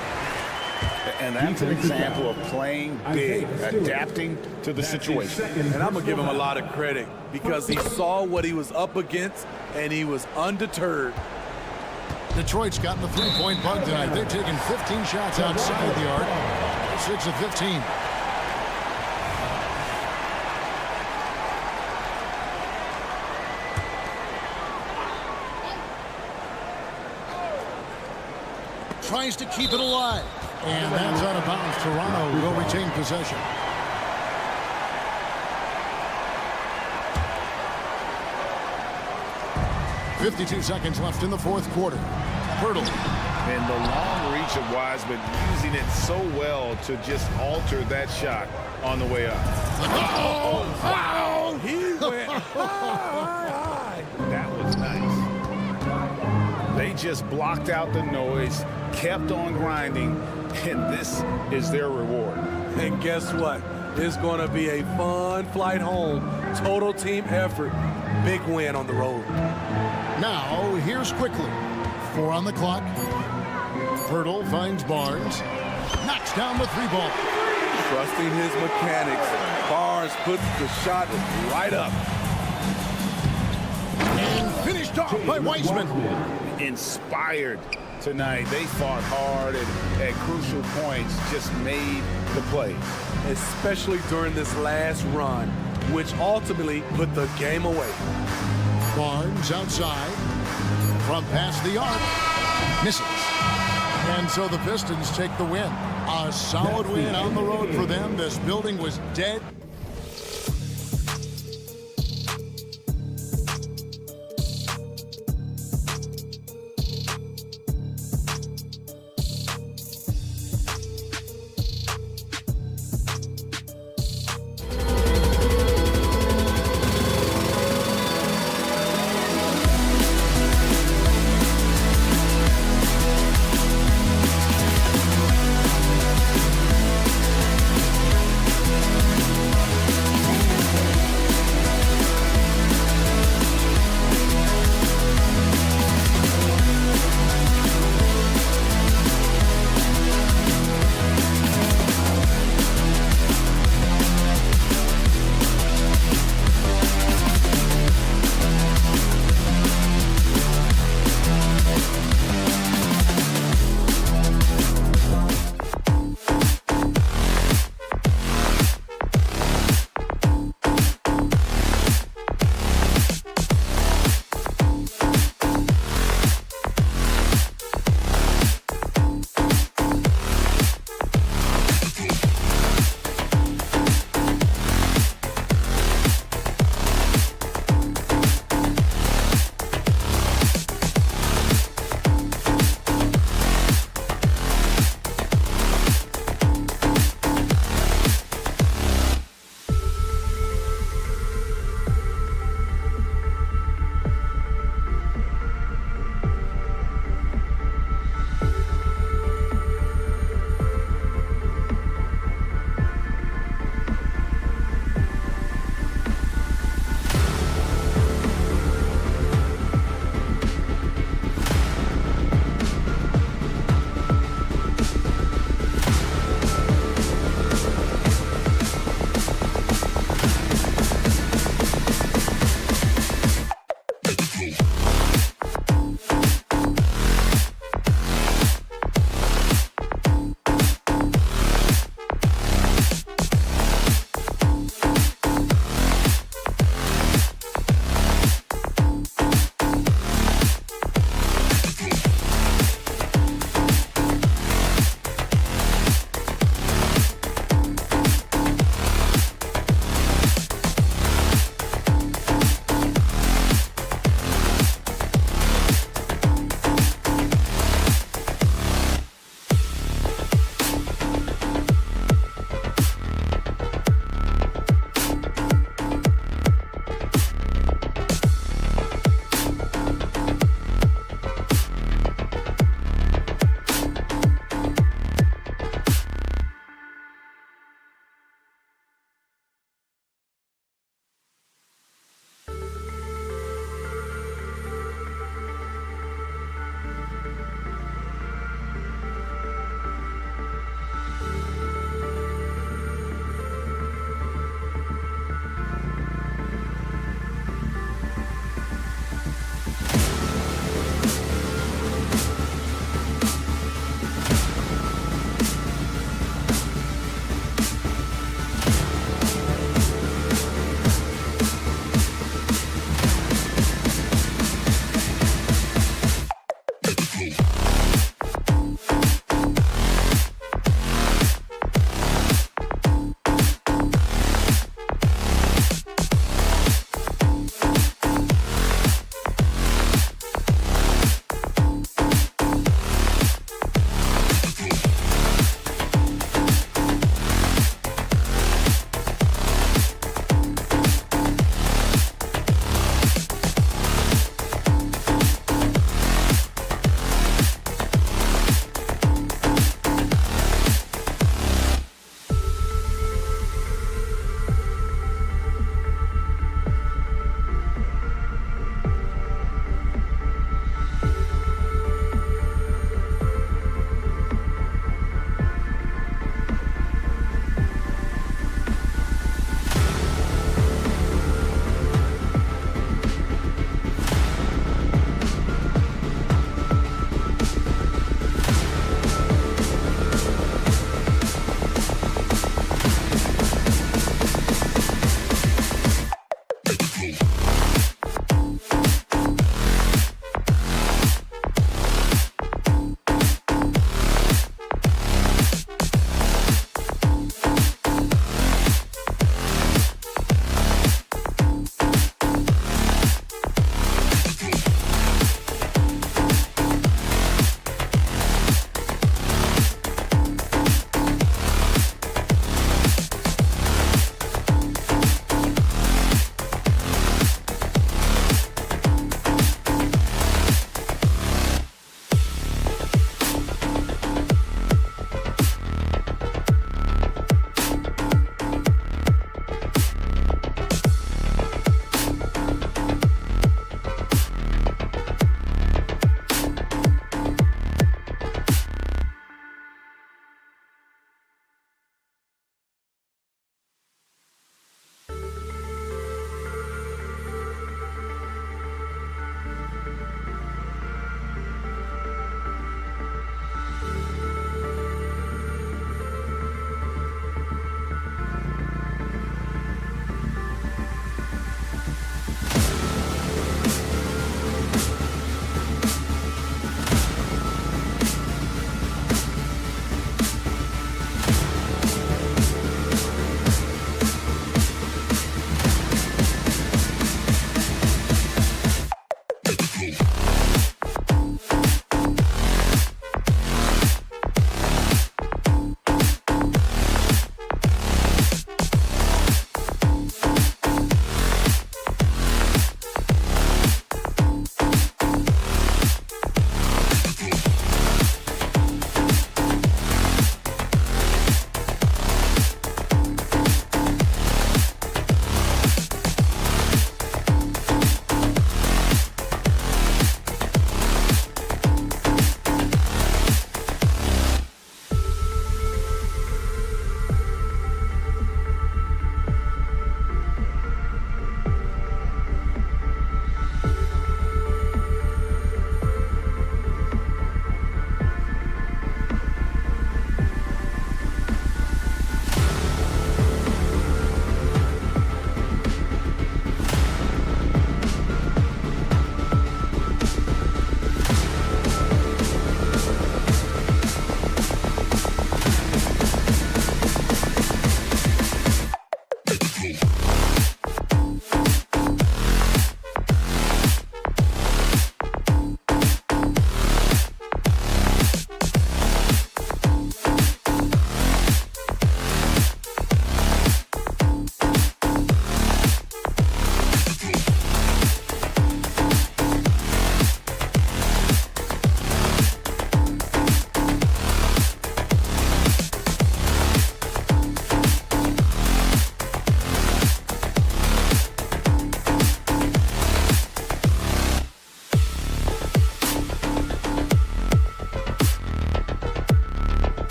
And that's an example of playing big, adapting to the situation. And I'm going to give him a lot of credit because he saw what he was up against and he was undeterred. Detroit's gotten the three-point bug tonight. They've taken 15 shots outside the arc. 6 of 15. Tries to keep it alive. And that's out of bounds. Toronto will retain possession. .52 seconds left in the fourth quarter. Hurdle. And the long reach of Wiseman, using it so well to just alter that shot on the way up. Oh, wow! He went high. That was nice. They just blocked out the noise, kept on grinding, and this is their reward. And guess what? It's going to be a fun flight home. Total team effort. Big win on the road. Now, here's Quickly. 4 on the clock. Hurdle finds Barnes. Knocks down the three ball. Trusting his mechanics, Barnes puts the shot right up. And finished off by Wiseman. Inspired tonight. They fought hard and at crucial points just made the play. Especially during this last run, which ultimately put the game away. Barnes outside. From past the arc. Misses. And so the Pistons take the win. A solid win on the road for them. This building was dead.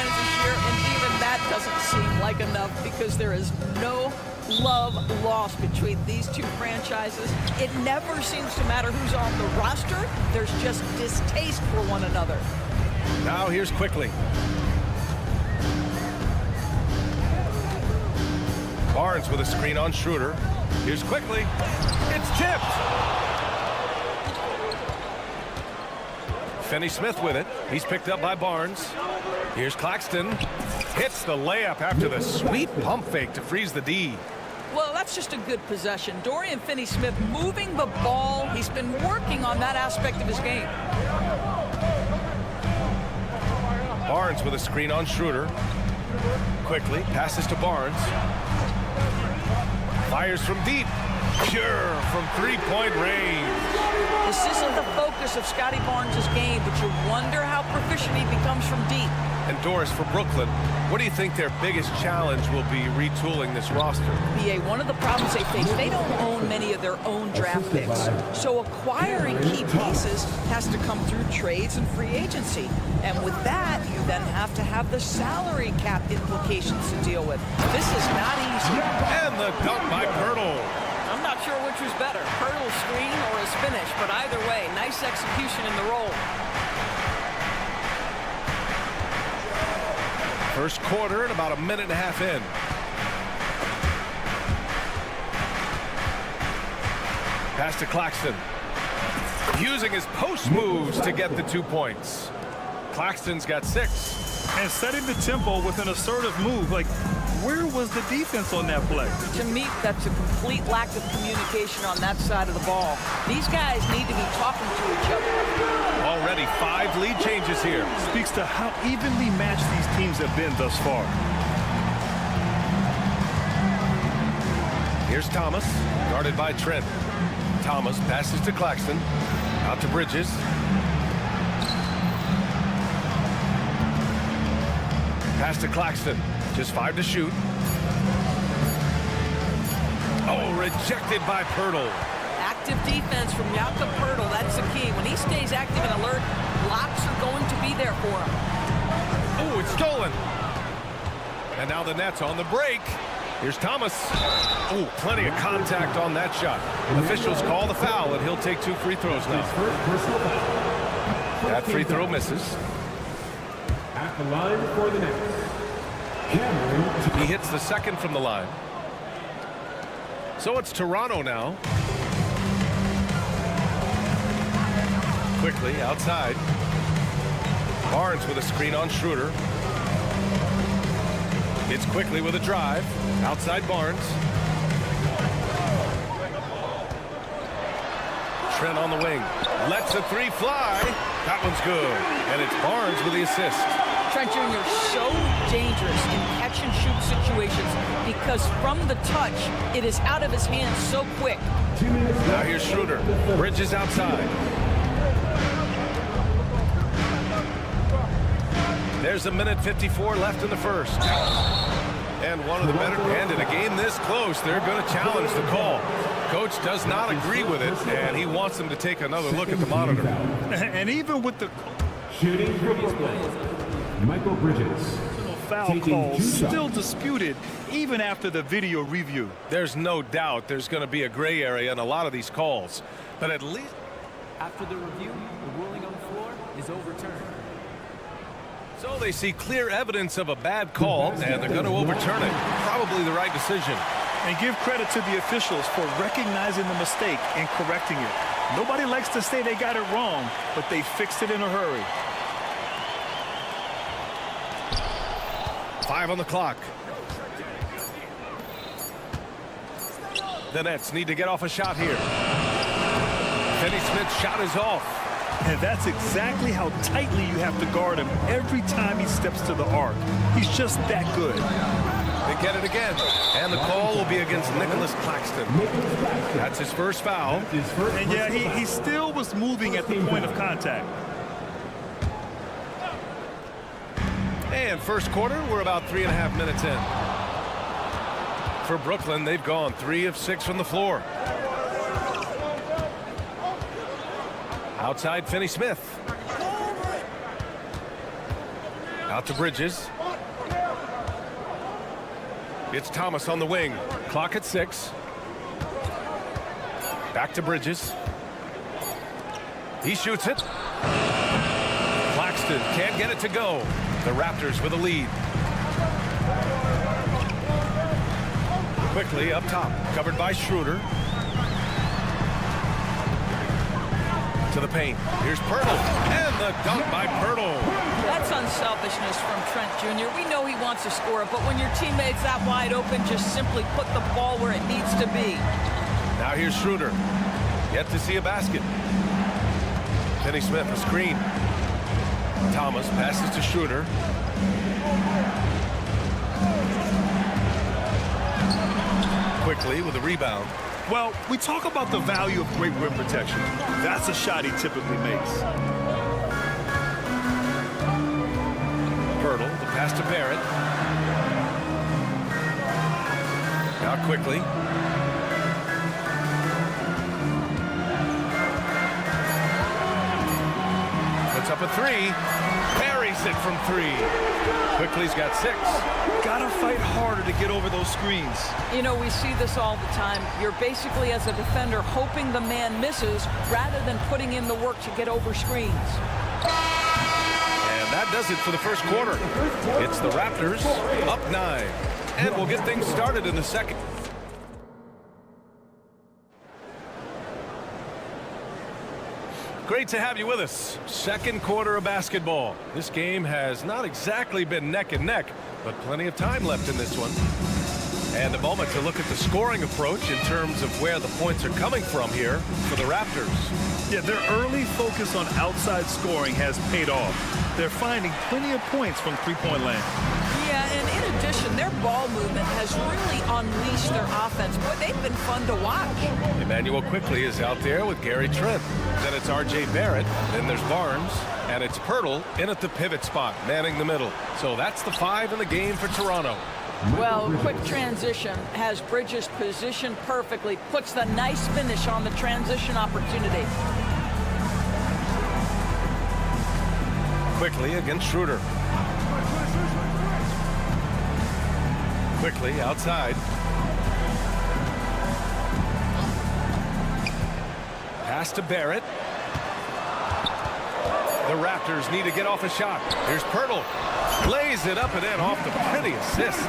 Finals this year, and even that doesn't seem like enough because there is no love lost between these two franchises. It never seems to matter who's on the roster. There's just distaste for one another. Now here's Quickly. Barnes with a screen on Schroeder. Here's Quickly. It's tipped. Finney-Smith with it. He's picked up by Barnes. Here's Claxton. Hits the layup after the sweet pump fake to freeze the D. Well, that's just a good possession. Dorian Finney-Smith moving the ball. He's been working on that aspect of his game. Barnes with a screen on Schroeder. Quickly passes to Barnes. Fires from deep. Pure from three-point range. This isn't the focus of Scotty Barnes' game, but you wonder how proficient he becomes from deep. And Doris, for Brooklyn, what do you think their biggest challenge will be retooling this roster? BA, one of the problems they face, they don't own many of their own draft picks. So acquiring key pieces has to come through trades and free agency. And with that, you then have to have the salary cap implications to deal with. This is not easy. And the dunk by Pirtle. I'm not sure which was better, Pirtle's screen or his finish, but either way, nice execution in the roll. First quarter and about a minute and a half in. Pass to Claxton. Using his post moves to get the 2 points. Claxton's got 6. And setting the tempo with an assertive move. Like, where was the defense on that play? To me, that's a complete lack of communication on that side of the ball. These guys need to be talking to each other. Already 5 lead changes here. Speaks to how evenly matched these teams have been thus far. Here's Thomas, guarded by Trent. Thomas passes to Claxton. Out to Bridges. Pass to Claxton. Just 5 to shoot. Oh, rejected by Pirtle. Active defense from Jakob Pirtle. That's the key. When he stays active and alert, blocks are going to be there for him. Oh, it's stolen. And now the Nets on the break. Here's Thomas. Oh, plenty of contact on that shot. Officials call the foul, and he'll take 2 free throws now. That free throw misses. At the line for the Nets. He hits the second from the line. So it's Toronto now. Quickly outside. Barnes with a screen on Schroeder. It's Quickly with a drive. Outside Barnes. Trent on the wing. Lets a 3 fly. That one's good. And it's Barnes with the assist. Trent Jr. so dangerous in catch and shoot situations because from the touch, it is out of his hands so quick. Now here's Schroeder. Bridges outside. There's a minute 54 left in the first. And one of the better, and in a game this close, they're going to challenge the call. Coach does not agree with it, and he wants them to take another look at the monitor. And even with the shooting for Brooklyn, Michael Bridges. Foul calls still disputed even after the video review. There's no doubt there's going to be a gray area in a lot of these calls, but at least after the review, the ruling on the floor is overturned. So they see clear evidence of a bad call, and they're going to overturn it. Probably the right decision. And give credit to the officials for recognizing the mistake and correcting it. Nobody likes to say they got it wrong, but they fixed it in a hurry. 5 on the clock. The Nets need to get off a shot here. Finney-Smith's shot is off. And that's exactly how tightly you have to guard him every time he steps to the arc. He's just that good. They get it again. And the call will be against Nicholas Claxton. That's his first foul. And yeah, he still was moving at the point of contact. And first quarter, we're about 3.5 minutes in. For Brooklyn, they've gone 3 of 6 from the floor. Outside Finney-Smith. Out to Bridges. It's Thomas on the wing. Clock at 6. Back to Bridges. He shoots it. Claxton can't get it to go. The Raptors with a lead. Quickly up top, covered by Schroeder. To the paint. Here's Pirtle. And the dunk by Pirtle. That's unselfishness from Trent Jr. We know he wants to score, but when your teammate's that wide open, just simply put the ball where it needs to be. Now here's Schroeder. Yet to see a basket. Finney Smith, a screen. Thomas passes to Schroeder. Quickly with a rebound. Well, we talk about the value of great rim protection. That's a shot he typically makes. Pirtle, the pass to Barrett. Now quickly. Puts up a 3. Buries it from 3. Quickly's got 6. Gotta fight harder to get over those screens. You know, we see this all the time. You're basically, as a defender, hoping the man misses rather than putting in the work to get over screens. And that does it for the first quarter. It's the Raptors up 9. And we'll get things started in the second. Great to have you with us. Second quarter of basketball. This game has not exactly been neck and neck, but plenty of time left in this one. And a moment to look at the scoring approach in terms of where the points are coming from here for the Raptors. Yeah, their early focus on outside scoring has paid off. They're finding plenty of points from three-point land. Yeah, and in addition, their ball movement has really unleashed their offense. Boy, they've been fun to watch. Emmanuel Quickly is out there with Gary Trent. Then it's R.J. Barrett. Then there's Barnes. And it's Pirtle in at the pivot spot, manning the middle. So that's the 5 in the game for Toronto. Well, quick transition has Bridges positioned perfectly. Puts the nice finish on the transition opportunity. Quickly against Schroeder. Quickly outside. Pass to Barrett. The Raptors need to get off a shot. Here's Pirtle. Lays it up and in off the pretty assist.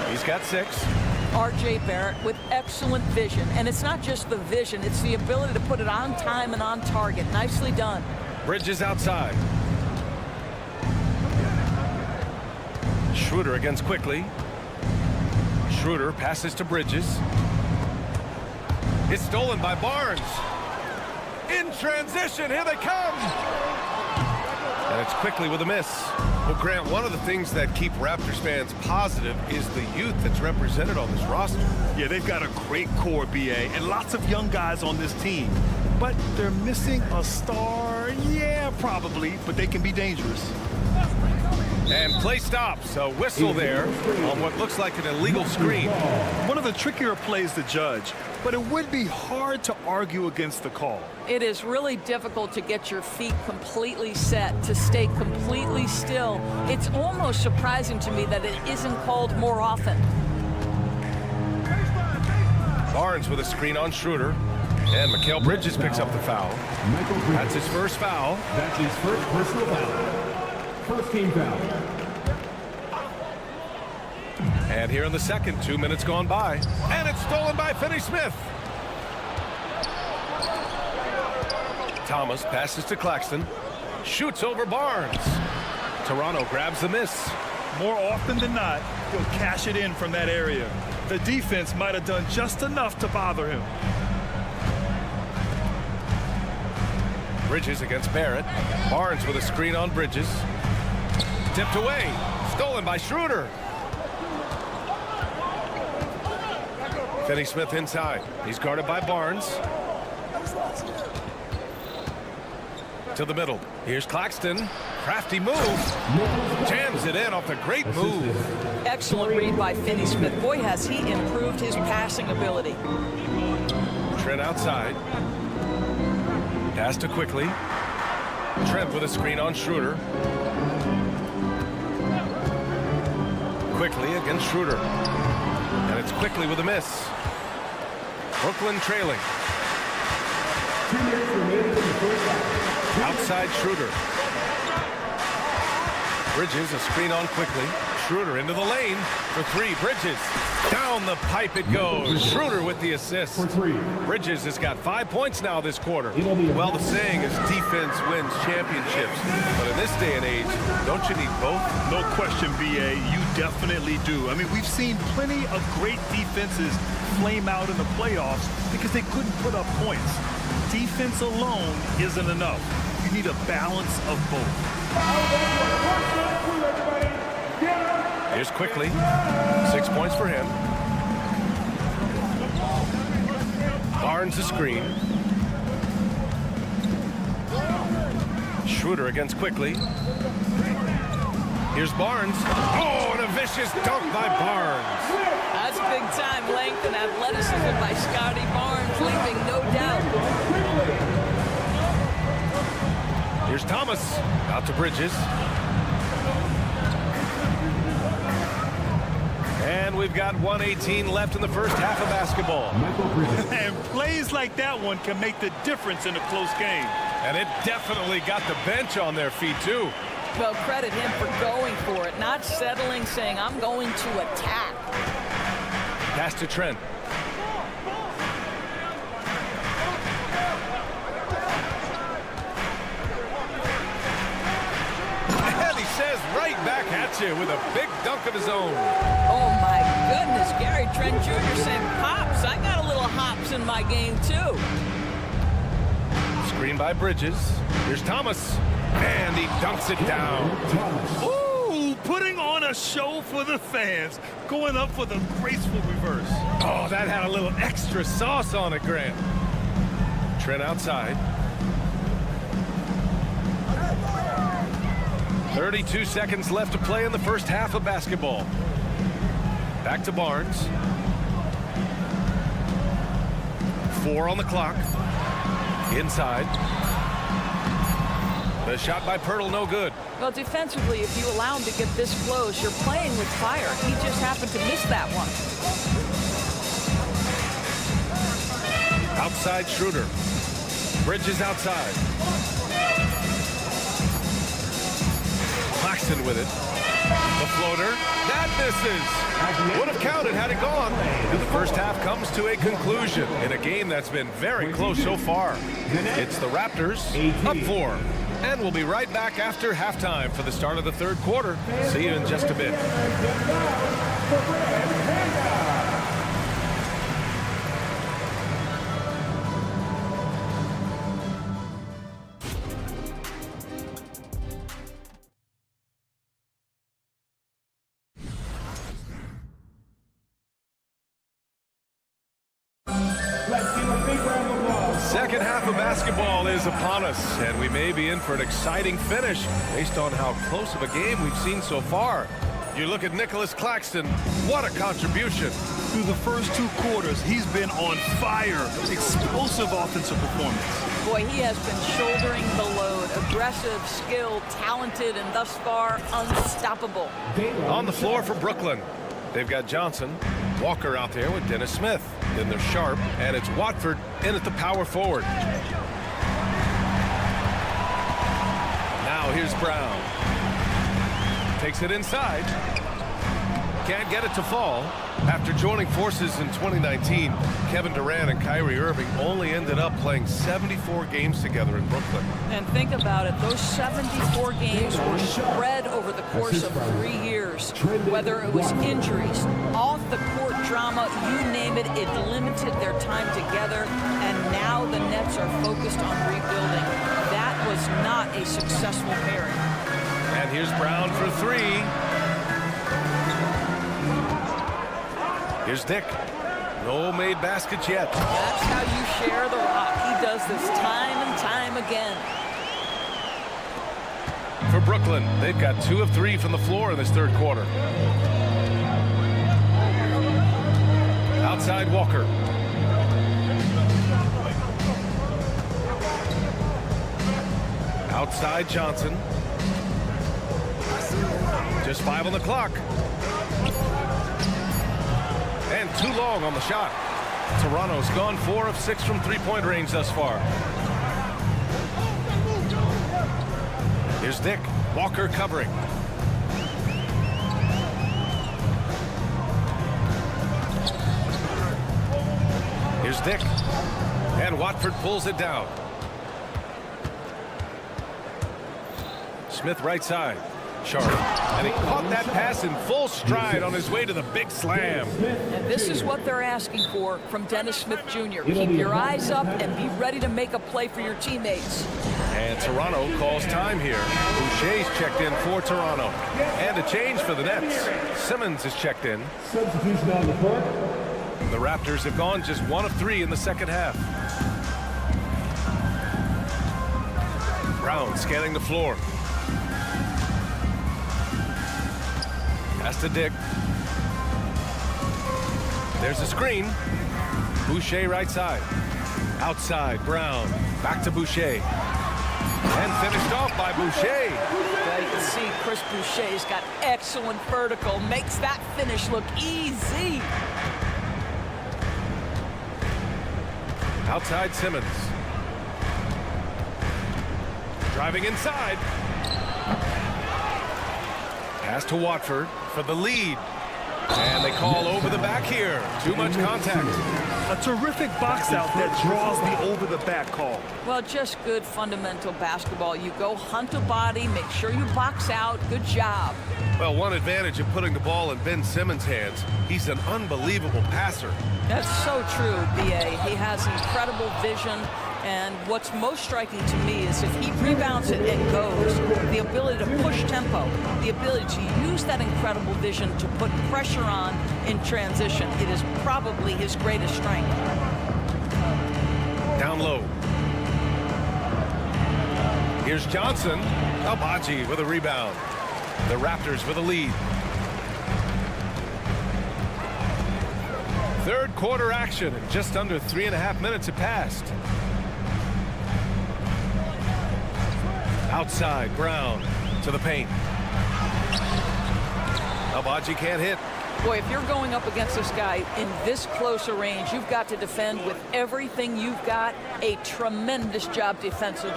He's got 6. R.J. Barrett with excellent vision. And it's not just the vision, it's the ability to put it on time and on target. Nicely done. Bridges outside. Schroeder against Quickly. Schroeder passes to Bridges. It's stolen by Barnes. In transition, here they come. And it's Quickly with a miss. Well, Grant, one of the things that keep Raptors fans positive is the youth that's represented on this roster. Yeah, they've got a great core, BA, and lots of young guys on this team. But they're missing a star. Yeah, probably, but they can be dangerous. And play stops. A whistle there on what looks like an illegal screen. One of the trickier plays to judge, but it would be hard to argue against the call. It is really difficult to get your feet completely set, to stay completely still. It's almost surprising to me that it isn't called more often. Barnes with a screen on Schroeder. And Mikal Bridges picks up the foul. That's his first foul. That's his first personal foul. First team foul. And here in the second, 2 minutes gone by. And it's stolen by Finney Smith. Thomas passes to Claxton. Shoots over Barnes. Toronto grabs the miss. More often than not, he'll cash it in from that area. The defense might have done just enough to bother him. Bridges against Barrett. Barnes with a screen on Bridges. Tipped away. Stolen by Schroeder. Finney Smith inside. He's guarded by Barnes. To the middle. Here's Claxton. Crafty move. Jams it in off a great move. Excellent read by Finney Smith. Boy, has he improved his passing ability. Trent outside. Pass to Quickly. Trent with a screen on Schroeder. Quickly against Schroeder. And it's Quickly with a miss. Brooklyn trailing. Outside Schroeder. Bridges, a screen on Quickly. Schroeder into the lane for three. Bridges. Down the pipe it goes. Schroeder with the assist. Bridges has got 5 points now this quarter. Well, the saying is defense wins championships. But in this day and age, don't you need both? No question, BA. You definitely do. I mean, we've seen plenty of great defenses flame out in the playoffs because they couldn't put up points. Defense alone isn't enough. You need a balance of both. Here's Quickly. 6 points for him. Barnes the screen. Schroeder against Quickly. Here's Barnes. Oh, and a vicious dunk by Barnes. That's big time length and athleticism by Scotty Barnes, leaving no doubt. Here's Thomas. Out to Bridges. And we've got 1:18 left in the first half of basketball. And plays like that one can make the difference in a close game. And it definitely got the bench on their feet, too. Well, credit him for going for it, not settling, saying, I'm going to attack. Pass to Trent. And he says right back at you with a big dunk of his own. Oh, my goodness. Gary Trent Jr. saying, Pops, I got a little hops in my game, too. Screen by Bridges. Here's Thomas. And he dunks it down. Ooh, putting on a show for the fans. Going up for the graceful reverse. Oh, that had a little extra sauce on it, Grant. Trent outside. 32 seconds left to play in the first half of basketball. Back to Barnes. 4 on the clock. Inside. The shot by Pirtle, no good. Well, defensively, if you allow him to get this close, you're playing with fire. He just happened to miss that one. Outside Schroeder. Bridges outside. Claxton with it. The floater. That misses. Would have counted had it gone. And the first half comes to a conclusion in a game that's been very close so far. It's the Raptors up 4. And we'll be right back after halftime for the start of the third quarter. See you in just a bit. Second half of basketball is upon us, and we may be in for an exciting finish based on how close of a game we've seen so far. You look at Nicholas Claxton, what a contribution. Through the first 2 quarters, he's been on fire. Explosive offensive performance. Boy, he has been shouldering the load. Aggressive, skilled, talented, and thus far unstoppable. On the floor for Brooklyn, they've got Johnson, Walker out there with Dennis Smith. Then they're Sharp, and it's Watford in at the power forward. Now here's Brown. Takes it inside. Can't get it to fall. After joining forces in 2019, Kevin Durant and Kyrie Irving only ended up playing 74 games together in Brooklyn. And think about it, those 74 games were spread over the course of 3 years. Whether it was injuries, off-the-court drama, you name it, it limited their time together. And now the Nets are focused on rebuilding. That was not a successful pairing. And here's Brown for 3. Here's Dick. No made baskets yet. That's how you share the rock. He does this time and time again. For Brooklyn, they've got 2 of 3 from the floor in this third quarter. Outside Walker. Outside Johnson. Just 5 on the clock. And too long on the shot. Toronto's gone 4 of 6 from three-point range thus far. Here's Dick. Walker covering. Here's Dick. And Watford pulls it down. Smith right side. Sharp. And he caught that pass in full stride on his way to the big slam. And this is what they're asking for from Dennis Smith Jr. Keep your eyes up and be ready to make a play for your teammates. And Toronto calls time here. Boucher's checked in for Toronto. And a change for the Nets. Simmons is checked in. Substitution on the court. The Raptors have gone just 1 of 3 in the second half. Brown scanning the floor. Pass to Dick. There's a screen. Boucher right side. Outside, Brown. Back to Boucher. And finished off by Boucher. Yeah, you can see Chris Boucher's got excellent vertical. Makes that finish look easy. Outside Simmons. Driving inside. Pass to Watford for the lead. And they call over the back here. Too much contact. A terrific box out that draws the over-the-back call. Well, just good fundamental basketball. You go hunt a body, make sure you box out. Good job. Well, one advantage of putting the ball in Ben Simmons' hands, he's an unbelievable passer. That's so true, B.A. He has incredible vision. And what's most striking to me is if he rebounds it and goes, the ability to push tempo, the ability to use that incredible vision to put pressure on in transition. It is probably his greatest strength. Down low. Here's Johnson. Albaji with a rebound. The Raptors with a lead. Third quarter action, and just under 3.5 minutes have passed. Outside, Brown to the paint. Albaji can't hit. Boy, if you're going up against this guy in this close a range, you've got to defend with everything you've got. A tremendous job defensively.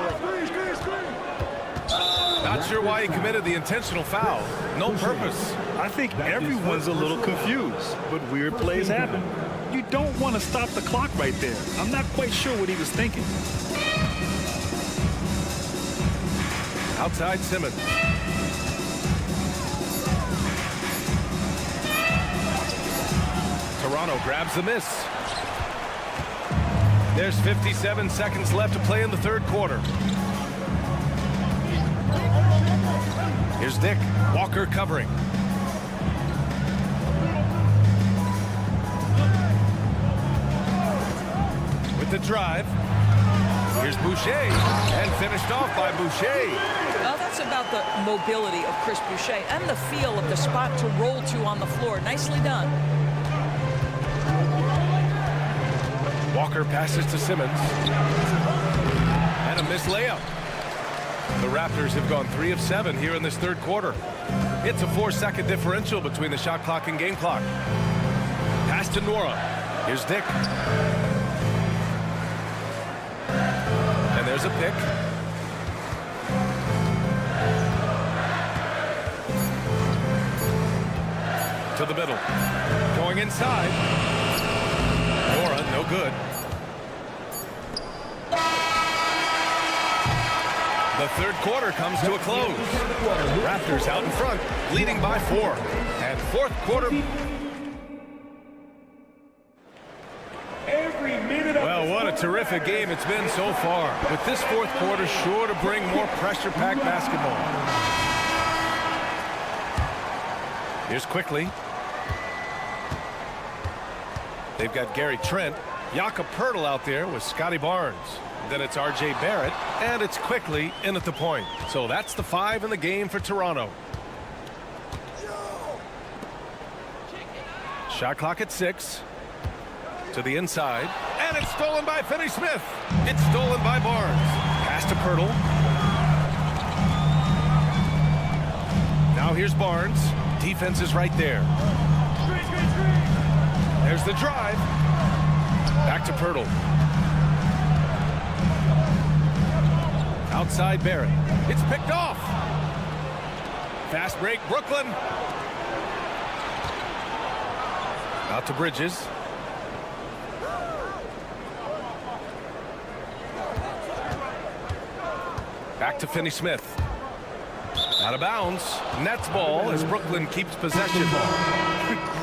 Not sure why he committed the intentional foul. No purpose. I think everyone's a little confused, but weird plays happen. You don't want to stop the clock right there. I'm not quite sure what he was thinking. Outside Simmons. Toronto grabs the miss. There's 57 seconds left to play in the third quarter. Here's Dick. Walker covering. With the drive. Here's Boucher. And finished off by Boucher. Well, that's about the mobility of Chris Boucher and the feel of the spot to roll to on the floor. Nicely done. Walker passes to Simmons. And a missed layup. The Raptors have gone 3 of 7 here in this third quarter. It's a 4-second differential between the shot clock and game clock. Pass to Nora. Here's Dick. And there's a pick. To the middle. Going inside. Nora, no good. The third quarter comes to a close. Raptors out in front, leading by 4. And fourth quarter. Well, what a terrific game it's been so far. With this fourth quarter sure to bring more pressure-packed basketball. Here's Quickly. They've got Gary Trent. Jakob Poeltl out there with Scotty Barnes. Then it's R.J. Barrett, and it's Quickly in at the point. So that's the 5 in the game for Toronto. Shot clock at 6. To the inside, and it's stolen by Finney-Smith. It's stolen by Barnes. Pass to Poeltl. Now here's Barnes. Defense is right there. There's the drive. Back to Pirtle. Outside Barrett. It's picked off. Fast break, Brooklyn. Out to Bridges. Back to Finney-Smith. Out of bounds. Nets ball as Brooklyn keeps possession.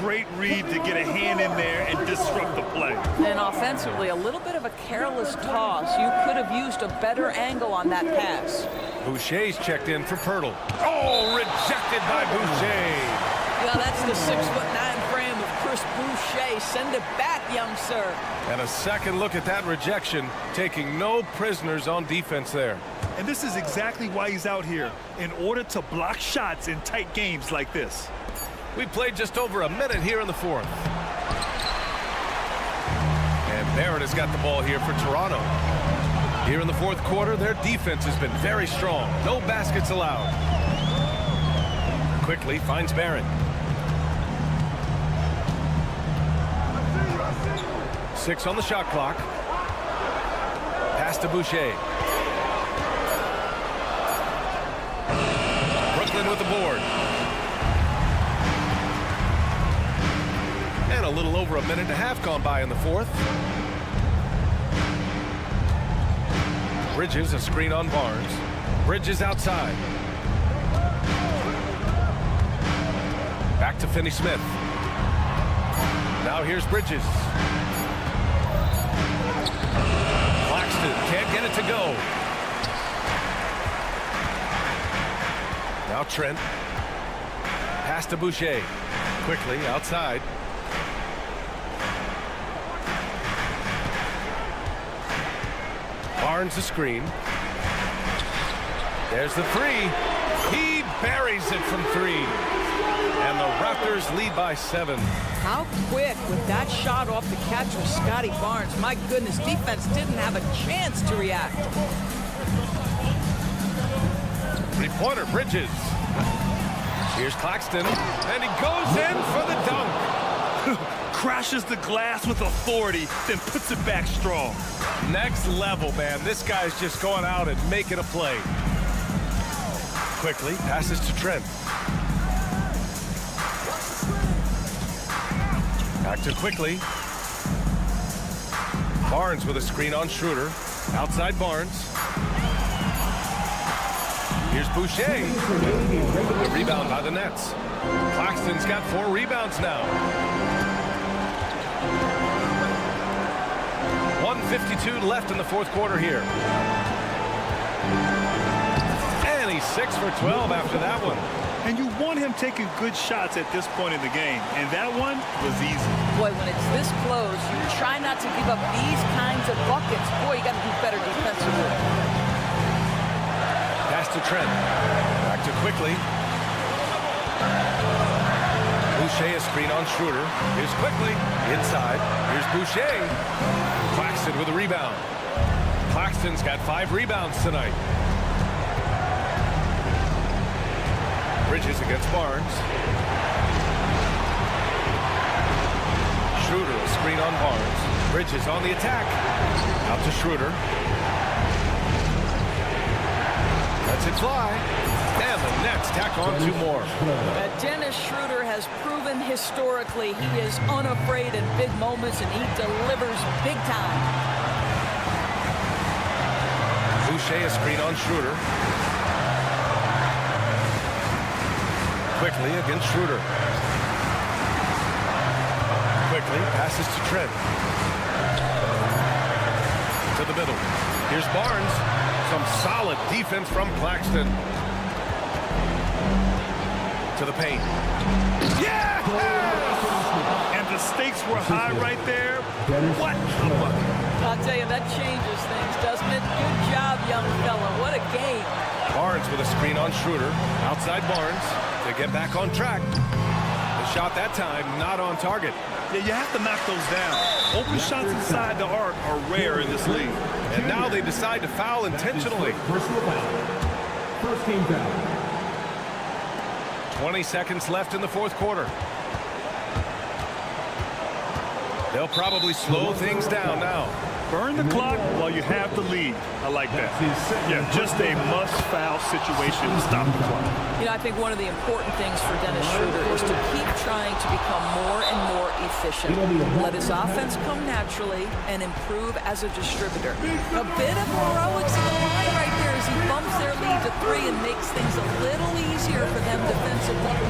Great read to get a hand in there and disrupt the play. And offensively, a little bit of a careless toss. You could have used a better angle on that pass. Boucher's checked in for Pirtle. Oh, rejected by Boucher. Yeah, that's the 6'9" frame of Chris Boucher. Send it back, young sir. And a second look at that rejection, taking no prisoners on defense there. And this is exactly why he's out here, in order to block shots in tight games like this. We played just over a minute here in the fourth. And Barrett has got the ball here for Toronto. Here in the fourth quarter, their defense has been very strong. No baskets allowed. Quickly finds Barrett. 6 on the shot clock. Pass to Boucher. Brooklyn with the board. And a little over a minute and a half gone by in the fourth. Bridges, a screen on Barnes. Bridges outside. Back to Finney-Smith. Now here's Bridges. Claxton can't get it to go. Now Trent. Pass to Boucher. Quickly outside. Barnes the screen. There's the three. He buries it from 3. And the Raptors lead by 7. How quick with that shot off the catch with Scotty Barnes. My goodness, defense didn't have a chance to react. Three-pointer, Bridges. Here's Claxton, and he goes in for the dunk. Crashes the glass with authority, then puts it back strong. Next level, man. This guy's just going out and making a play. Quickly passes to Trent. Back to Quickly. Barnes with a screen on Schroeder. Outside Barnes. Here's Boucher. The rebound by the Nets. Claxton's got 4 rebounds now. 1:52 left in the fourth quarter here. And he's 6 for 12 after that one. And you want him taking good shots at this point in the game. And that one was easy. Boy, when it's this close, you try not to give up these kinds of buckets. Boy, you got to do better defensively. Pass to Trent. Back to Quickly. Boucher a screen on Schroeder. Here's Quickly. Inside. Here's Boucher. Claxton with a rebound. Claxton's got 5 rebounds tonight. Bridges against Barnes. Schroeder a screen on Barnes. Bridges on the attack. Out to Schroeder. Lets it fly. And the Nets tack on 2 more. Dennis Schroeder has proven historically he is unafraid in big moments, and he delivers big time. Boucher a screen on Schroeder. Quickly against Schroeder. Quickly passes to Trent. To the middle. Here's Barnes. Some solid defense from Claxton. To the paint. Yeah! And the stakes were high right there. What a bucket. I'll tell you, that changes things, doesn't it? Good job, young fella. What a game. Barnes with a screen on Schroeder. Outside Barnes to get back on track. The shot that time not on target. Yeah, you have to knock those down. Open shots inside the arc are rare in this league. And now they decide to foul intentionally. Personal foul. First team foul. 20 seconds left in the fourth quarter. They'll probably slow things down now. Burn the clock while you have the lead. I like that. Yeah, just a must-foul situation to stop the clock. You know, I think one of the important things for Dennis Schroeder is to keep trying to become more and more efficient. Let his offense come naturally and improve as a distributor. A bit of heroics in the line right there as he bumps their lead to 3 and makes things a little easier for them defensively.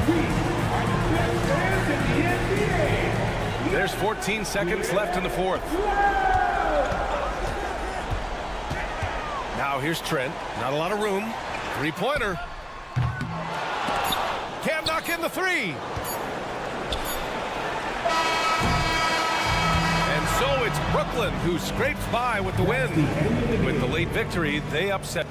There's 14 seconds left in the fourth. Now here's Trent. Not a lot of room. Three-pointer. Can't knock in the 3. And so it's Brooklyn who scrapes by with the win. With the late victory, they upset.